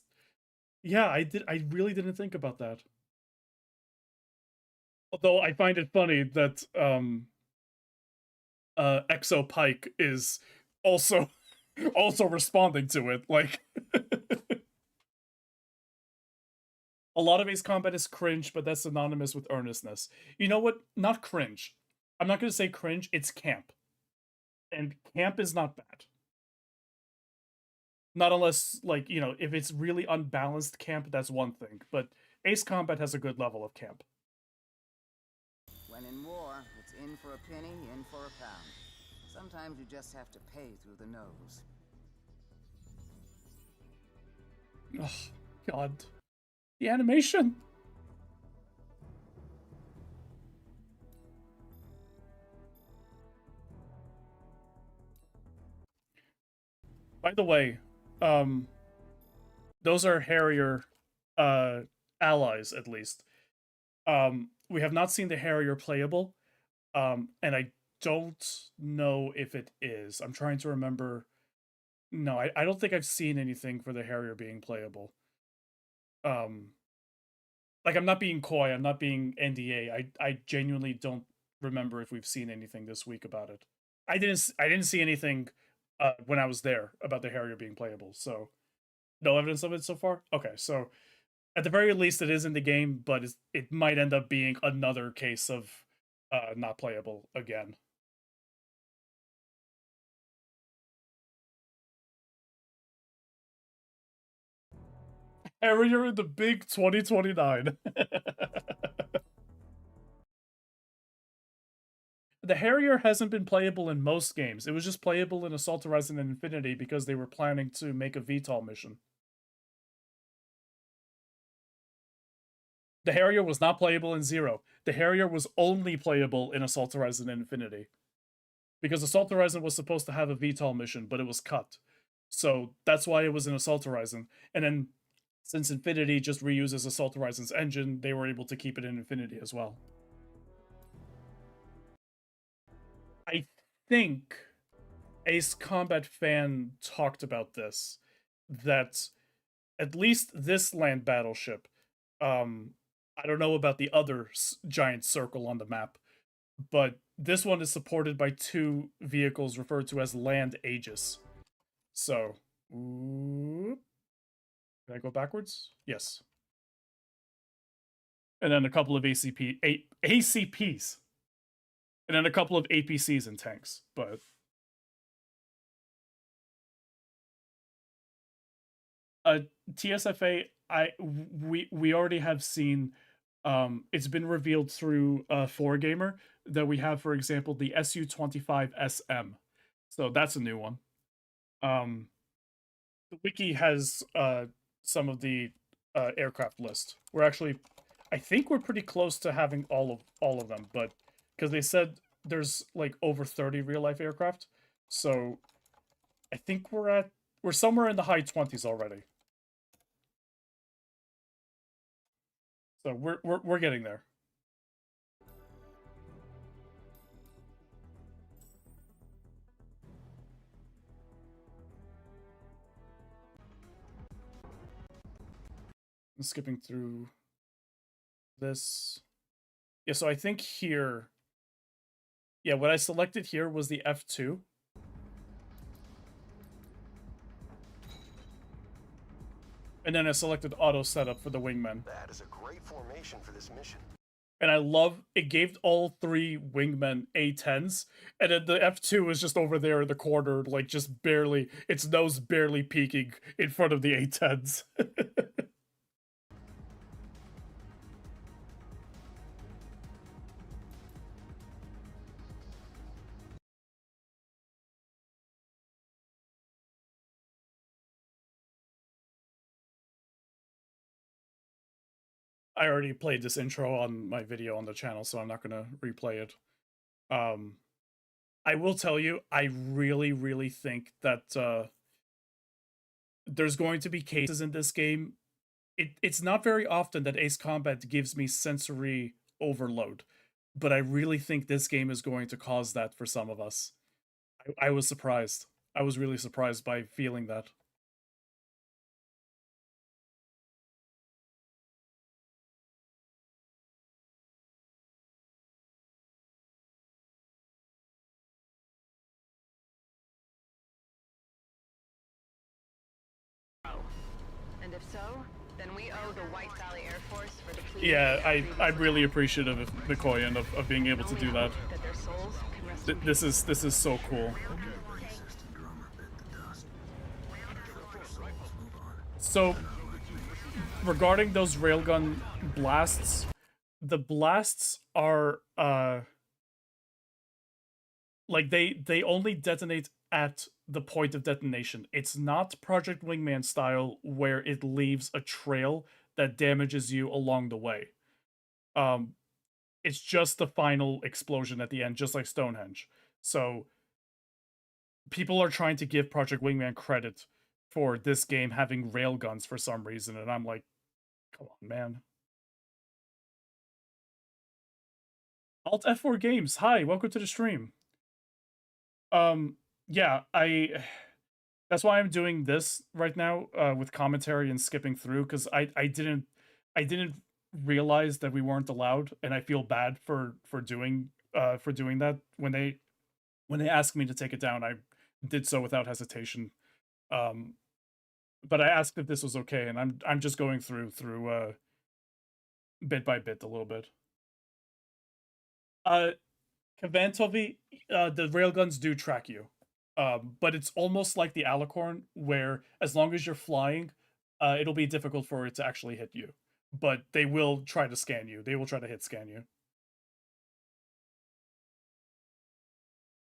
yeah, I really didn't think about that. Although I find it funny that Exo Pike is also responding to it. Like, a lot of Ace Combat is cringe, but that's synonymous with earnestness. You know what? Not cringe. I'm not going to say cringe, it's camp. And camp is not bad. Not unless, like, you know, if it's really unbalanced camp, that's one thing. But Ace Combat has a good level of camp. When in war, it's in for a penny, in for a pound. Sometimes you just have to pay through the nose. Oh, God. The animation! By the way, those are Harrier allies, at least. We have not seen the Harrier playable, and I don't know if it is. I'm trying to remember. No, I don't think I've seen anything for the Harrier being playable. Like, I'm not being coy, I'm not being NDA. I genuinely don't remember if we've seen anything this week about it. I didn't see anything when I was there about the Harrier being playable, so no evidence of it so far? Okay, so at the very least it is in the game, but it might end up being another case of not playable again. Harrier in the big 2029. The Harrier hasn't been playable in most games. It was just playable in Assault Horizon and Infinity because they were planning to make a VTOL mission. The Harrier was not playable in Zero. The Harrier was only playable in Assault Horizon and Infinity. Because Assault Horizon was supposed to have a VTOL mission, but it was cut. So that's why it was in Assault Horizon. And then, since Infinity just reuses Assault Horizon's engine, they were able to keep it in Infinity as well. I think Ace Combat Fan talked about this, that at least this land battleship, I don't know about the other giant circle on the map, but this one is supported by 2 vehicles referred to as land Aegis. So, can I go backwards? Yes. And then a couple of ACPs. And then a couple of APCs and tanks, but TSFA, we already have seen. It's been revealed through 4Gamer that we have, for example, the SU-25 SM. So that's a new one. The wiki has some of the aircraft list. We're actually, I think we're pretty close to having all of them, but because they said there's like over 30 real life aircraft, so I think we're somewhere in the high 20s already. So we're getting there. I'm skipping through this. Yeah, so I think here, yeah, what I selected here was the F2. And then I selected auto setup for the wingmen. That is a great formation for this mission. And I love it gave all 3 wingmen A10s, and then the F2 was just over there in the corner, like just barely, its nose barely peeking in front of the A10s. I already played this intro on my video on the channel, so I'm not going to replay it. I will tell you, I really, really think that there's going to be cases in this game. It's not very often that Ace Combat gives me sensory overload, but I really think this game is going to cause that for some of us. I was surprised. I was really surprised by feeling that. And if so, then we owe the White Valley Air Force for depleting. Yeah, I'm really appreciative of Mikoyan of being able to do that. This is so cool. So, regarding those railgun blasts, the blasts are like they only detonate at the point of detonation. It's not Project Wingman style where it leaves a trail that damages you along the way. It's just the final explosion at the end, just like Stonehenge. So people are trying to give Project Wingman credit for this game having railguns for some reason, and I'm like, come on, man. Alt F4 Games, hi, welcome to the stream. Yeah, that's why I'm doing this right now with commentary and skipping through, because I didn't realize that we weren't allowed, and I feel bad for doing that. When they asked me to take it down, I did so without hesitation. But I asked if this was okay, and I'm just going through bit by bit a little bit. Kavantovi, the railguns do track you. But it's almost like the Alicorn, where as long as you're flying, it'll be difficult for it to actually hit you. But they will try to scan you. They will try to hit scan you.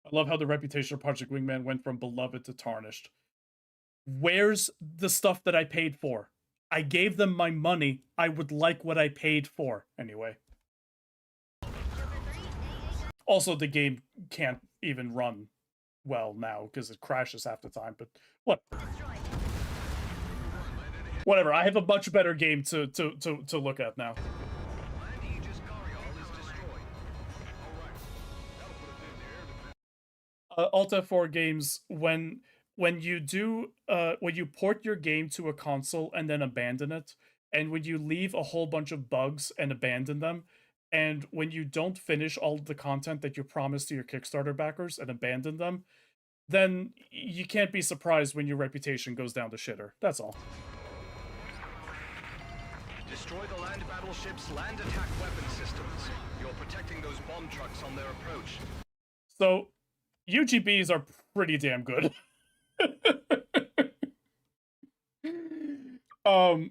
I love how the reputation of Project Wingman went from beloved to tarnished. Where's the stuff that I paid for? I gave them my money. I would like what I paid for, anyway. Also, the game can't even run well now because it crashes half the time, but what? Whatever. I have a much better game to look at now. Alta 4 games, when you port your game to a console and then abandon it, and when you leave a whole bunch of bugs and abandon them, and when you don't finish all of the content that you promised to your Kickstarter backers and abandon them, then you can't be surprised when your reputation goes down the shitter. That's all. Destroy the land battleship's land attack weapon systems. You're protecting those bomb trucks on their approach. So, UGBs are pretty damn good. I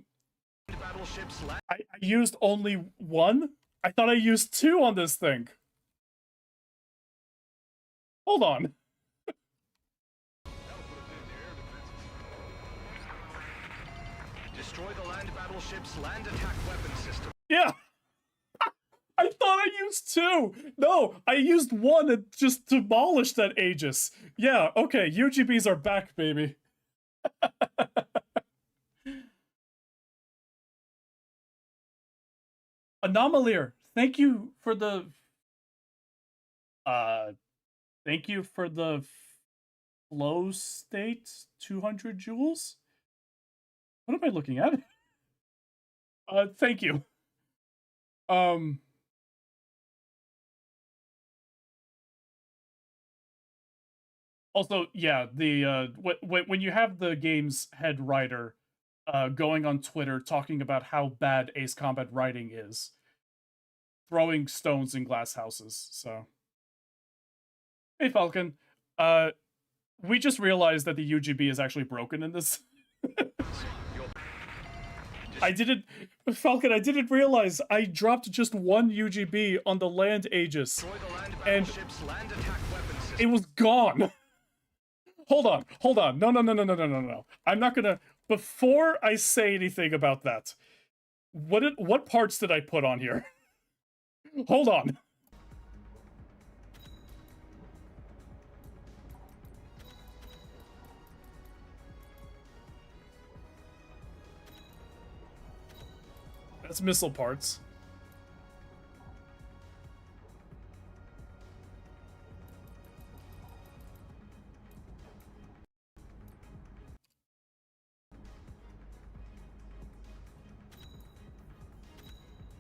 used only one? I thought I used two on this thing. Hold on. Destroy the land battleship's land attack weapon system. Yeah. I thought I used two. No, I used one and just demolished that Aegis. Yeah, okay, UGBs are back, baby. Anomalier, thank you for the flow state 200 joules. What am I looking at? Thank you. Also, yeah, the when you have the game's head writer going on Twitter talking about how bad Ace Combat writing is, throwing stones in glass houses. So, hey Falcon, we just realized that the UGB is actually broken in this. Falcon, I didn't realize I dropped just one UGB on the land Aegis, and it was gone. Hold on. No. I'm not gonna, before I say anything about that, what parts did I put on here? Hold on. That's missile parts.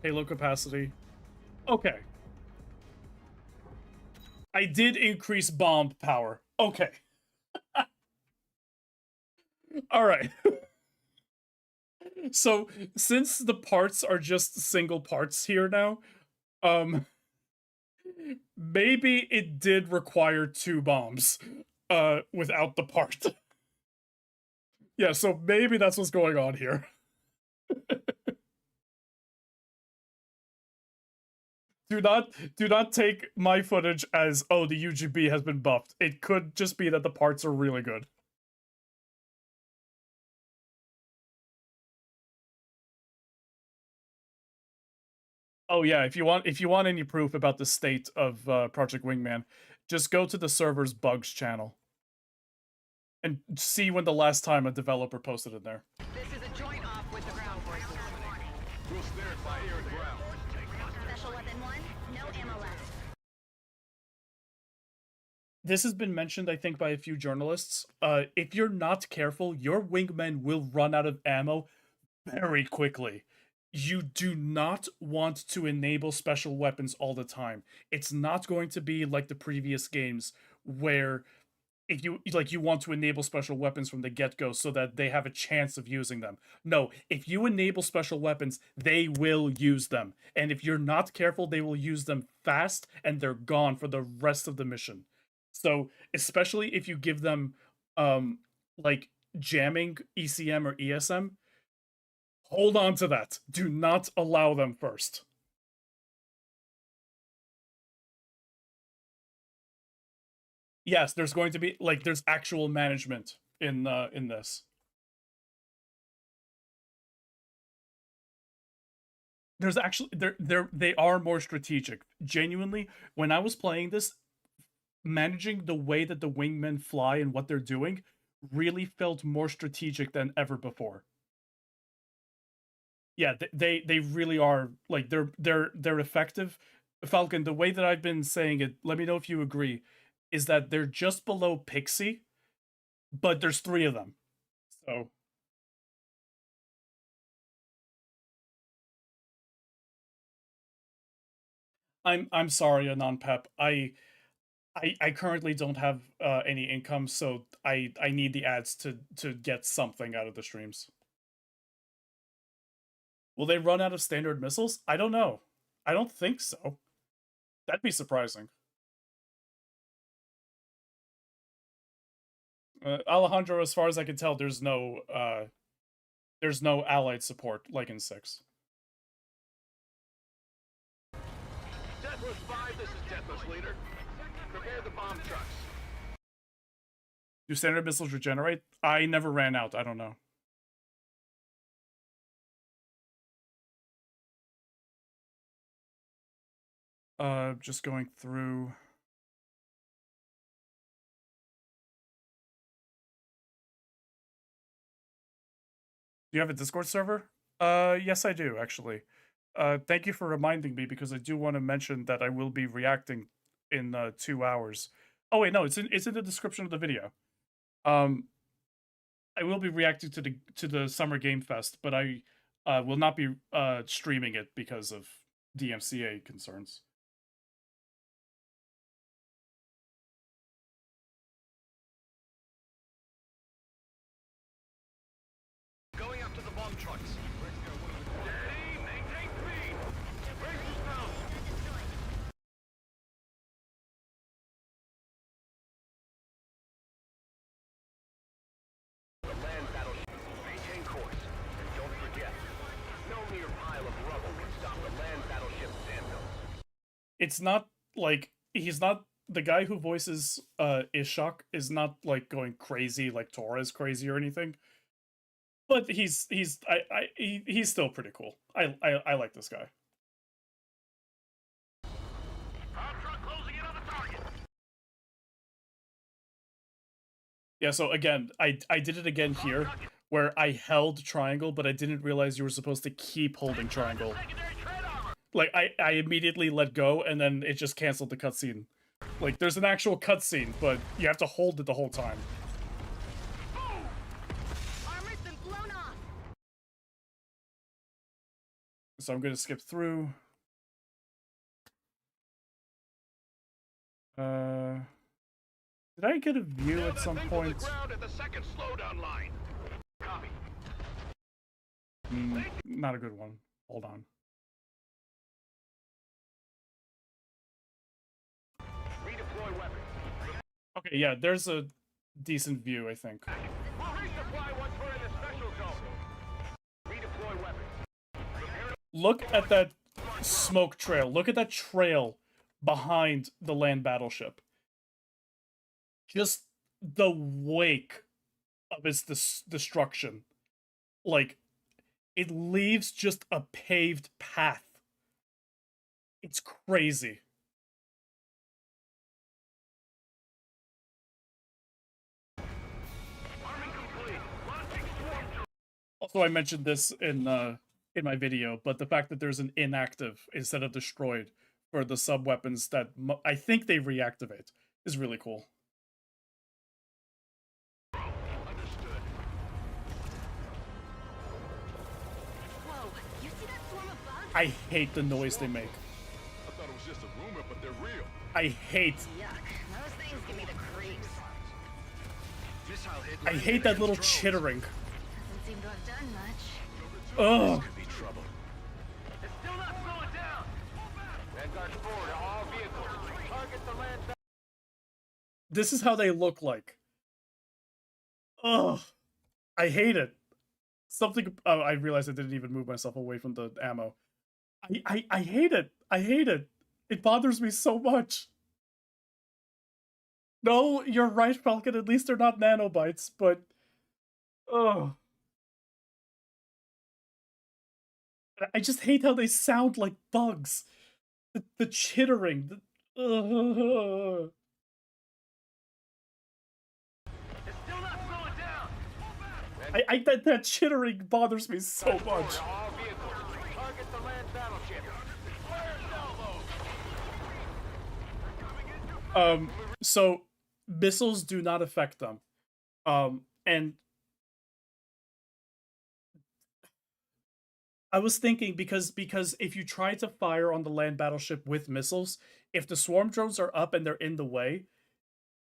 Payload capacity. Okay. I did increase bomb power. Okay. Alright. So, since the parts are just single parts here now, maybe it did require 2 bombs, without the part. Yeah, so maybe that's what's going on here. Do not take my footage as, oh, the UGB has been buffed. It could just be that the parts are really good. Oh yeah, if you want any proof about the state of Project Wingman, just go to the server's bugs channel and see when the last time a developer posted it there. This is a joint off with the ground forces. We'll spare it by air and ground. Special weapon 1, no ammo left. This has been mentioned, I think, by a few journalists. If you're not careful, your wingmen will run out of ammo very quickly. You do not want to enable special weapons all the time. It's not going to be like the previous games where if you want to enable special weapons from the get-go so that they have a chance of using them. No, if you enable special weapons, they will use them. And if you're not careful, they will use them fast and they're gone for the rest of the mission. So, especially if you give them like jamming ECM or ESM, hold on to that. Do not allow them first. Yes, there's going to be there's actual management in this. There's actually they are more strategic. Genuinely, when I was playing this, managing the way that the wingmen fly and what they're doing really felt more strategic than ever before. Yeah, they really are, like, they're effective. Falcon, the way that I've been saying it, let me know if you agree, is that they're just below Pixie, but there's 3 of them. So I'm sorry, Anon Pep. I currently don't have any income, so I need the ads to get something out of the streams. Will they run out of standard missiles? I don't know. I don't think so. That'd be surprising. Alejandro, as far as I can tell, there's no allied support like in 6. Deathless 5, this is Deathless Leader. Prepare the bomb trucks. Do standard missiles regenerate? I never ran out. I don't know. Just going through. Do you have a Discord server? Yes, I do, actually. Thank you for reminding me, because I do want to mention that I will be reacting in 2 hours. Oh wait, no, it's in the description of the video. I will be reacting to the Summer Game Fest, but I will not be streaming it because of DMCA concerns. Going up to the bomb trucks. Steady, maintain speed. Braces now. The land battleship. Maintain course. And don't forget, no mere pile of rubble can stop the land battleship's anvils. It's not like he's not the guy who voices Ishak is not like going crazy like Torres crazy or anything. But he's still pretty cool. I like this guy. Yeah, so again, I did it again here, where I held triangle, but I didn't realize you were supposed to keep holding triangle. Like, I immediately let go, and then it just canceled the cutscene. Like, there's an actual cutscene, but you have to hold it the whole time. So I'm gonna skip through. Did I get a view at some point? Not a good one. Hold on. Okay, yeah, there's a decent view, I think. Look at that smoke trail. Look at that trail behind the land battleship. Just the wake of its destruction. Like, it leaves just a paved path. It's crazy. Also, I mentioned this in my video, but the fact that there's an inactive instead of destroyed for the sub-weapons that I think they reactivate is really cool. I hate the noise they make. I thought it was just a rumor, but they're real. I hate. Yuck. Those things give me the creeps. I hate that little chittering. Doesn't seem to have done much. Ugh. Could be trouble. It's still not slowing down. Vanguard forward to all vehicles. Target the land. This is how they look like. Ugh. I hate it. Something. Oh, I realized I didn't even move myself away from the ammo. I hate it. I hate it. It bothers me so much. No, you're right, Falcon. At least they're not nanobites, but... Ugh. I just hate how they sound like bugs. The chittering. Ugh. It's still not slowing down. That chittering bothers me so much. All vehicles. Target the land battleship. Fire salvo. So missiles do not affect them. And I was thinking because if you try to fire on the land battleship with missiles, if the swarm drones are up and they're in the way,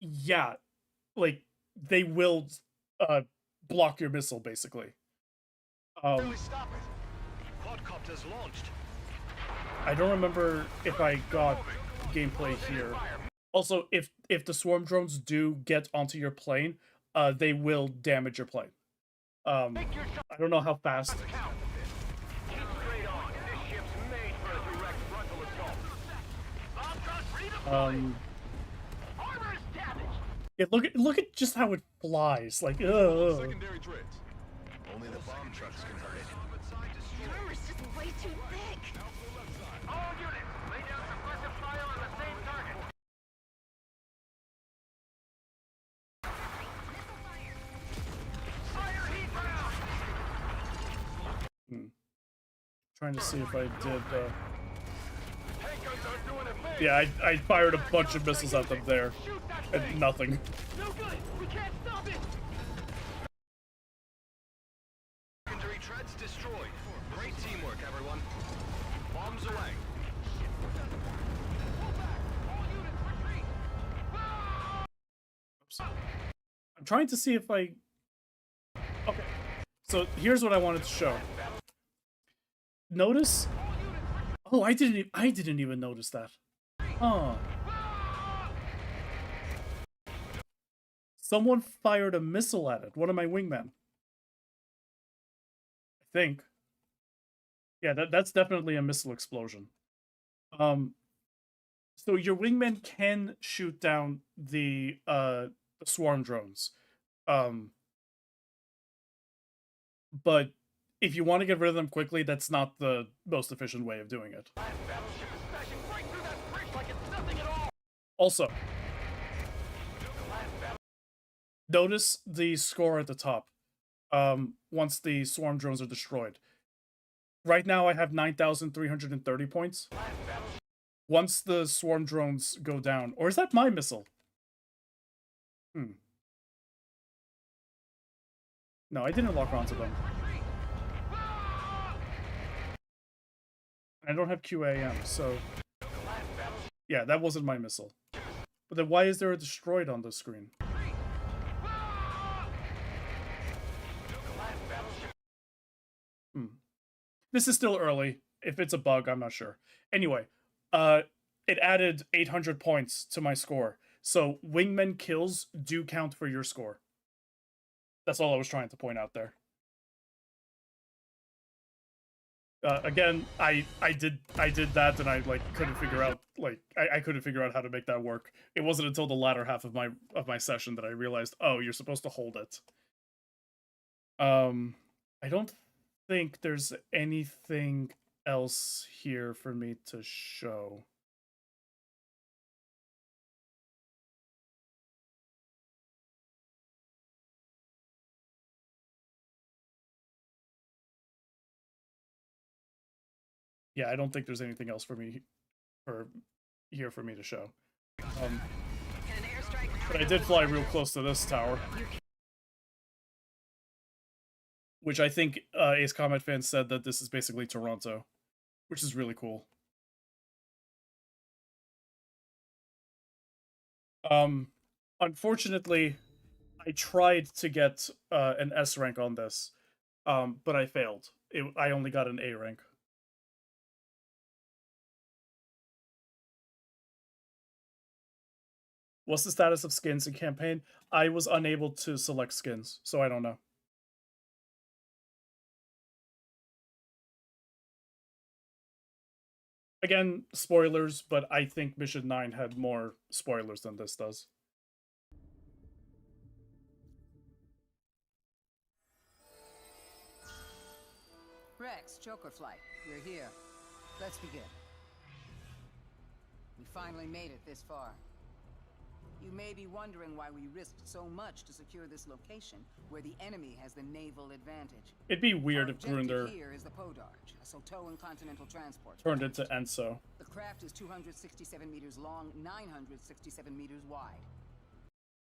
yeah, like they will block your missile basically. Stop it. Quadcopters launched. I don't remember if I got gameplay here. Also, if the swarm drones do get onto your plane, they will damage your plane. I don't know how fast. Keep straight on. This ship's made for a direct frontal assault. Armor is damaged. Yeah, look at just how it flies. Like, Secondary threats. Only the bomb trucks can hurt it. The armor's just way too thick. All units, lay down suppressive fire on the same target. Fire heat round. Trying to see if I did. Tank guns aren't doing a thing. Yeah, I fired a bunch of missiles at them there, and nothing. No good. We can't stop it. Secondary treads destroyed. Great teamwork, everyone. Bombs away. Oops. I'm trying to see if I. Okay, so here's what I wanted to show. Notice. Oh, I didn't even notice that. Huh. Someone fired a missile at it. One of my wingmen. I think. Yeah, that's definitely a missile explosion. So your wingmen can shoot down the swarm drones. But if you want to get rid of them quickly, that's not the most efficient way of doing it. Also, notice the score at the top once the swarm drones are destroyed. Right now I have 9,330 points. Once the swarm drones go down, or is that my missile? No, I didn't lock onto them. I don't have QAM, so... Yeah, that wasn't my missile. But then why is there a destroyed on the screen? This is still early. If it's a bug, I'm not sure. Anyway, it added 800 points to my score. So wingman kills do count for your score. That's all I was trying to point out there. Again, I did that, and I couldn't figure out I couldn't figure out how to make that work. It wasn't until the latter half of my session that I realized, oh, you're supposed to hold it. I don't think there's anything else here for me to show. Yeah, I don't think there's anything else for me here for me to show. But I did fly real close to this tower, which I think Ace Combat fans said that this is basically Toronto, which is really cool. Unfortunately, I tried to get an S rank on this, but I failed. I only got an A rank. What's the status of skins in campaign? I was unable to select skins, so I don't know. Again, spoilers, but I think Mission 9 had more spoilers than this does. Rex, Joker Flight, we're here. Let's begin. We finally made it this far. You may be wondering why we risked so much to secure this location, where the enemy has the naval advantage. It'd be weird if Grunder here is the Podarch, a Sotoan continental transport turned into Enso. The craft is 267 meters long, 967 meters wide.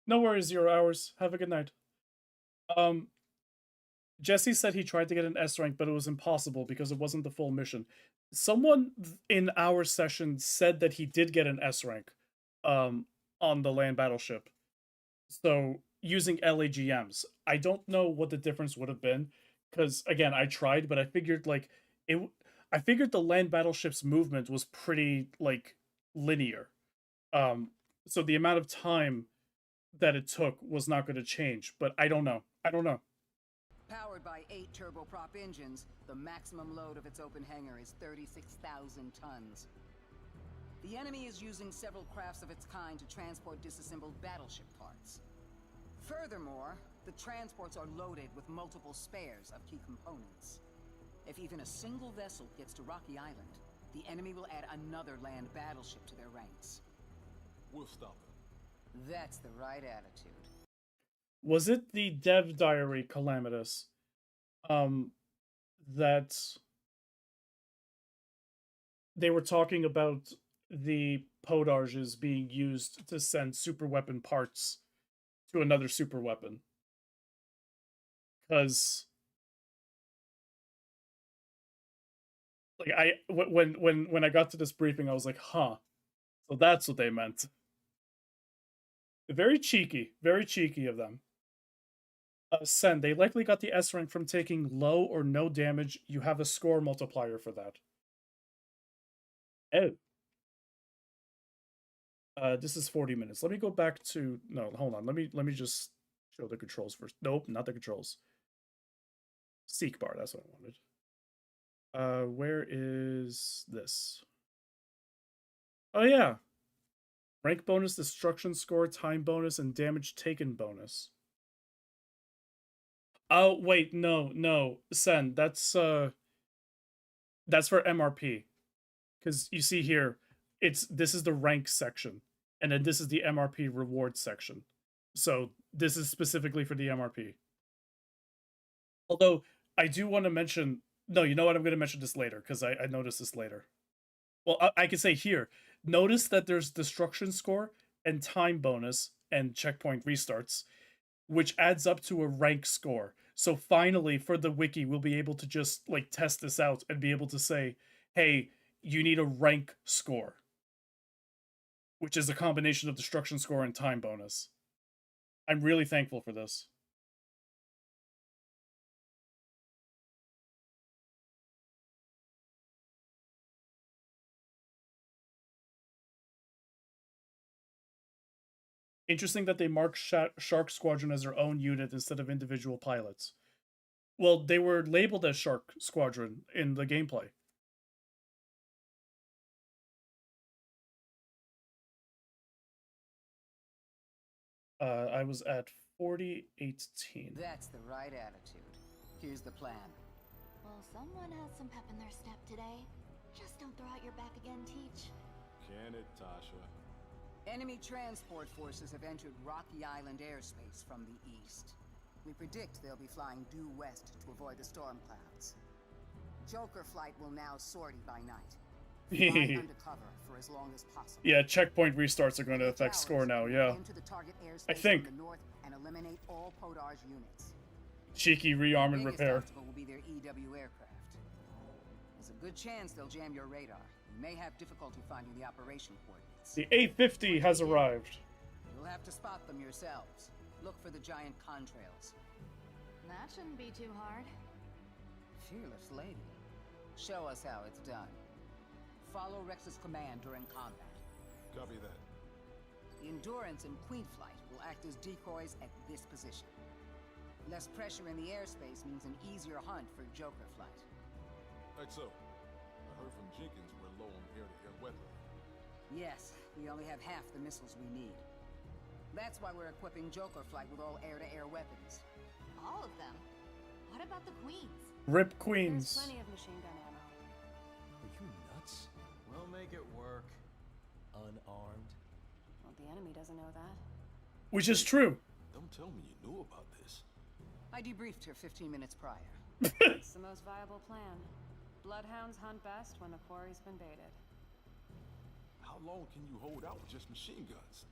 No worries, 0 hours. Have a good night. Jesse said he tried to get an S rank, but it was impossible because it wasn't the full mission. Someone in our session said that he did get an S rank on the land battleship. So using LAGMs. I don't know what the difference would have been, because again, I tried, but I figured like I figured the land battleship's movement was pretty like linear. So the amount of time that it took was not going to change, but I don't know. I don't know. Powered by 8 turboprop engines, the maximum load of its open hangar is 36,000 tons. The enemy is using several crafts of its kind to transport disassembled battleship parts. Furthermore, the transports are loaded with multiple spares of key components. If even a single vessel gets to Rocky Island, the enemy will add another land battleship to their ranks. We'll stop them. That's the right attitude. Was it the dev diary Calamitous that they were talking about the podarges being used to send super weapon parts to another super weapon? Because like when I got to this briefing, I was like, huh, so that's what they meant. Very cheeky of them. Sen, they likely got the S rank from taking low or no damage. You have a score multiplier for that. Oh. This is 40 minutes. Let me go back to... No, hold on. Let me just show the controls first. Nope, not the controls. Seek bar, that's what I wanted. Where is this? Oh, yeah. Rank bonus, destruction score, time bonus, and damage taken bonus. Oh, wait, no. Sen, that's for MRP. Because you see here, this is the rank section, and then this is the MRP reward section. So this is specifically for the MRP. Although, I do want to mention... No, you know what? I'm going to mention this later, because I noticed this later. Well, I can say here, notice that there's destruction score and time bonus and checkpoint restarts, which adds up to a rank score. So finally, for the wiki, we'll be able to just like test this out and be able to say, hey, you need a rank score, which is a combination of destruction score and time bonus. I'm really thankful for this. Interesting that they marked Shark Squadron as their own unit instead of individual pilots. Well, they were labeled as Shark Squadron in the gameplay. I was at 4018. That's the right attitude. Here's the plan. Well, someone has some pep in their step today. Just don't throw out your back again, Teach. Can it, Tasha? Enemy transport forces have entered Rocky Island airspace from the east. We predict they'll be flying due west to avoid the storm clouds. Joker flight will now sortie by night. Fly undercover for as long as possible. Yeah, checkpoint restarts are going to affect score now, yeah. Into the target airspace I think. from the north and eliminate all Podarge units. Cheeky rearm and Biggest repair. obstacle will be their EW aircraft. There's a good chance they'll jam your radar. You may have difficulty finding the operation coordinates. The A50 has arrived. You'll have to spot them yourselves. Look for the giant contrails. That shouldn't be too hard. Fearless lady. Show us how it's done. Follow Rex's command during combat. Copy that. The Endurance and Queen Flight will act as decoys at this position. Less pressure in the airspace means an easier hunt for Joker flight. XO, I heard from Jenkins we're low on air-to-air weaponry. Yes, we only have half the missiles we need. That's why we're equipping Joker flight with all air-to-air weapons. All of them? What about the Queens? Rip Queens. There's plenty of machine gun ammo. Are you nuts? We'll make it work. Unarmed. Well, the enemy doesn't know that. Which is true. Don't tell me you knew about this. I debriefed her 15 minutes prior. It's the most viable plan. Bloodhounds hunt best when the quarry's been baited. How long can you hold out with just machine guns?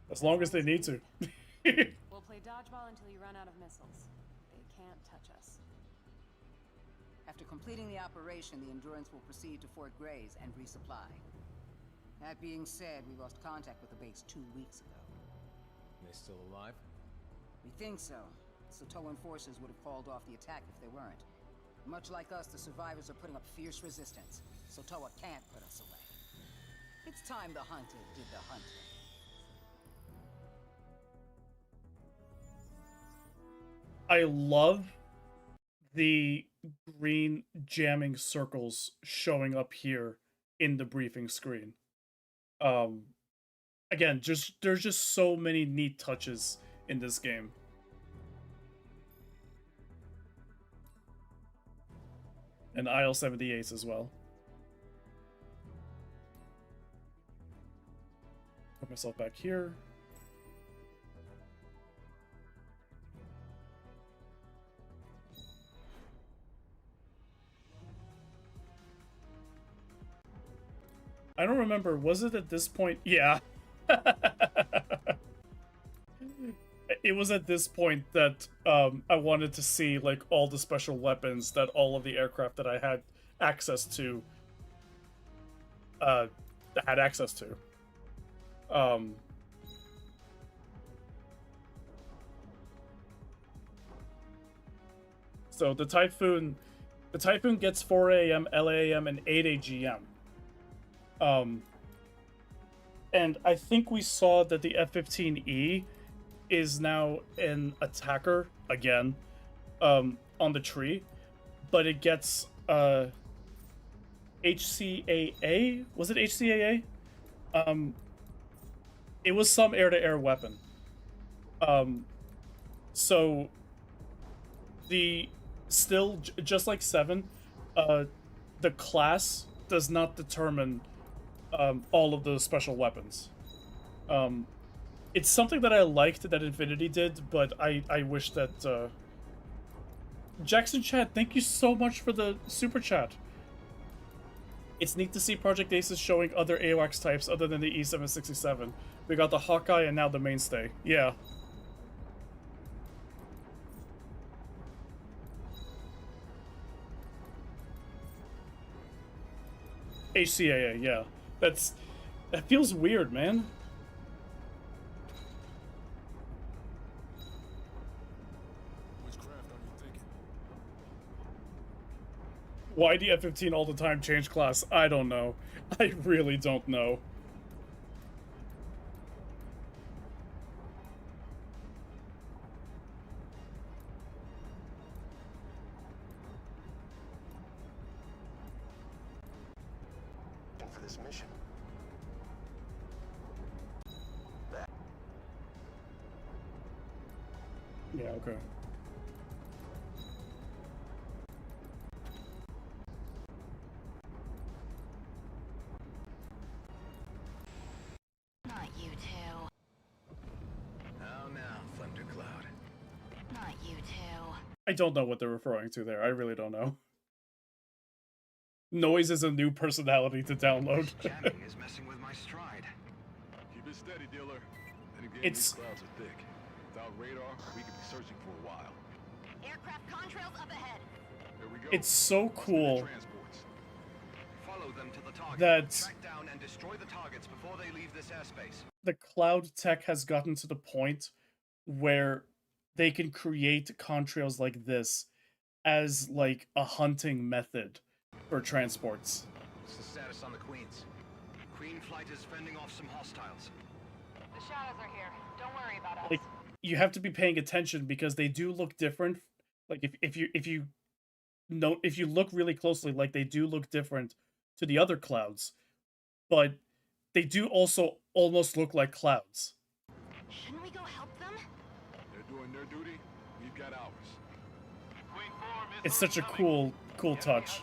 As long as they need to. We'll play dodgeball until you run out of missiles. They can't touch us. After completing the operation, the Endurance will proceed to Fort Grays and resupply. That being said, we lost contact with the base 2 weeks ago. They still alive? We think so. The Sotoan forces would have called off the attack if they weren't. Much like us, the survivors are putting up fierce resistance. Sotoa can't put us away. It's time the hunted did the hunting. I love the green jamming circles showing up here in the briefing screen. Again, there's just so many neat touches in this game. And IL-78s as well. Put myself back here. I don't remember, was it at this point? Yeah. It was at this point that I wanted to see like all the special weapons that all of the aircraft that I had access to So the Typhoon gets 4 a.m., LAM, and 8 AGM. And I think we saw that the F-15E is now an attacker again, on the tree, but it gets HCAA. Was it HCAA? It was some air-to-air weapon. So just like 7, the class does not determine all of the special weapons. It's something that I liked that Infinity did, but I wish that Jackson Chat, thank you so much for the super chat. It's neat to see Project Aces showing other AWACS types other than the E767. We got the Hawkeye and now the mainstay. Yeah. HCAA, yeah. That feels weird, man. Which craft are you thinking? Why the F-15 all the time change class? I don't know. I really don't know. For this mission. Yeah, okay. Not you two. How now, Thundercloud? Not you two. I don't know what they're referring to there. I really don't know. Noise is a new personality to download. Jamming is messing with my stride. Keep it steady, dealer. And again, It's- these clouds are thick. Without radar, we could be searching for a while. Aircraft contrails up ahead. There we go. It's so cool Transports. Follow them to the target. that Track down and destroy the targets before they leave this airspace. the cloud tech has gotten to the point where they can create contrails like this as like a hunting method for transports. What's the status on the Queens? Queen flight is fending off some hostiles. The shadows are here. Don't worry about us. Like, you have to be paying attention because they do look different. Like if you look really closely, like they do look different to the other clouds, but they do also almost look like clouds. Shouldn't we go help them? They're doing their duty. We've got ours. It's such a cool touch.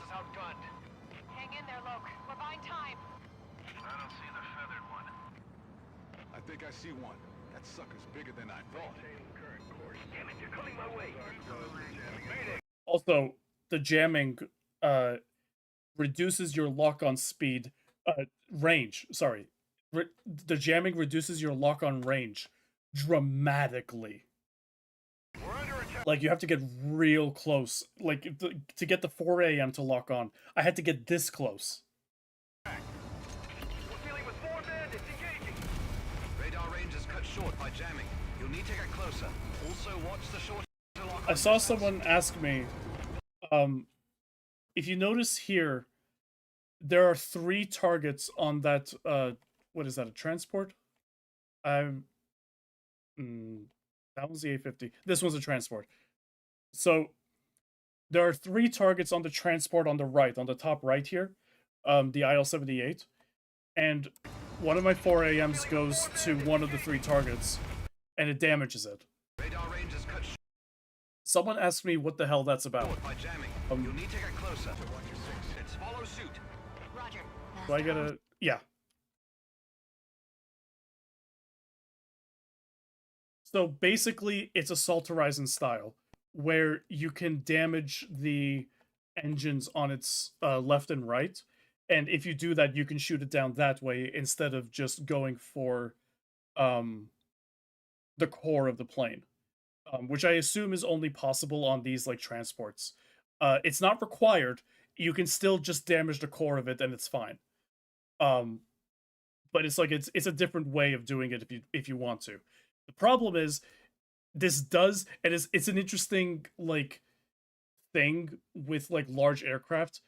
Hang in there, Loke. We're buying time. I don't see the feathered one. I think I see one. That sucker's bigger than I thought. Damn it, you're coming my way. Also, the jamming reduces your lock-on speed, range. Sorry, the jamming reduces your lock-on range dramatically. We're under attack. Like, you have to get real close. Like, to get the 4 a.m. to lock on, I had to get this close. We're dealing with 4 bandits engaging. Radar range is cut short by jamming. You'll need to get closer. Also watch the short. I saw someone ask me, if you notice here, there are 3 targets on that, what is that, a transport? That was the A50. This one's a transport. So, there are 3 targets on the transport on the right, on the top right here, the IL-78, and one of my 4 AMs goes to one of the 3 targets, and it damages it. Radar range is cut short. Someone asked me what the hell that's about. By jamming. You'll need to get closer. Let's follow suit. Roger. Do I gotta... Yeah. So basically, it's Assault Horizon style, where you can damage the engines on its left and right, and if you do that, you can shoot it down that way instead of just going for the core of the plane, which I assume is only possible on these like transports. It's not required. You can still just damage the core of it, and it's fine. But it's like it's a different way of doing it if you want to. The problem is this does, and it's an interesting like thing with like large aircraft.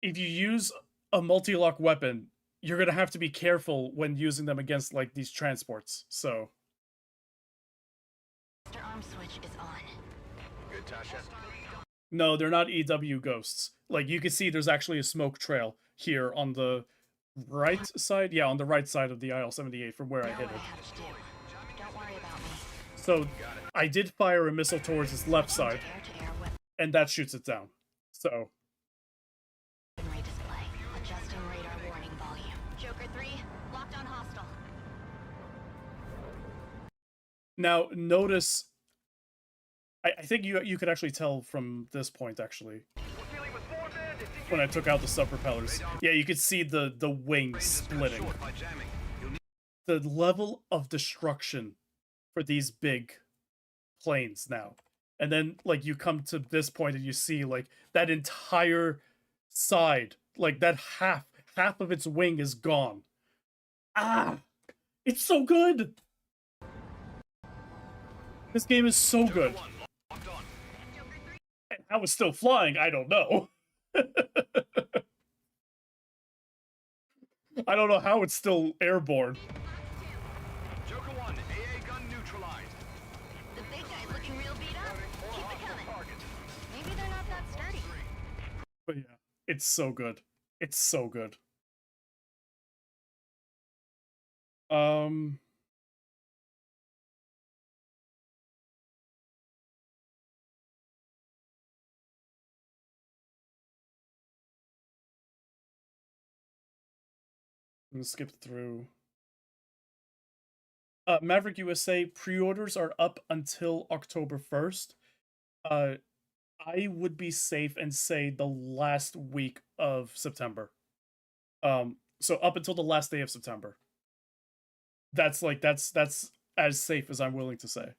If you use a multi-lock weapon, you're gonna have to be careful when using them against like these transports. So Master arm switch is on. Good, Tasha. no, they're not EW ghosts. Like you can see, there's actually a smoke trail here on the right side. Yeah, on the right side of the IL-78 from where I hit it. Don't worry about me. So I did fire a missile towards its left side, Air-to-air weapon and that shoots it down. So display. Adjusting radar warning volume. Joker 3, locked on hostile. now notice, I think you could actually tell from this point actually. We're dealing with 4 bandits engaging. When I took out the sub propellers, yeah, you could see the wings Range is cut splitting. short by jamming. You'll need The level of destruction for these big planes now. And then like you come to this point and you see like that entire side, like that half of its wing is gone. Ah, it's so good. This game is so good. Joker 1 locked on. And how it's still flying, I don't know. I don't know how it's still airborne. Joker 1, AA gun neutralized. The big guy's looking real beat up. Keep it coming. Maybe they're not that sturdy. But yeah, it's so good. It's so good. I'm gonna skip through. Maverick USA pre-orders are up until October 1st. I would be safe and say the last week of September. So up until the last day of September. That's as safe as I'm willing to say.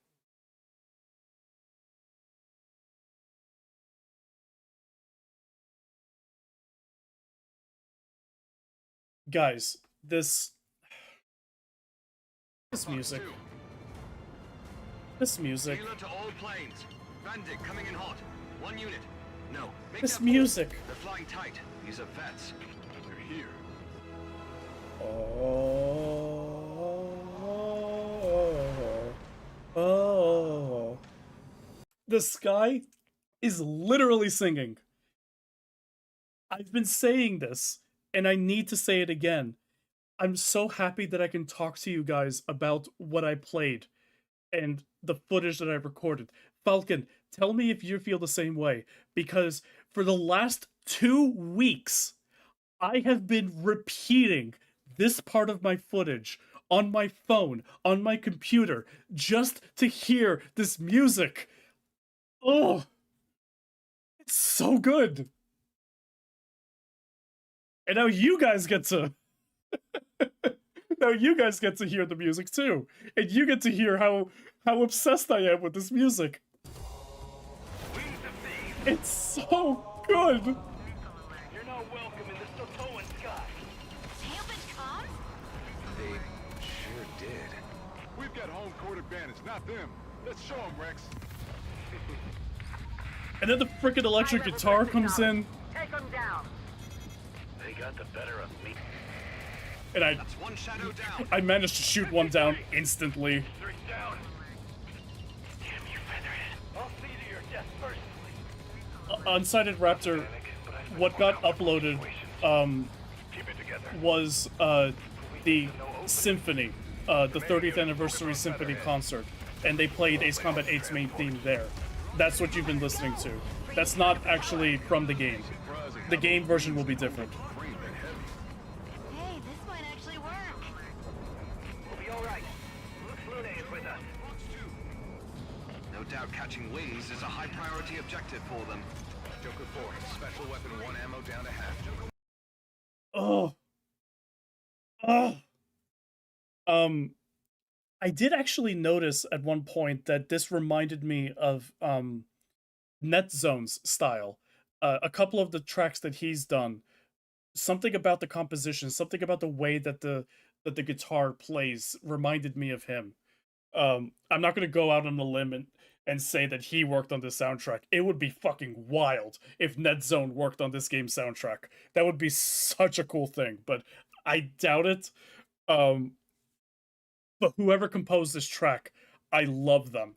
Guys, this music. This music. Dealer to all planes. Bandit coming in hot. 1 unit. No. Make This that music. full. They're flying tight. These are vets. They're here. Oh. The sky is literally singing. I've been saying this, and I need to say it again. I'm so happy that I can talk to you guys about what I played and the footage that I recorded. Falcon, tell me if you feel the same way, because for the last 2 weeks, I have been repeating this part of my footage on my phone, on my computer, just to hear this music. Oh, it's so good. And now you guys get to Now you guys get to hear the music too, and you get to hear how obsessed I am with this music. It's so good. You're not welcome in the Sotoan sky. They sure did. We've got home court advantage, not them. Let's show them, Rex. And then the freaking electric guitar comes in. Take them down. They got the better of me. And That's one shadow down. I managed to shoot one down instantly. 3 down. Damn you, Featherhead. I'll see to your death personally. Unsighted Raptor, what got uploaded Keep it together. was the symphony, the 30th anniversary symphony concert, and they played Ace Combat 8's main theme there. That's what you've been listening to. That's not actually from the game. The game version will be different. Hey, this might actually work. We'll be all right. Looks Lune is with us. No doubt catching wings is a high priority objective for them. Joker 4, special weapon 1 ammo down to half. Joker Oh. I did actually notice at one point that this reminded me of NetZone's style. A couple of the tracks that he's done, something about the composition, something about the way that the guitar plays reminded me of him. I'm not gonna go out on a limb and say that he worked on the soundtrack. It would be fucking wild if NetZone worked on this game's soundtrack. That would be such a cool thing, but I doubt it. But whoever composed this track, I love them.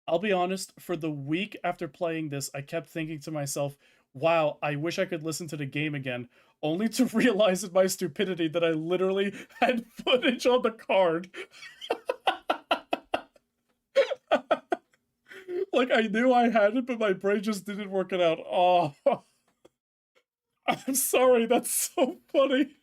I'll be honest, for the week after playing this, I kept thinking to myself, wow, I wish I could listen to the game again, only to realize in my stupidity that I literally had footage on the card. Like, I knew I had it, but my brain just didn't work it out. Oh, I'm sorry, that's so funny.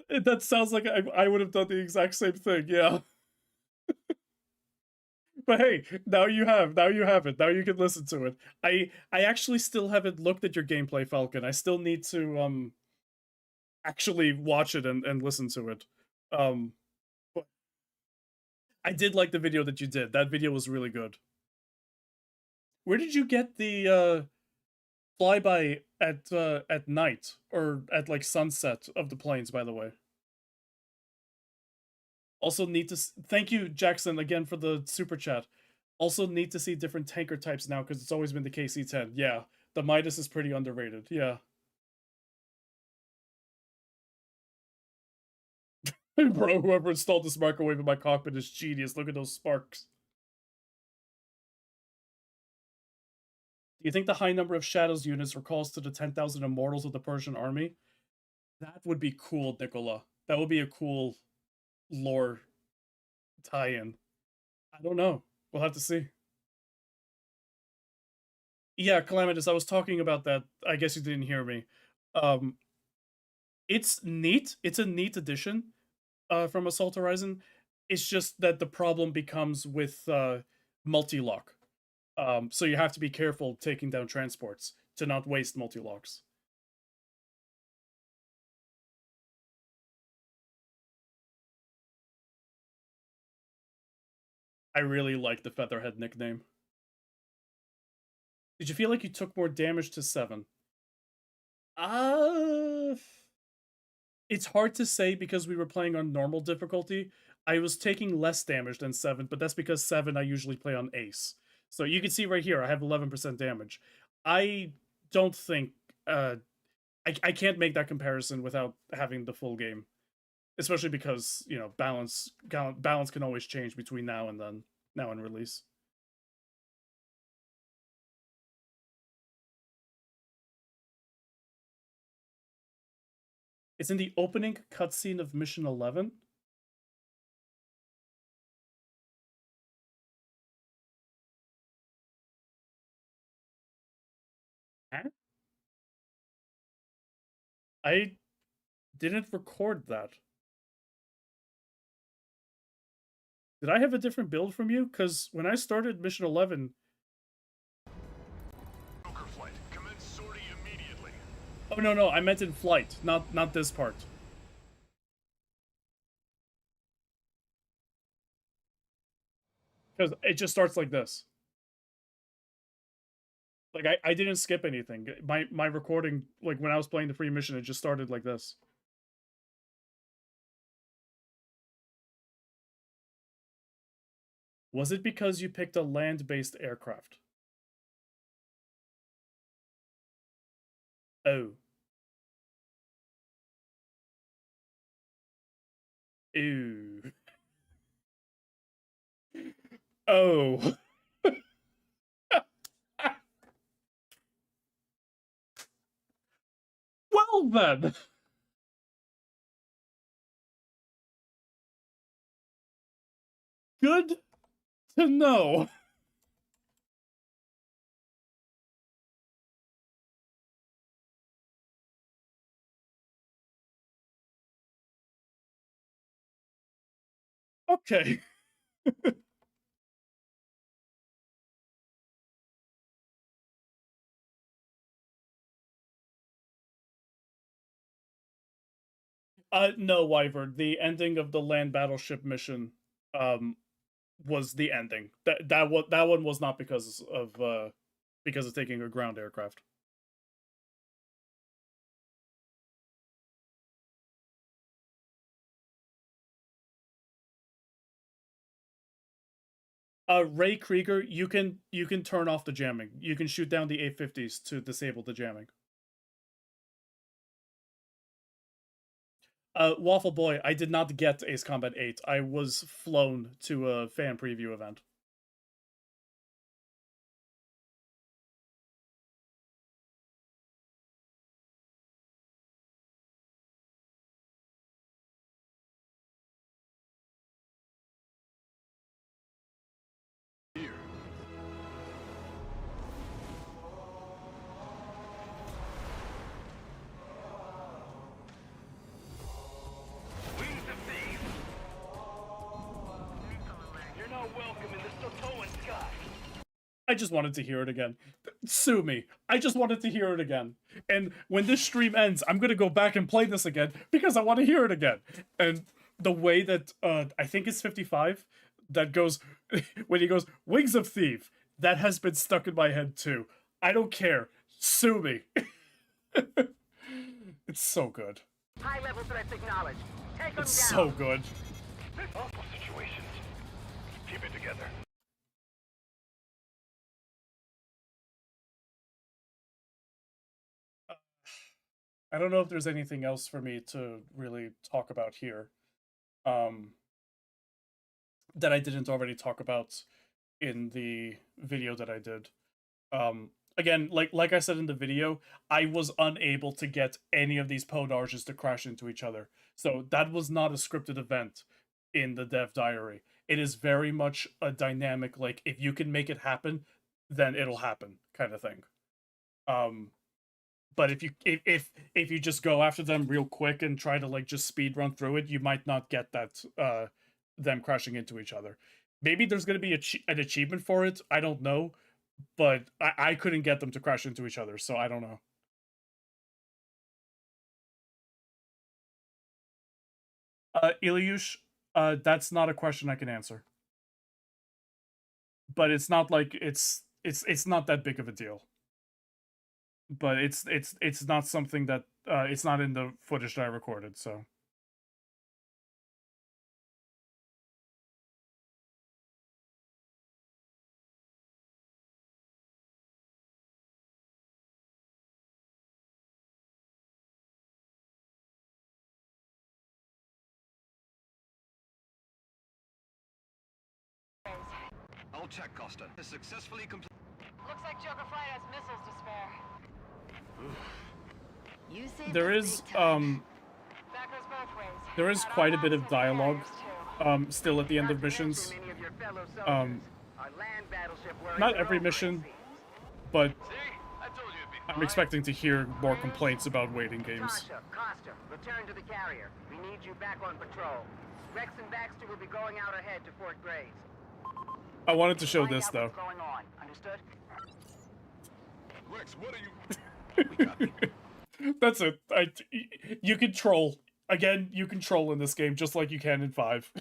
That sounds like I would have done the exact same thing, yeah. But hey, now you have it. Now you can listen to it. I actually still haven't looked at your gameplay, Falcon. I still need to actually watch it and listen to it. But I did like the video that you did. That video was really good. Where did you get the flyby at night or at like sunset of the planes, by the way? Also need to thank you, Jackson, again for the super chat. Also need to see different tanker types now because it's always been the KC-10. Yeah, the Midas is pretty underrated. Yeah. Bro, whoever installed this microwave in my cockpit is genius. Look at those sparks. Do you think the high number of Shadows units recalls to the 10,000 Immortals of the Persian army? That would be cool, Nicola. That would be a cool lore tie-in. I don't know. We'll have to see. Yeah, Calamitous, I was talking about that. I guess you didn't hear me. It's neat. It's a neat addition from Assault Horizon. It's just that the problem becomes with multi-lock. So you have to be careful taking down transports to not waste multi-locks. I really like the Featherhead nickname. Did you feel like you took more damage to 7? It's hard to say because we were playing on normal difficulty. I was taking less damage than 7, but that's because 7 I usually play on Ace. So you can see right here, I have 11% damage. I don't think... I can't make that comparison without having the full game. Especially because, you know, balance can always change between now and then. Now and release. It's in the opening cutscene of Mission 11. Huh? I didn't record that. Did I have a different build from you? Because when I started Mission 11... sortie immediately. Oh no, I meant in flight, not this part. Because it just starts like this. Like I didn't skip anything. My recording, like when I was playing the free mission, it just started like this. Was it because you picked a land-based aircraft? Oh. Ew. Oh. Well then. Good to know. Okay. No, Wyvern. The ending of the land battleship mission, was the ending. That one was not because of taking a ground aircraft. Ray Krieger, you can turn off the jamming. You can shoot down the A-50s to disable the jamming. Waffle Boy, I did not get Ace Combat 8. I was flown to a fan preview event. Wings of Theve. You're not welcome in the Sotoan sky. I just wanted to hear it again. Sue me. I just wanted to hear it again. And when this stream ends, I'm gonna go back and play this again because I want to hear it again. And the way that I think it's 55 that goes when he goes Wings of Theve, that has been stuck in my head too. I don't care. Sue me. It's so good. High level threats acknowledged. Take them It's down. so good. Awful situations. Keep it together. I don't know if there's anything else for me to really talk about here. That I didn't already talk about in the video that I did. Again, like I said in the video, I was unable to get any of these podarges to crash into each other. So that was not a scripted event in the dev diary. It is very much a dynamic, like, if you can make it happen, then it'll happen kind of thing. But if you just go after them real quick and try to like just speed run through it, you might not get that them crashing into each other. Maybe there's going to be an achievement for it. I don't know, but I couldn't get them to crash into each other, so I don't know. Ilyush, that's not a question I can answer. But it's not like it's not that big of a deal. But it's not something that it's not in the footage that I recorded, so. I'll check, Costa. Successfully complete. Looks like Joker Flight has missiles to spare. You saved There us is big time. That goes both ways. there is Got quite a our bit of backs and dialogue carriers, too. still at the end of missions. Not every mission, but I'm expecting to hear more complaints about waiting games. Costa, return to the carrier. We need you back on patrol. Rex and Baxter will be going out ahead to Fort Grays. I wanted to show Find this out though. what's going on. Understood? Rex, what are you... That's it. You can troll. Again, you can troll in this game just like you can in 5.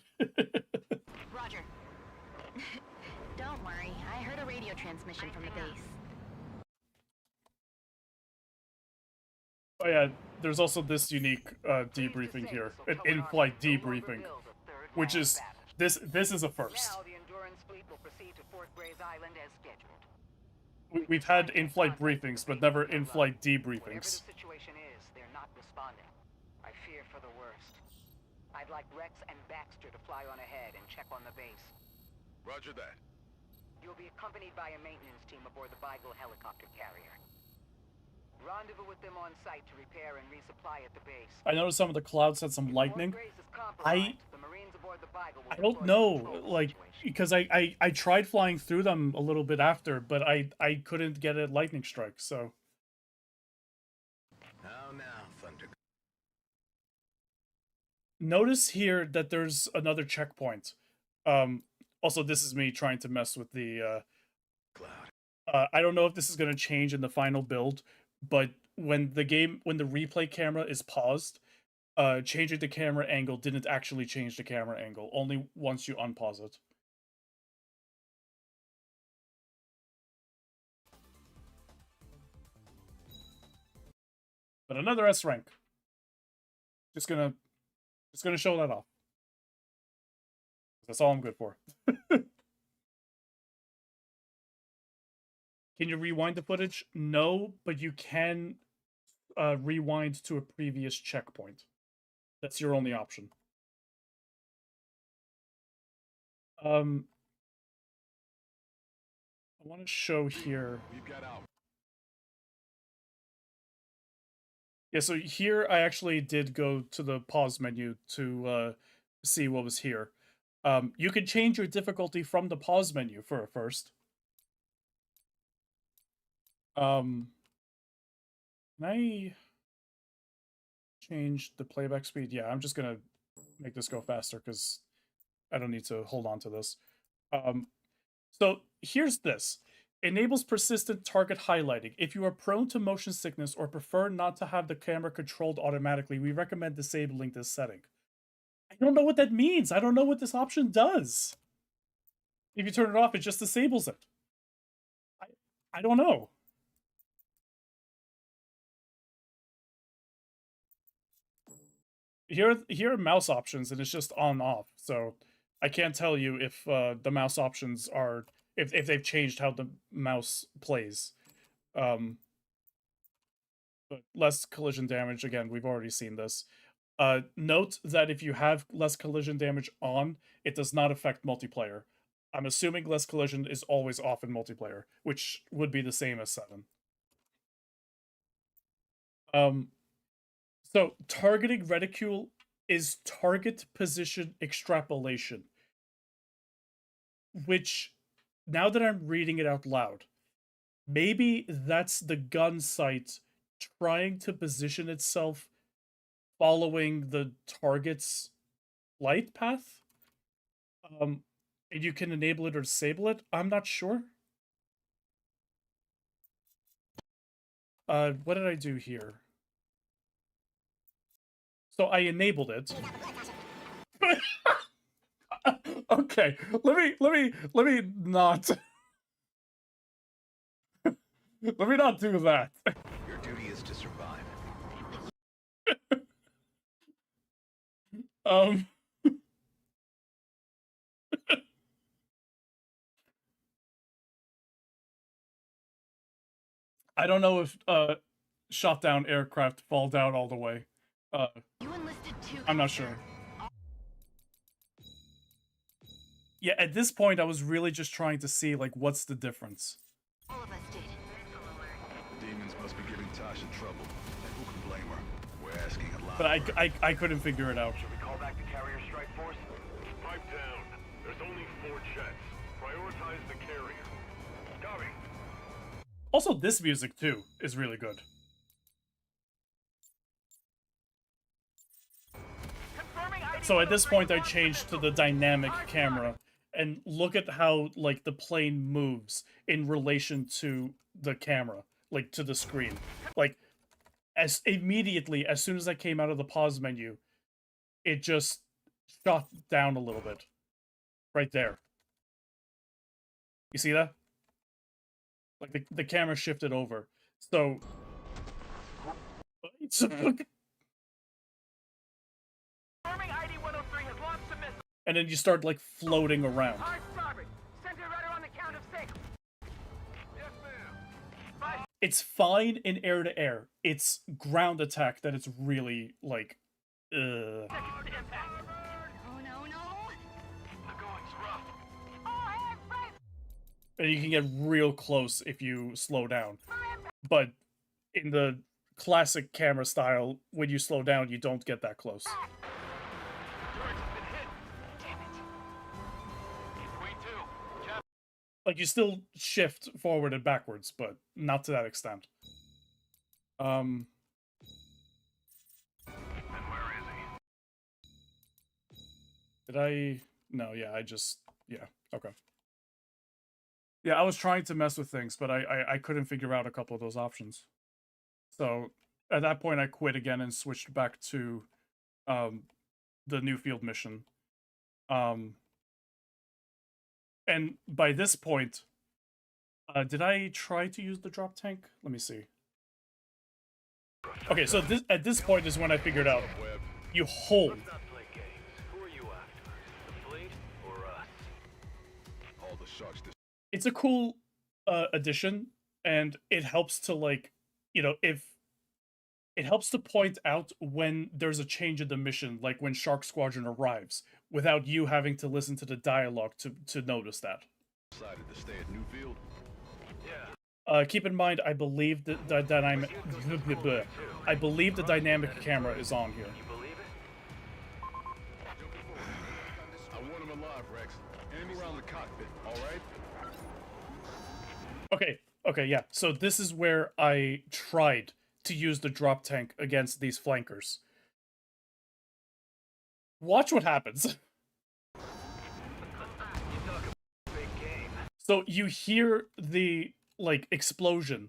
Roger. Don't worry, I heard a radio transmission from the base. Oh yeah, there's also this unique debriefing here, an in-flight debriefing, which is this is a first. Now the Endurance fleet will proceed to Fort Gray's Island as scheduled. We've had in-flight briefings, but never in-flight Whatever debriefings. the situation is, they're not responding. I fear for the worst. I'd like Rex and Baxter to fly on ahead and check on the base. Roger that. You'll be accompanied by a maintenance team aboard the Beagle helicopter carrier. Rendezvous with them on site to repair and resupply at the base. I noticed some of the clouds had some lightning. Fort Grays is compromised. The Marines aboard the Beagle will I don't deploy to know, control the like, situation. because I tried flying through them a little bit after, but I couldn't get a lightning strike, so. Now, Thunder. Notice here that there's another checkpoint. Also, this is me trying to mess with the, Cloud. I don't know if this is going to change in the final build, but when the replay camera is paused, changing the camera angle didn't actually change the camera angle, only once you unpause it. But another S rank. Just gonna show that off. That's all I'm good for. Can you rewind the footage? No, but you can rewind to a previous checkpoint. That's your only option. I want to show here. We've got out. Yeah, so here I actually did go to the pause menu to see what was here. You can change your difficulty from the pause menu for a first. Can I change the playback speed? Yeah, I'm just gonna make this go faster because I don't need to hold on to this. So here's this. Enables persistent target highlighting. If you are prone to motion sickness or prefer not to have the camera controlled automatically, we recommend disabling this setting. I don't know what that means. I don't know what this option does. If you turn it off, it just disables it. I don't know. Here are mouse options, and it's just on off. So I can't tell you if the mouse options are if they've changed how the mouse plays. But less collision damage, again, we've already seen this. Note that if you have less collision damage on, it does not affect multiplayer. I'm assuming less collision is always off in multiplayer, which would be the same as 7. So targeting reticule is target position extrapolation, which, now that I'm reading it out loud, maybe that's the gun sight trying to position itself following the target's flight path. And you can enable it or disable it. I'm not sure. What did I do here? So I enabled it. Okay, let me not let me not do that. Your duty is to survive. I don't know if shot down aircraft fall down all the way. I'm not sure. Yeah, at this point, I was really just trying to see, like, what's the difference. All of us did. Demons must be giving Tasha trouble. And who can blame her? We're asking a lot. But I couldn't figure it out. Should we call back the carrier strike force? Pipe down. There's only 4 jets. Prioritize the carrier. Copy. Also, this music, too, is really good. So at this point, I changed to the dynamic camera, and look at how, like, the plane moves in relation to the camera. like to the screen. Like as immediately as soon as I came out of the pause menu, it just shot down a little bit. Right there. You see that? Like the camera shifted over. So and then you start like floating around. It's fine in air to air. It's ground attack that it's really like Oh no, no. The going's rough. and you can get real close if you slow down. But in the classic camera style, when you slow down, you don't get that close. Like, you still shift forward and backwards, but not to that extent. And where is he? Did I... No, yeah, I just... Yeah, okay. Yeah, I was trying to mess with things, but I couldn't figure out a couple of those options. So, at that point, I quit again and switched back to the new field mission. And by this point, did I try to use the drop tank? Let me see. Okay, so at this point is when I figured out you hold. Let's not play games. Who are you after? The fleet or us? All the sharks. It's a cool addition, and it helps to, like, you know, if it helps to point out when there's a change in the mission, like when Shark Squadron arrives, without you having to listen to the dialogue to notice that. Decided to stay at Newfield. Yeah. Keep in mind, I believe the dynamic, I believe the dynamic camera is on here. You believe it? I want him alive, Rex. Aim around the cockpit, all right? Okay, yeah. So this is where I tried to use the drop tank against these flankers. Watch what happens. So you hear the, like, explosion,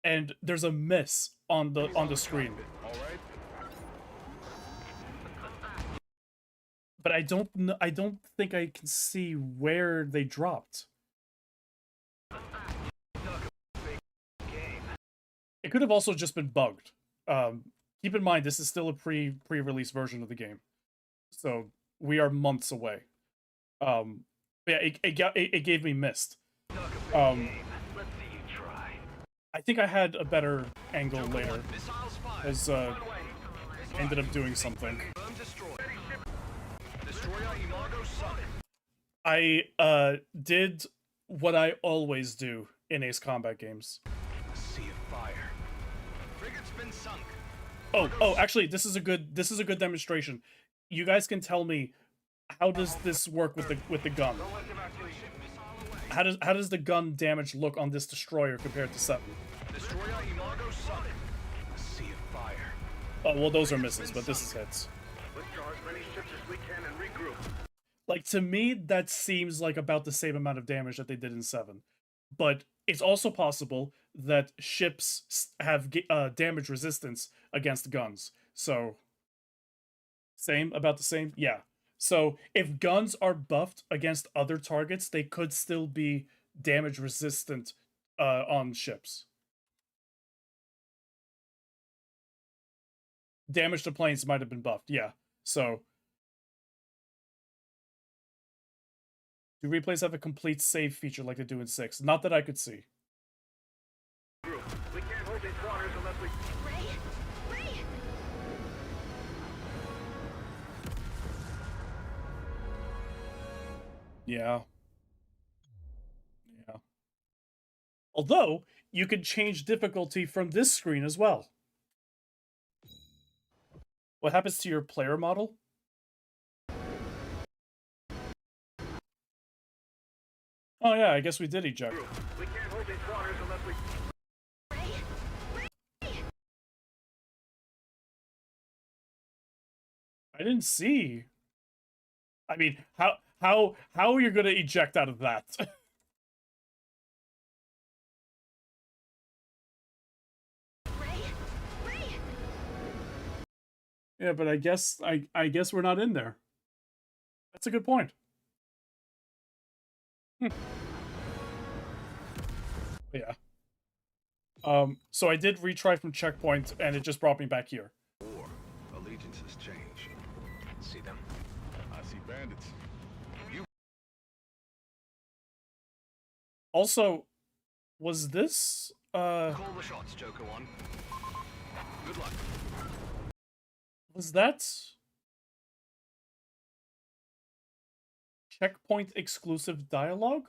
and there's a miss on the screen. But I don't think I can see where they dropped. It could have also just been bugged. Keep in mind, this is still a pre-release version of the game, so we are months away. Yeah, it gave me missed. I think I had a better angle later, as ended up doing something. I did what I always do in Ace Combat games. Sea of fire. Frigate's been sunk. Oh, actually, this is a good demonstration. You guys can tell me, how does this work with the gun? How does the gun damage look on this destroyer compared to 7? Destroyer Imago sunk. Sea of fire. Oh, well, those are misses, but this is hits. Let's draw as many ships as we can and regroup. Like, to me, that seems like about the same amount of damage that they did in 7. But it's also possible that ships have damage resistance against guns. So, about the same? Yeah. So, if guns are buffed against other targets, they could still be damage resistant on ships. Damage to planes might have been buffed, yeah. So, do replays have a complete save feature like they do in 6? Not that I could see. We can't hold these waters unless we... Ray? Yeah. Yeah. Although, you could change difficulty from this screen as well. What happens to your player model? Oh yeah, I guess we did eject. We can't hold these waters unless we... I didn't see. I mean, how are you gonna eject out of that? Yeah, but I guess we're not in there. That's a good point. Yeah. So I did retry from checkpoint, and it just brought me back here. War. Allegiances change. See them? I see bandits. Also, was this Call the shots, Joker 1. Good luck. was that checkpoint exclusive dialogue?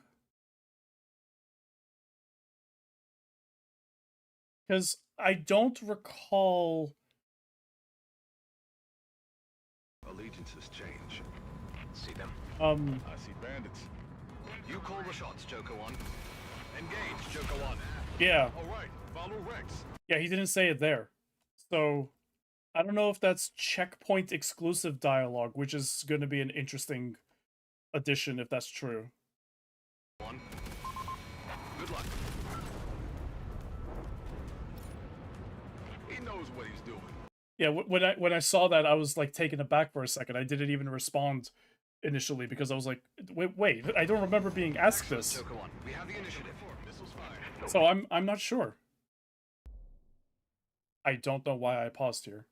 Because I don't recall. Allegiances change. See them? I see bandits. You call the shots, Joker 1. Engage, Joker 1. Yeah. All right, follow Rex. Yeah, he didn't say it there. So, I don't know if that's checkpoint exclusive dialogue, which is going to be an interesting addition if that's true. 1. Good luck. He knows what he's doing. Yeah, when I saw that, I was like taken aback for a second. I didn't even respond initially because I was like, wait, I don't remember being asked this. Joker 1, we have the initiative. Missiles fired. So I'm not sure. I don't know why I paused here.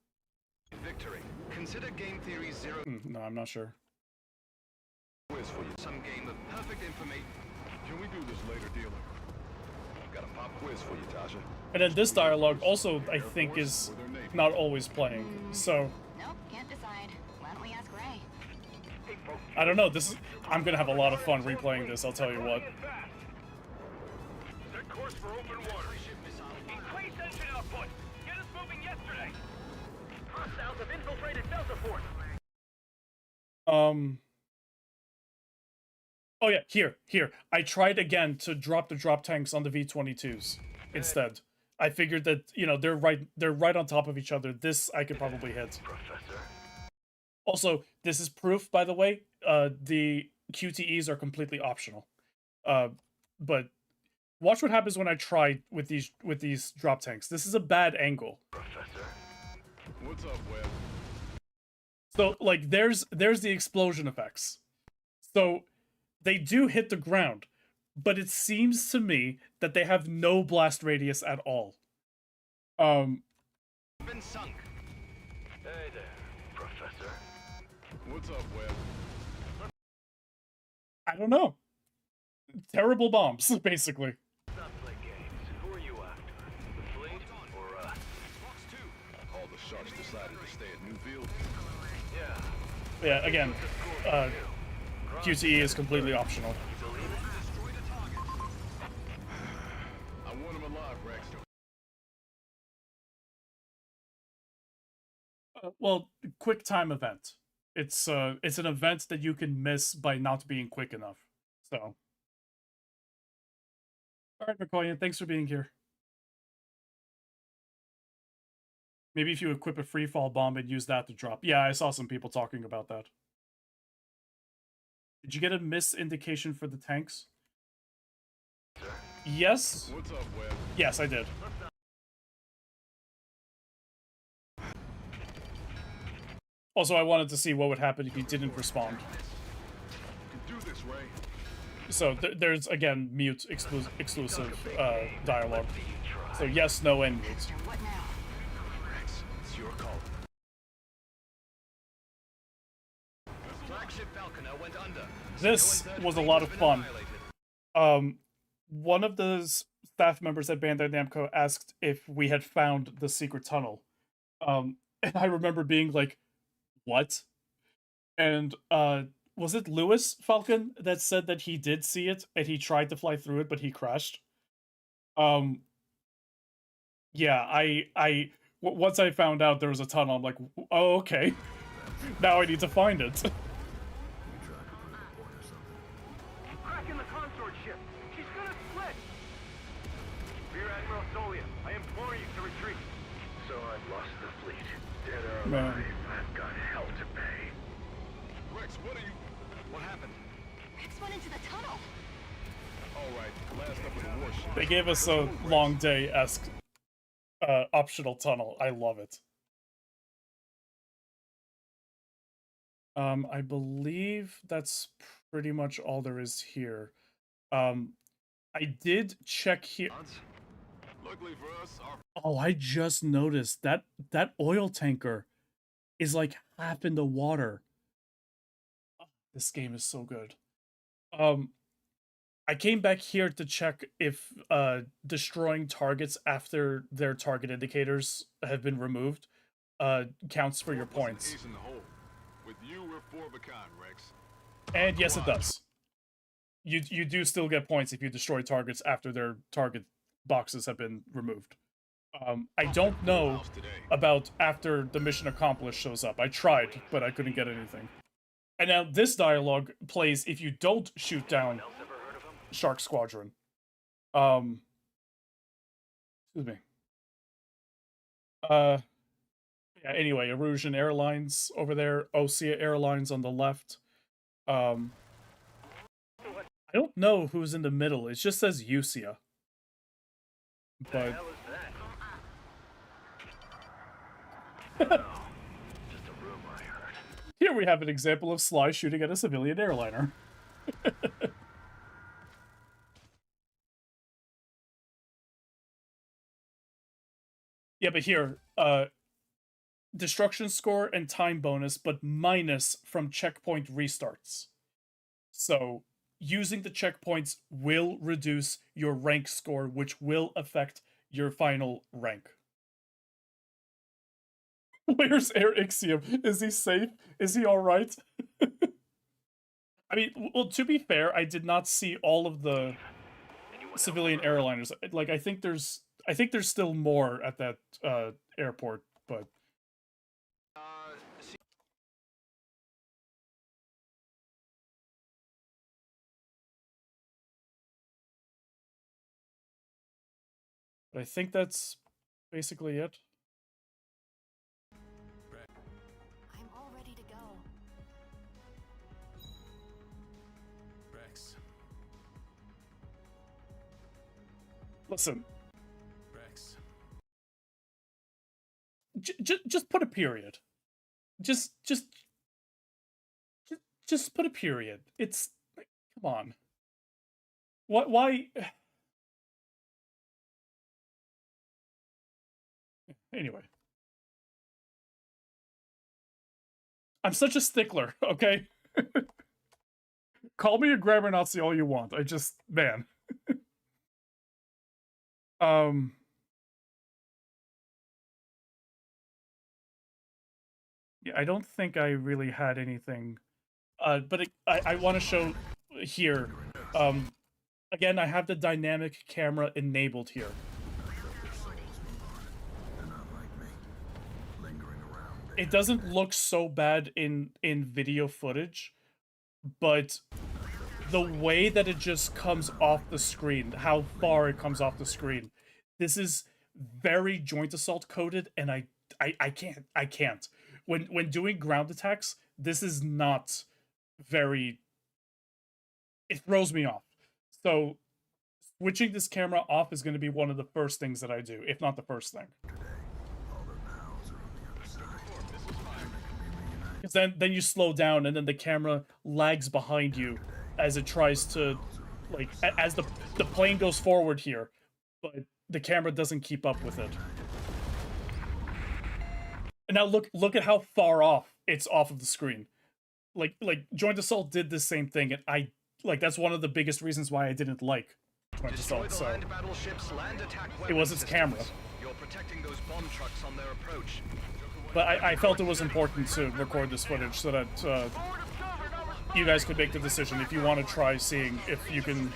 Victory. Consider game theory 0. No, I'm not sure. Quiz for you. Some game of perfect information. Can we do this later, dealer? Got a pop quiz for you, Tasha. And then this dialogue also, I think, is not always playing. So Nope, can't decide. Why don't we ask Ray? I don't know. I'm gonna have a lot of fun replaying this. I'll tell you what. Set course for open water. Increase engine output. Get us moving yesterday. Hostiles have infiltrated Delta Force. Oh yeah, here. I tried again to drop the drop tanks on the V-22s instead. I figured that, you know, they're right on top of each other. This I could probably hit. Professor. Also, this is proof, by the way. The QTEs are completely optional. But watch what happens when I try with these drop tanks. This is a bad angle. Professor. What's up, Webb? So like there's the explosion effects. So they do hit the ground, but it seems to me that they have no blast radius at all. Been sunk. Hey there, Professor. What's up, Webb? I don't know. Terrible bombs, basically. Stop play games. Who are you after? The fleet or us? Box 2. All the sharks decided to stay at Newfield. Yeah. Yeah, again, QTE is completely optional. You believe it? Destroy the target. I want him alive, Rex. Well, quick time event. It's an event that you can miss by not being quick enough. So, all right, McCoy, thanks for being here. Maybe if you equip a free fall bomb and use that to drop. Yeah, I saw some people talking about that. Did you get a miss indication for the tanks? Yes. What's up, Webb? Yes, I did. Also, I wanted to see what would happen if you didn't respond. You can do this, Ray. So there's again mute exclusive dialogue. So yes, no, and mute. What now? Rex, it's your call. Flagship Falconer went under. This was a lot of fun. One of the staff members at Bandai Namco asked if we had found the secret tunnel. And I remember being like, what? And was it Lewis Falcon that said that he did see it and he tried to fly through it, but he crashed? Yeah, once I found out there was a tunnel, I'm like, oh, okay. Now I need to find it. Crack in the consort ship. She's gonna split. Rear Admiral Solia, I implore you to retreat. So I've lost the fleet. Dead or alive, Man. I've got hell to pay. Rex, what are you... What happened? Rex went into the tunnel. All right, last up with the warship. They gave us a long day-esque optional tunnel. I love it. I believe that's pretty much all there is here. I did check here. Luckily for us, our Oh, I just noticed that that oil tanker is like half in the water. Oh, this game is so good. I came back here to check if destroying targets after their target indicators have been removed counts for your points. ace in the hole. With you, we're four of a kind, Rex. And yes, it does. You do still get points if you destroy targets after their target boxes have been removed. I don't know about after the mission accomplished shows up. I tried, but I couldn't get anything. And now this dialogue plays if you don't shoot down Shark Squadron. Excuse me. Yeah, anyway, Erusian Airlines over there, Osea Airlines on the left. I don't know who's in the middle. It just says Usea. But here we have an example of Sly shooting at a civilian airliner. Yeah, but here, destruction score and time bonus, but minus from checkpoint restarts. So, using the checkpoints will reduce your rank score, which will affect your final rank. Where's Air Ixiom? Is he safe? Is he alright? I mean, well, to be fair, I did not see all of the civilian airliners. Like, I think there's still more at that airport, but I think that's basically it. I'm all ready to go. Rex. Listen. Rex. Just put a period. Just put a period. It's like, come on. What? Why? Anyway, I'm such a stickler. Okay, call me a grammar Nazi all you want. I just, man. Yeah, I don't think I really had anything. But I want to show here. Again, I have the dynamic camera enabled here. It doesn't look so bad in video footage, but the way that it just comes off the screen, how far it comes off the screen, this is very joint assault coded, and I can't. When doing ground attacks, this is not very... It throws me off. So switching this camera off is going to be one of the first things that I do, if not the first thing. Because then you slow down, and then the camera lags behind you as it tries to, like, as the plane goes forward here, but the camera doesn't keep up with it. And now look at how far off it's off of the screen. Like Joint Assault did the same thing, and that's one of the biggest reasons why I didn't like Joint Assault. So it was its camera. You're protecting those bomb trucks on their approach. But I felt it was important to record this footage so that you guys could make the decision if you want to try seeing if you can,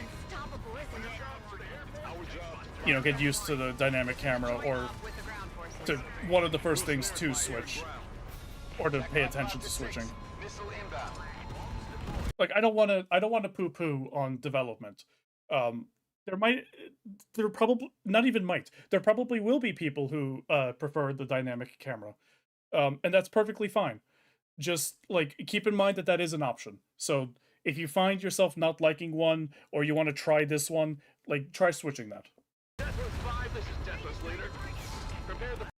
you know, get used to the dynamic camera, or to one of the first things to switch, or to pay attention to switching. Like, I don't want to poo-poo on development. There probably will be people who prefer the dynamic camera. And that's perfectly fine. Just, like, keep in mind that that is an option. So if you find yourself not liking one, or you want to try this one, like, try switching that.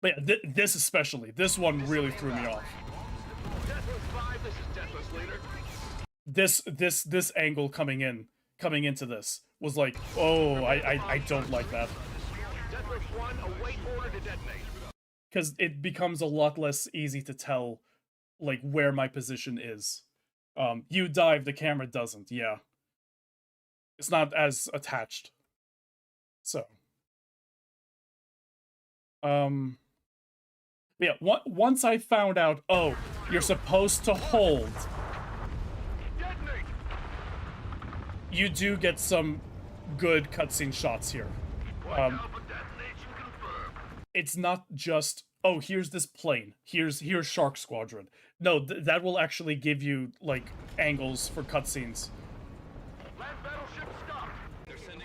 But yeah, this especially. This one really threw me off. This angle coming into this was like, oh, I don't like that. Because it becomes a lot less easy to tell, like, where my position is. You dive, the camera doesn't, yeah. It's not as attached. So. Yeah, once I found out, oh, you're supposed to hold. You do get some good cutscene shots here. It's not just, oh, here's this plane. Here's Shark Squadron. No, that will actually give you, like, angles for cutscenes.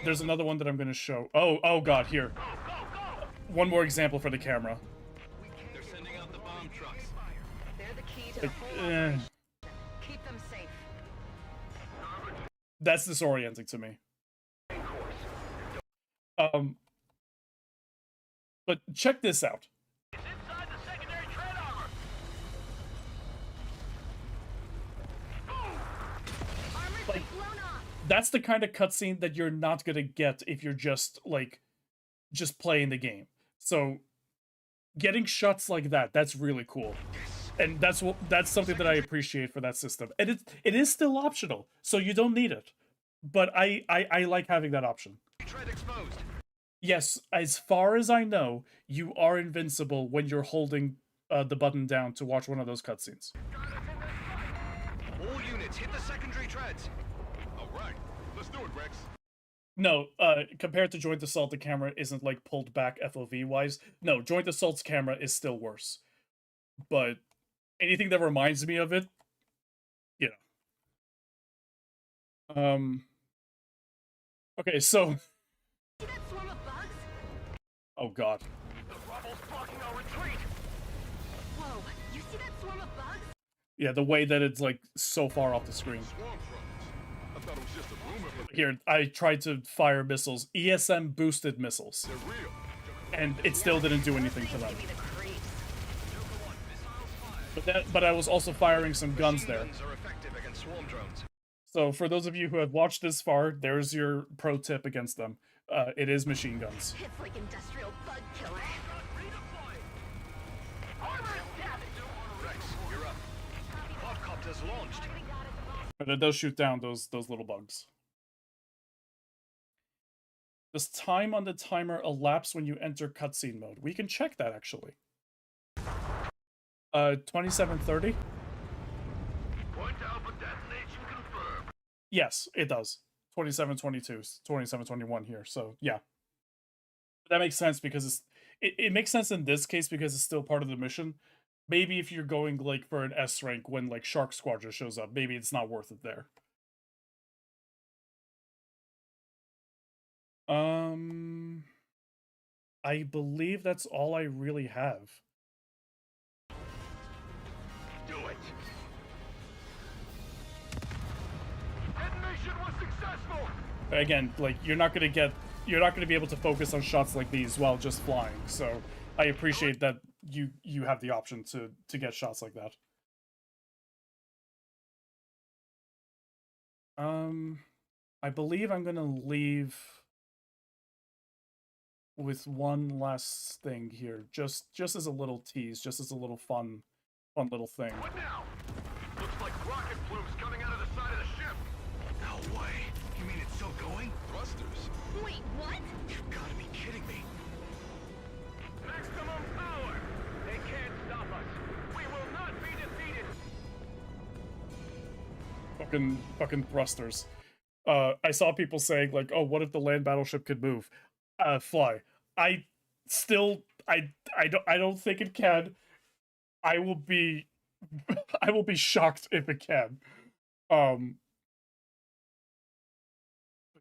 There's another one that I'm gonna show. Oh god, here. One more example for the camera. They're sending out the bomb trucks. They're the key to the whole Keep them safe. That's disorienting to me. But check this out. It's inside the secondary tread armor. Like, that's the kind of cutscene that you're not gonna get if you're just playing the game. So, getting shots like that, that's really cool. And that's something that I appreciate for that system. And it is still optional, so you don't need it. But I like having that option. Yes, as far as I know, you are invincible when you're holding the button down to watch one of those cutscenes. All units hit the secondary treads. All right, let's do it, Rex. No, compared to Joint Assault, the camera isn't, like, pulled back FOV-wise. No, Joint Assault's camera is still worse. But anything that reminds me of it, you know. Okay, so... Oh god. The rubble's blocking our retreat. Whoa, you see that swarm of bugs? Yeah, the way that it's, like, so far off the screen. I thought it was just a rumor, but Here, I tried to fire missiles. ESM boosted missiles. they're real. And it still didn't do anything to them. But I was also firing some guns there. So for those of you who have watched this far, there's your pro tip against them. It is machine guns. It's like industrial bug killer. Rex, you're up. Quadcopters launched. But it does shoot down those little bugs. Does time on the timer elapse when you enter cutscene mode? We can check that, actually. 27:30? Point alpha detonation confirmed. Yes, it does. 27:22, 27:21 here, so yeah. That makes sense because it makes sense in this case because it's still part of the mission. Maybe if you're going, like, for an S rank when, like, Shark Squadron shows up, maybe it's not worth it there. I believe that's all I really have. Do it. Detonation was successful. Again, like, you're not gonna be able to focus on shots like these while just flying, so I appreciate that you have the option to get shots like that. I believe I'm gonna leave with one last thing here, just as a little tease, just as a little fun little thing. What now? Looks like rocket plumes coming out of the side of the ship. No way. You mean it's still going? Thrusters. Wait, what? You've got to be kidding me. Maximum power. They can't stop us. We will not be defeated. Fucking thrusters. I saw people saying, like, oh, what if the land battleship could move? Fly. I don't think it can. I will be shocked if it can.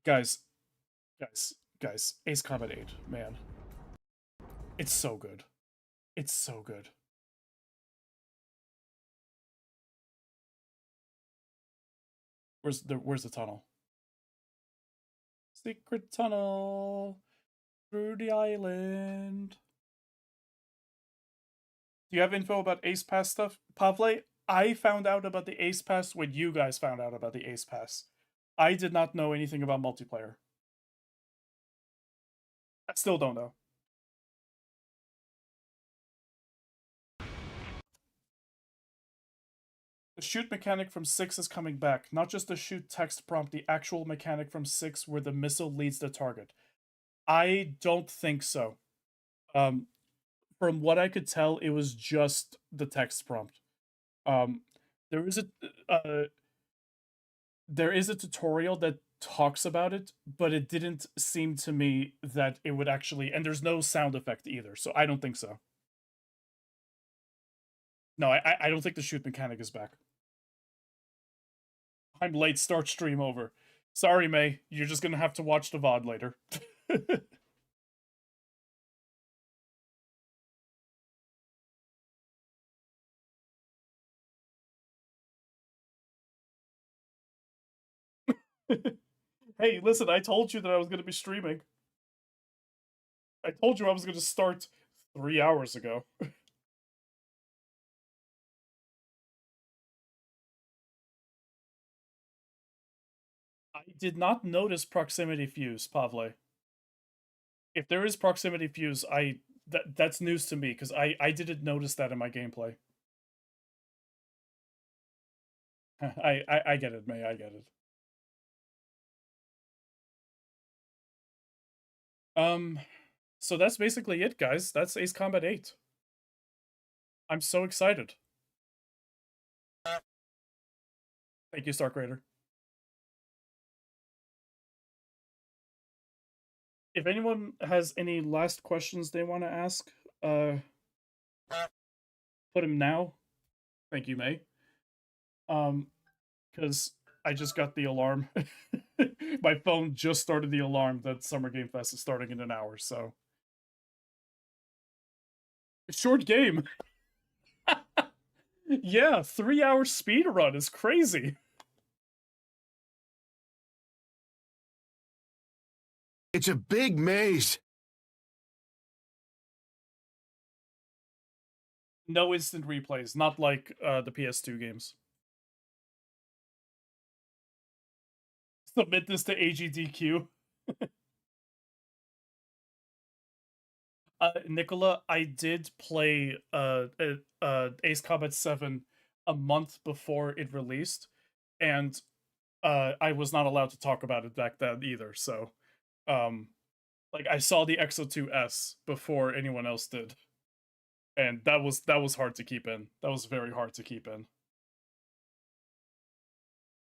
Guys, Ace Combat 8, man. It's so good. It's so good. Where's the tunnel? Secret tunnel through the island. Do you have info about Ace Pass stuff, Pavle? I found out about the Ace Pass when you guys found out about the Ace Pass. I did not know anything about multiplayer. I still don't know. The shoot mechanic from 6 is coming back. Not just the shoot text prompt, the actual mechanic from 6 where the missile leads the target. I don't think so. From what I could tell, it was just the text prompt. There is a tutorial that talks about it, but it didn't seem to me that it would actually, and there's no sound effect either, so I don't think so. No, I don't think the shoot mechanic is back. I'm late, start stream over. Sorry, May, you're just gonna have to watch the VOD later. Hey, listen, I told you that I was gonna be streaming. I told you I was gonna start 3 hours ago. I did not notice proximity fuse, Pavle. If there is proximity fuse, that's news to me, because I didn't notice that in my gameplay. I get it, May, I get it. So that's basically it, guys. That's Ace Combat 8. I'm so excited. Thank you, Stark Raider. If anyone has any last questions they want to ask, put them now. Thank you, May. Because I just got the alarm. My phone just started the alarm that Summer Game Fest is starting in an hour, so. Short game. Yeah, 3-hour speed run is crazy. It's a big maze. No instant replays, not like the PS2 games. Submit this to AGDQ. Nicola, I did play Ace Combat 7 a month before it released, and I was not allowed to talk about it back then either, so like I saw the Exo 2S before anyone else did. And that was hard to keep in. That was very hard to keep in.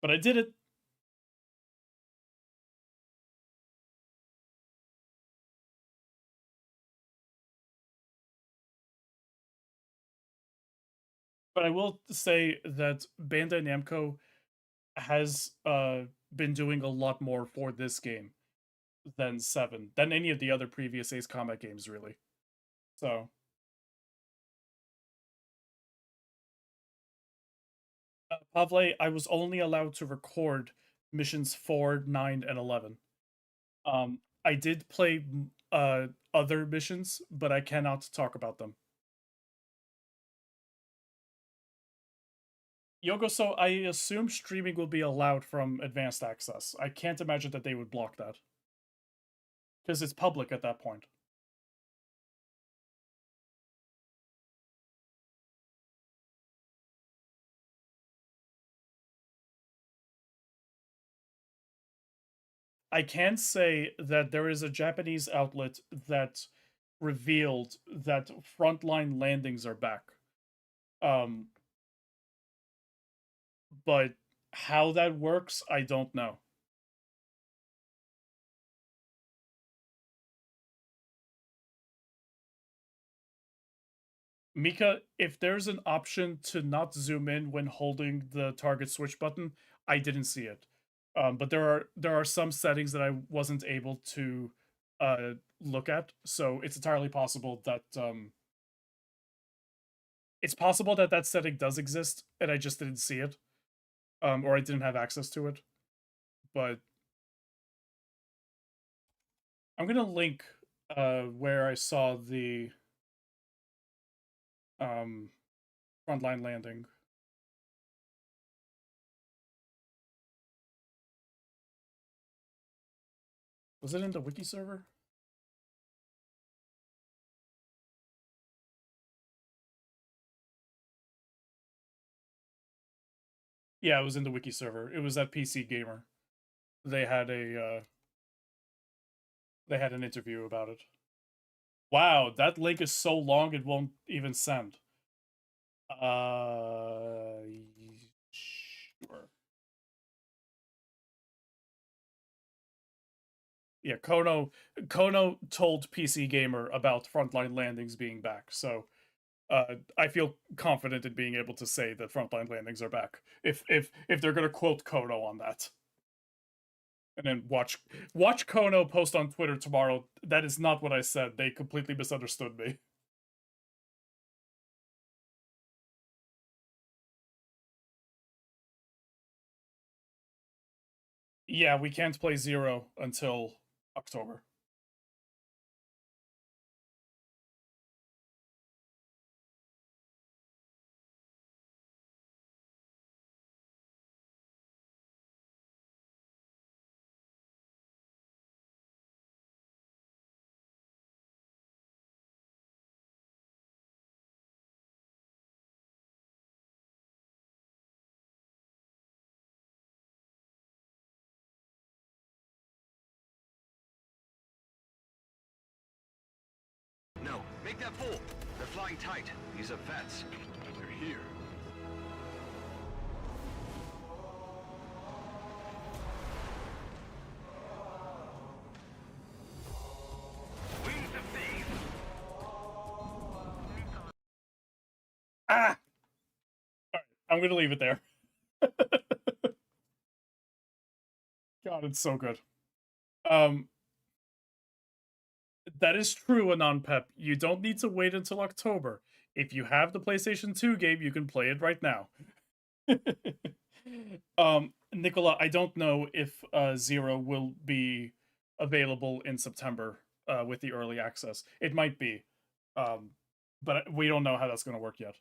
But I did it. But I will say that Bandai Namco has been doing a lot more for this game than 7, than any of the other previous Ace Combat games, really. So Pavle, I was only allowed to record missions 4, 9, and 11. I did play other missions, but I cannot talk about them. Yogo, so I assume streaming will be allowed from advanced access. I can't imagine that they would block that. Because it's public at that point. I can say that there is a Japanese outlet that revealed that frontline landings are back. But how that works, I don't know. Mika, if there's an option to not zoom in when holding the target switch button, I didn't see it. But there are some settings that I wasn't able to look at, so it's entirely possible that that setting does exist and I just didn't see it, or I didn't have access to it. But I'm gonna link where I saw the frontline landing. Was it in the wiki server? Yeah, it was in the wiki server. It was at PC Gamer. They had an interview about it. Wow, that link is so long it won't even send. Sure. Yeah, Kono told PC Gamer about Frontline Landings being back, so I feel confident in being able to say that Frontline Landings are back. If they're gonna quote Kono on that. And then watch Kono post on Twitter tomorrow. That is not what I said. They completely misunderstood me. Yeah, we can't play Zero until October. No, make that full. They're flying tight. These are vets. They're here. Wings of Theve! Ah! Alright, I'm gonna leave it there. God, it's so good. That is true, Anon Pep. You don't need to wait until October. If you have the PlayStation 2 game, you can play it right now. Nicola, I don't know if Zero will be available in September with the early access. It might be, but we don't know how that's going to work yet.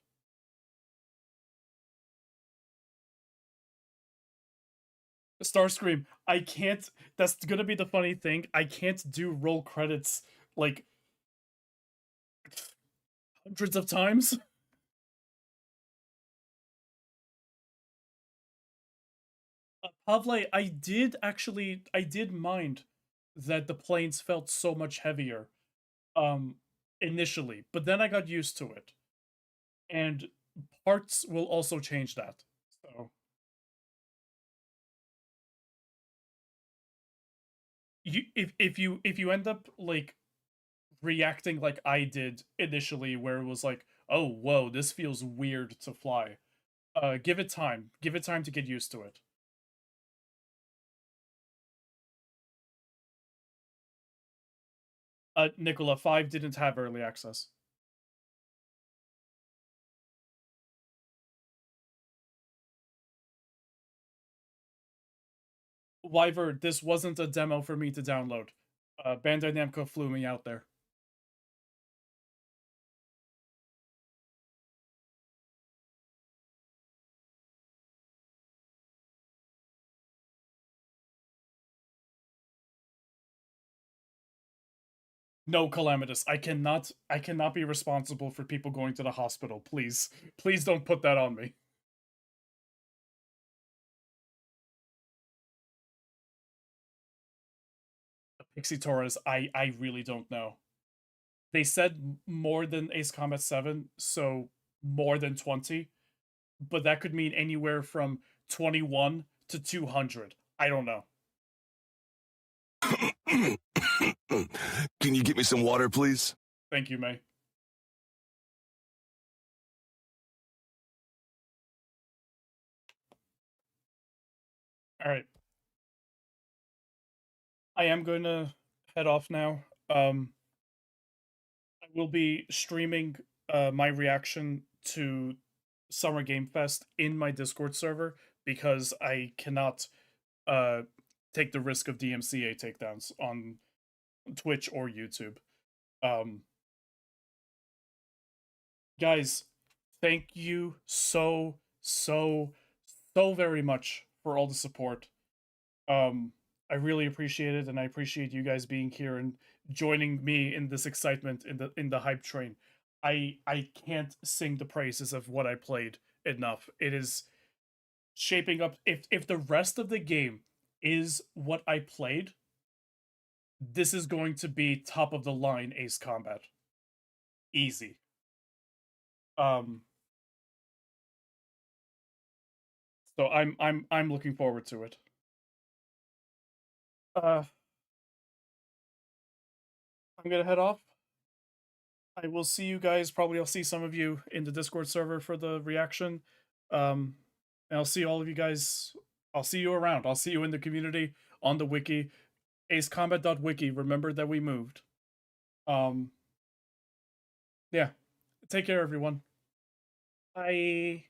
Starscream, I can't. That's gonna be the funny thing. I can't do roll credits like hundreds of times. Pavle, I did mind that the planes felt so much heavier initially, but then I got used to it. And parts will also change that. So if you end up like reacting like I did initially, where it was like, oh whoa, this feels weird to fly. Give it time. Give it time to get used to it. Nicola, 5 didn't have early access. Wyver, this wasn't a demo for me to download. Bandai Namco flew me out there. No, Calamitous, I cannot be responsible for people going to the hospital. Please don't put that on me. Pixie Torres, I really don't know. They said more than Ace Combat 7, so more than 20, but that could mean anywhere from 21 to 200. I don't know. Can you get me some water, please? Thank you, May. All right. I am going to head off now. I will be streaming my reaction to Summer Game Fest in my Discord server because I cannot take the risk of DMCA takedowns on Twitch or YouTube. Guys, thank you so very much for all the support. I really appreciate it, and I appreciate you guys being here and joining me in this excitement in the hype train. I can't sing the praises of what I played enough. It is shaping up. If the rest of the game is what I played, this is going to be top of the line Ace Combat. Easy. So I'm looking forward to it. I'm gonna head off. I will see you guys. Probably I'll see some of you in the Discord server for the reaction. And I'll see all of you guys. I'll see you around. I'll see you in the community, on the wiki. acecombat.wiki. Remember that we moved. Yeah. Take care, everyone. Bye.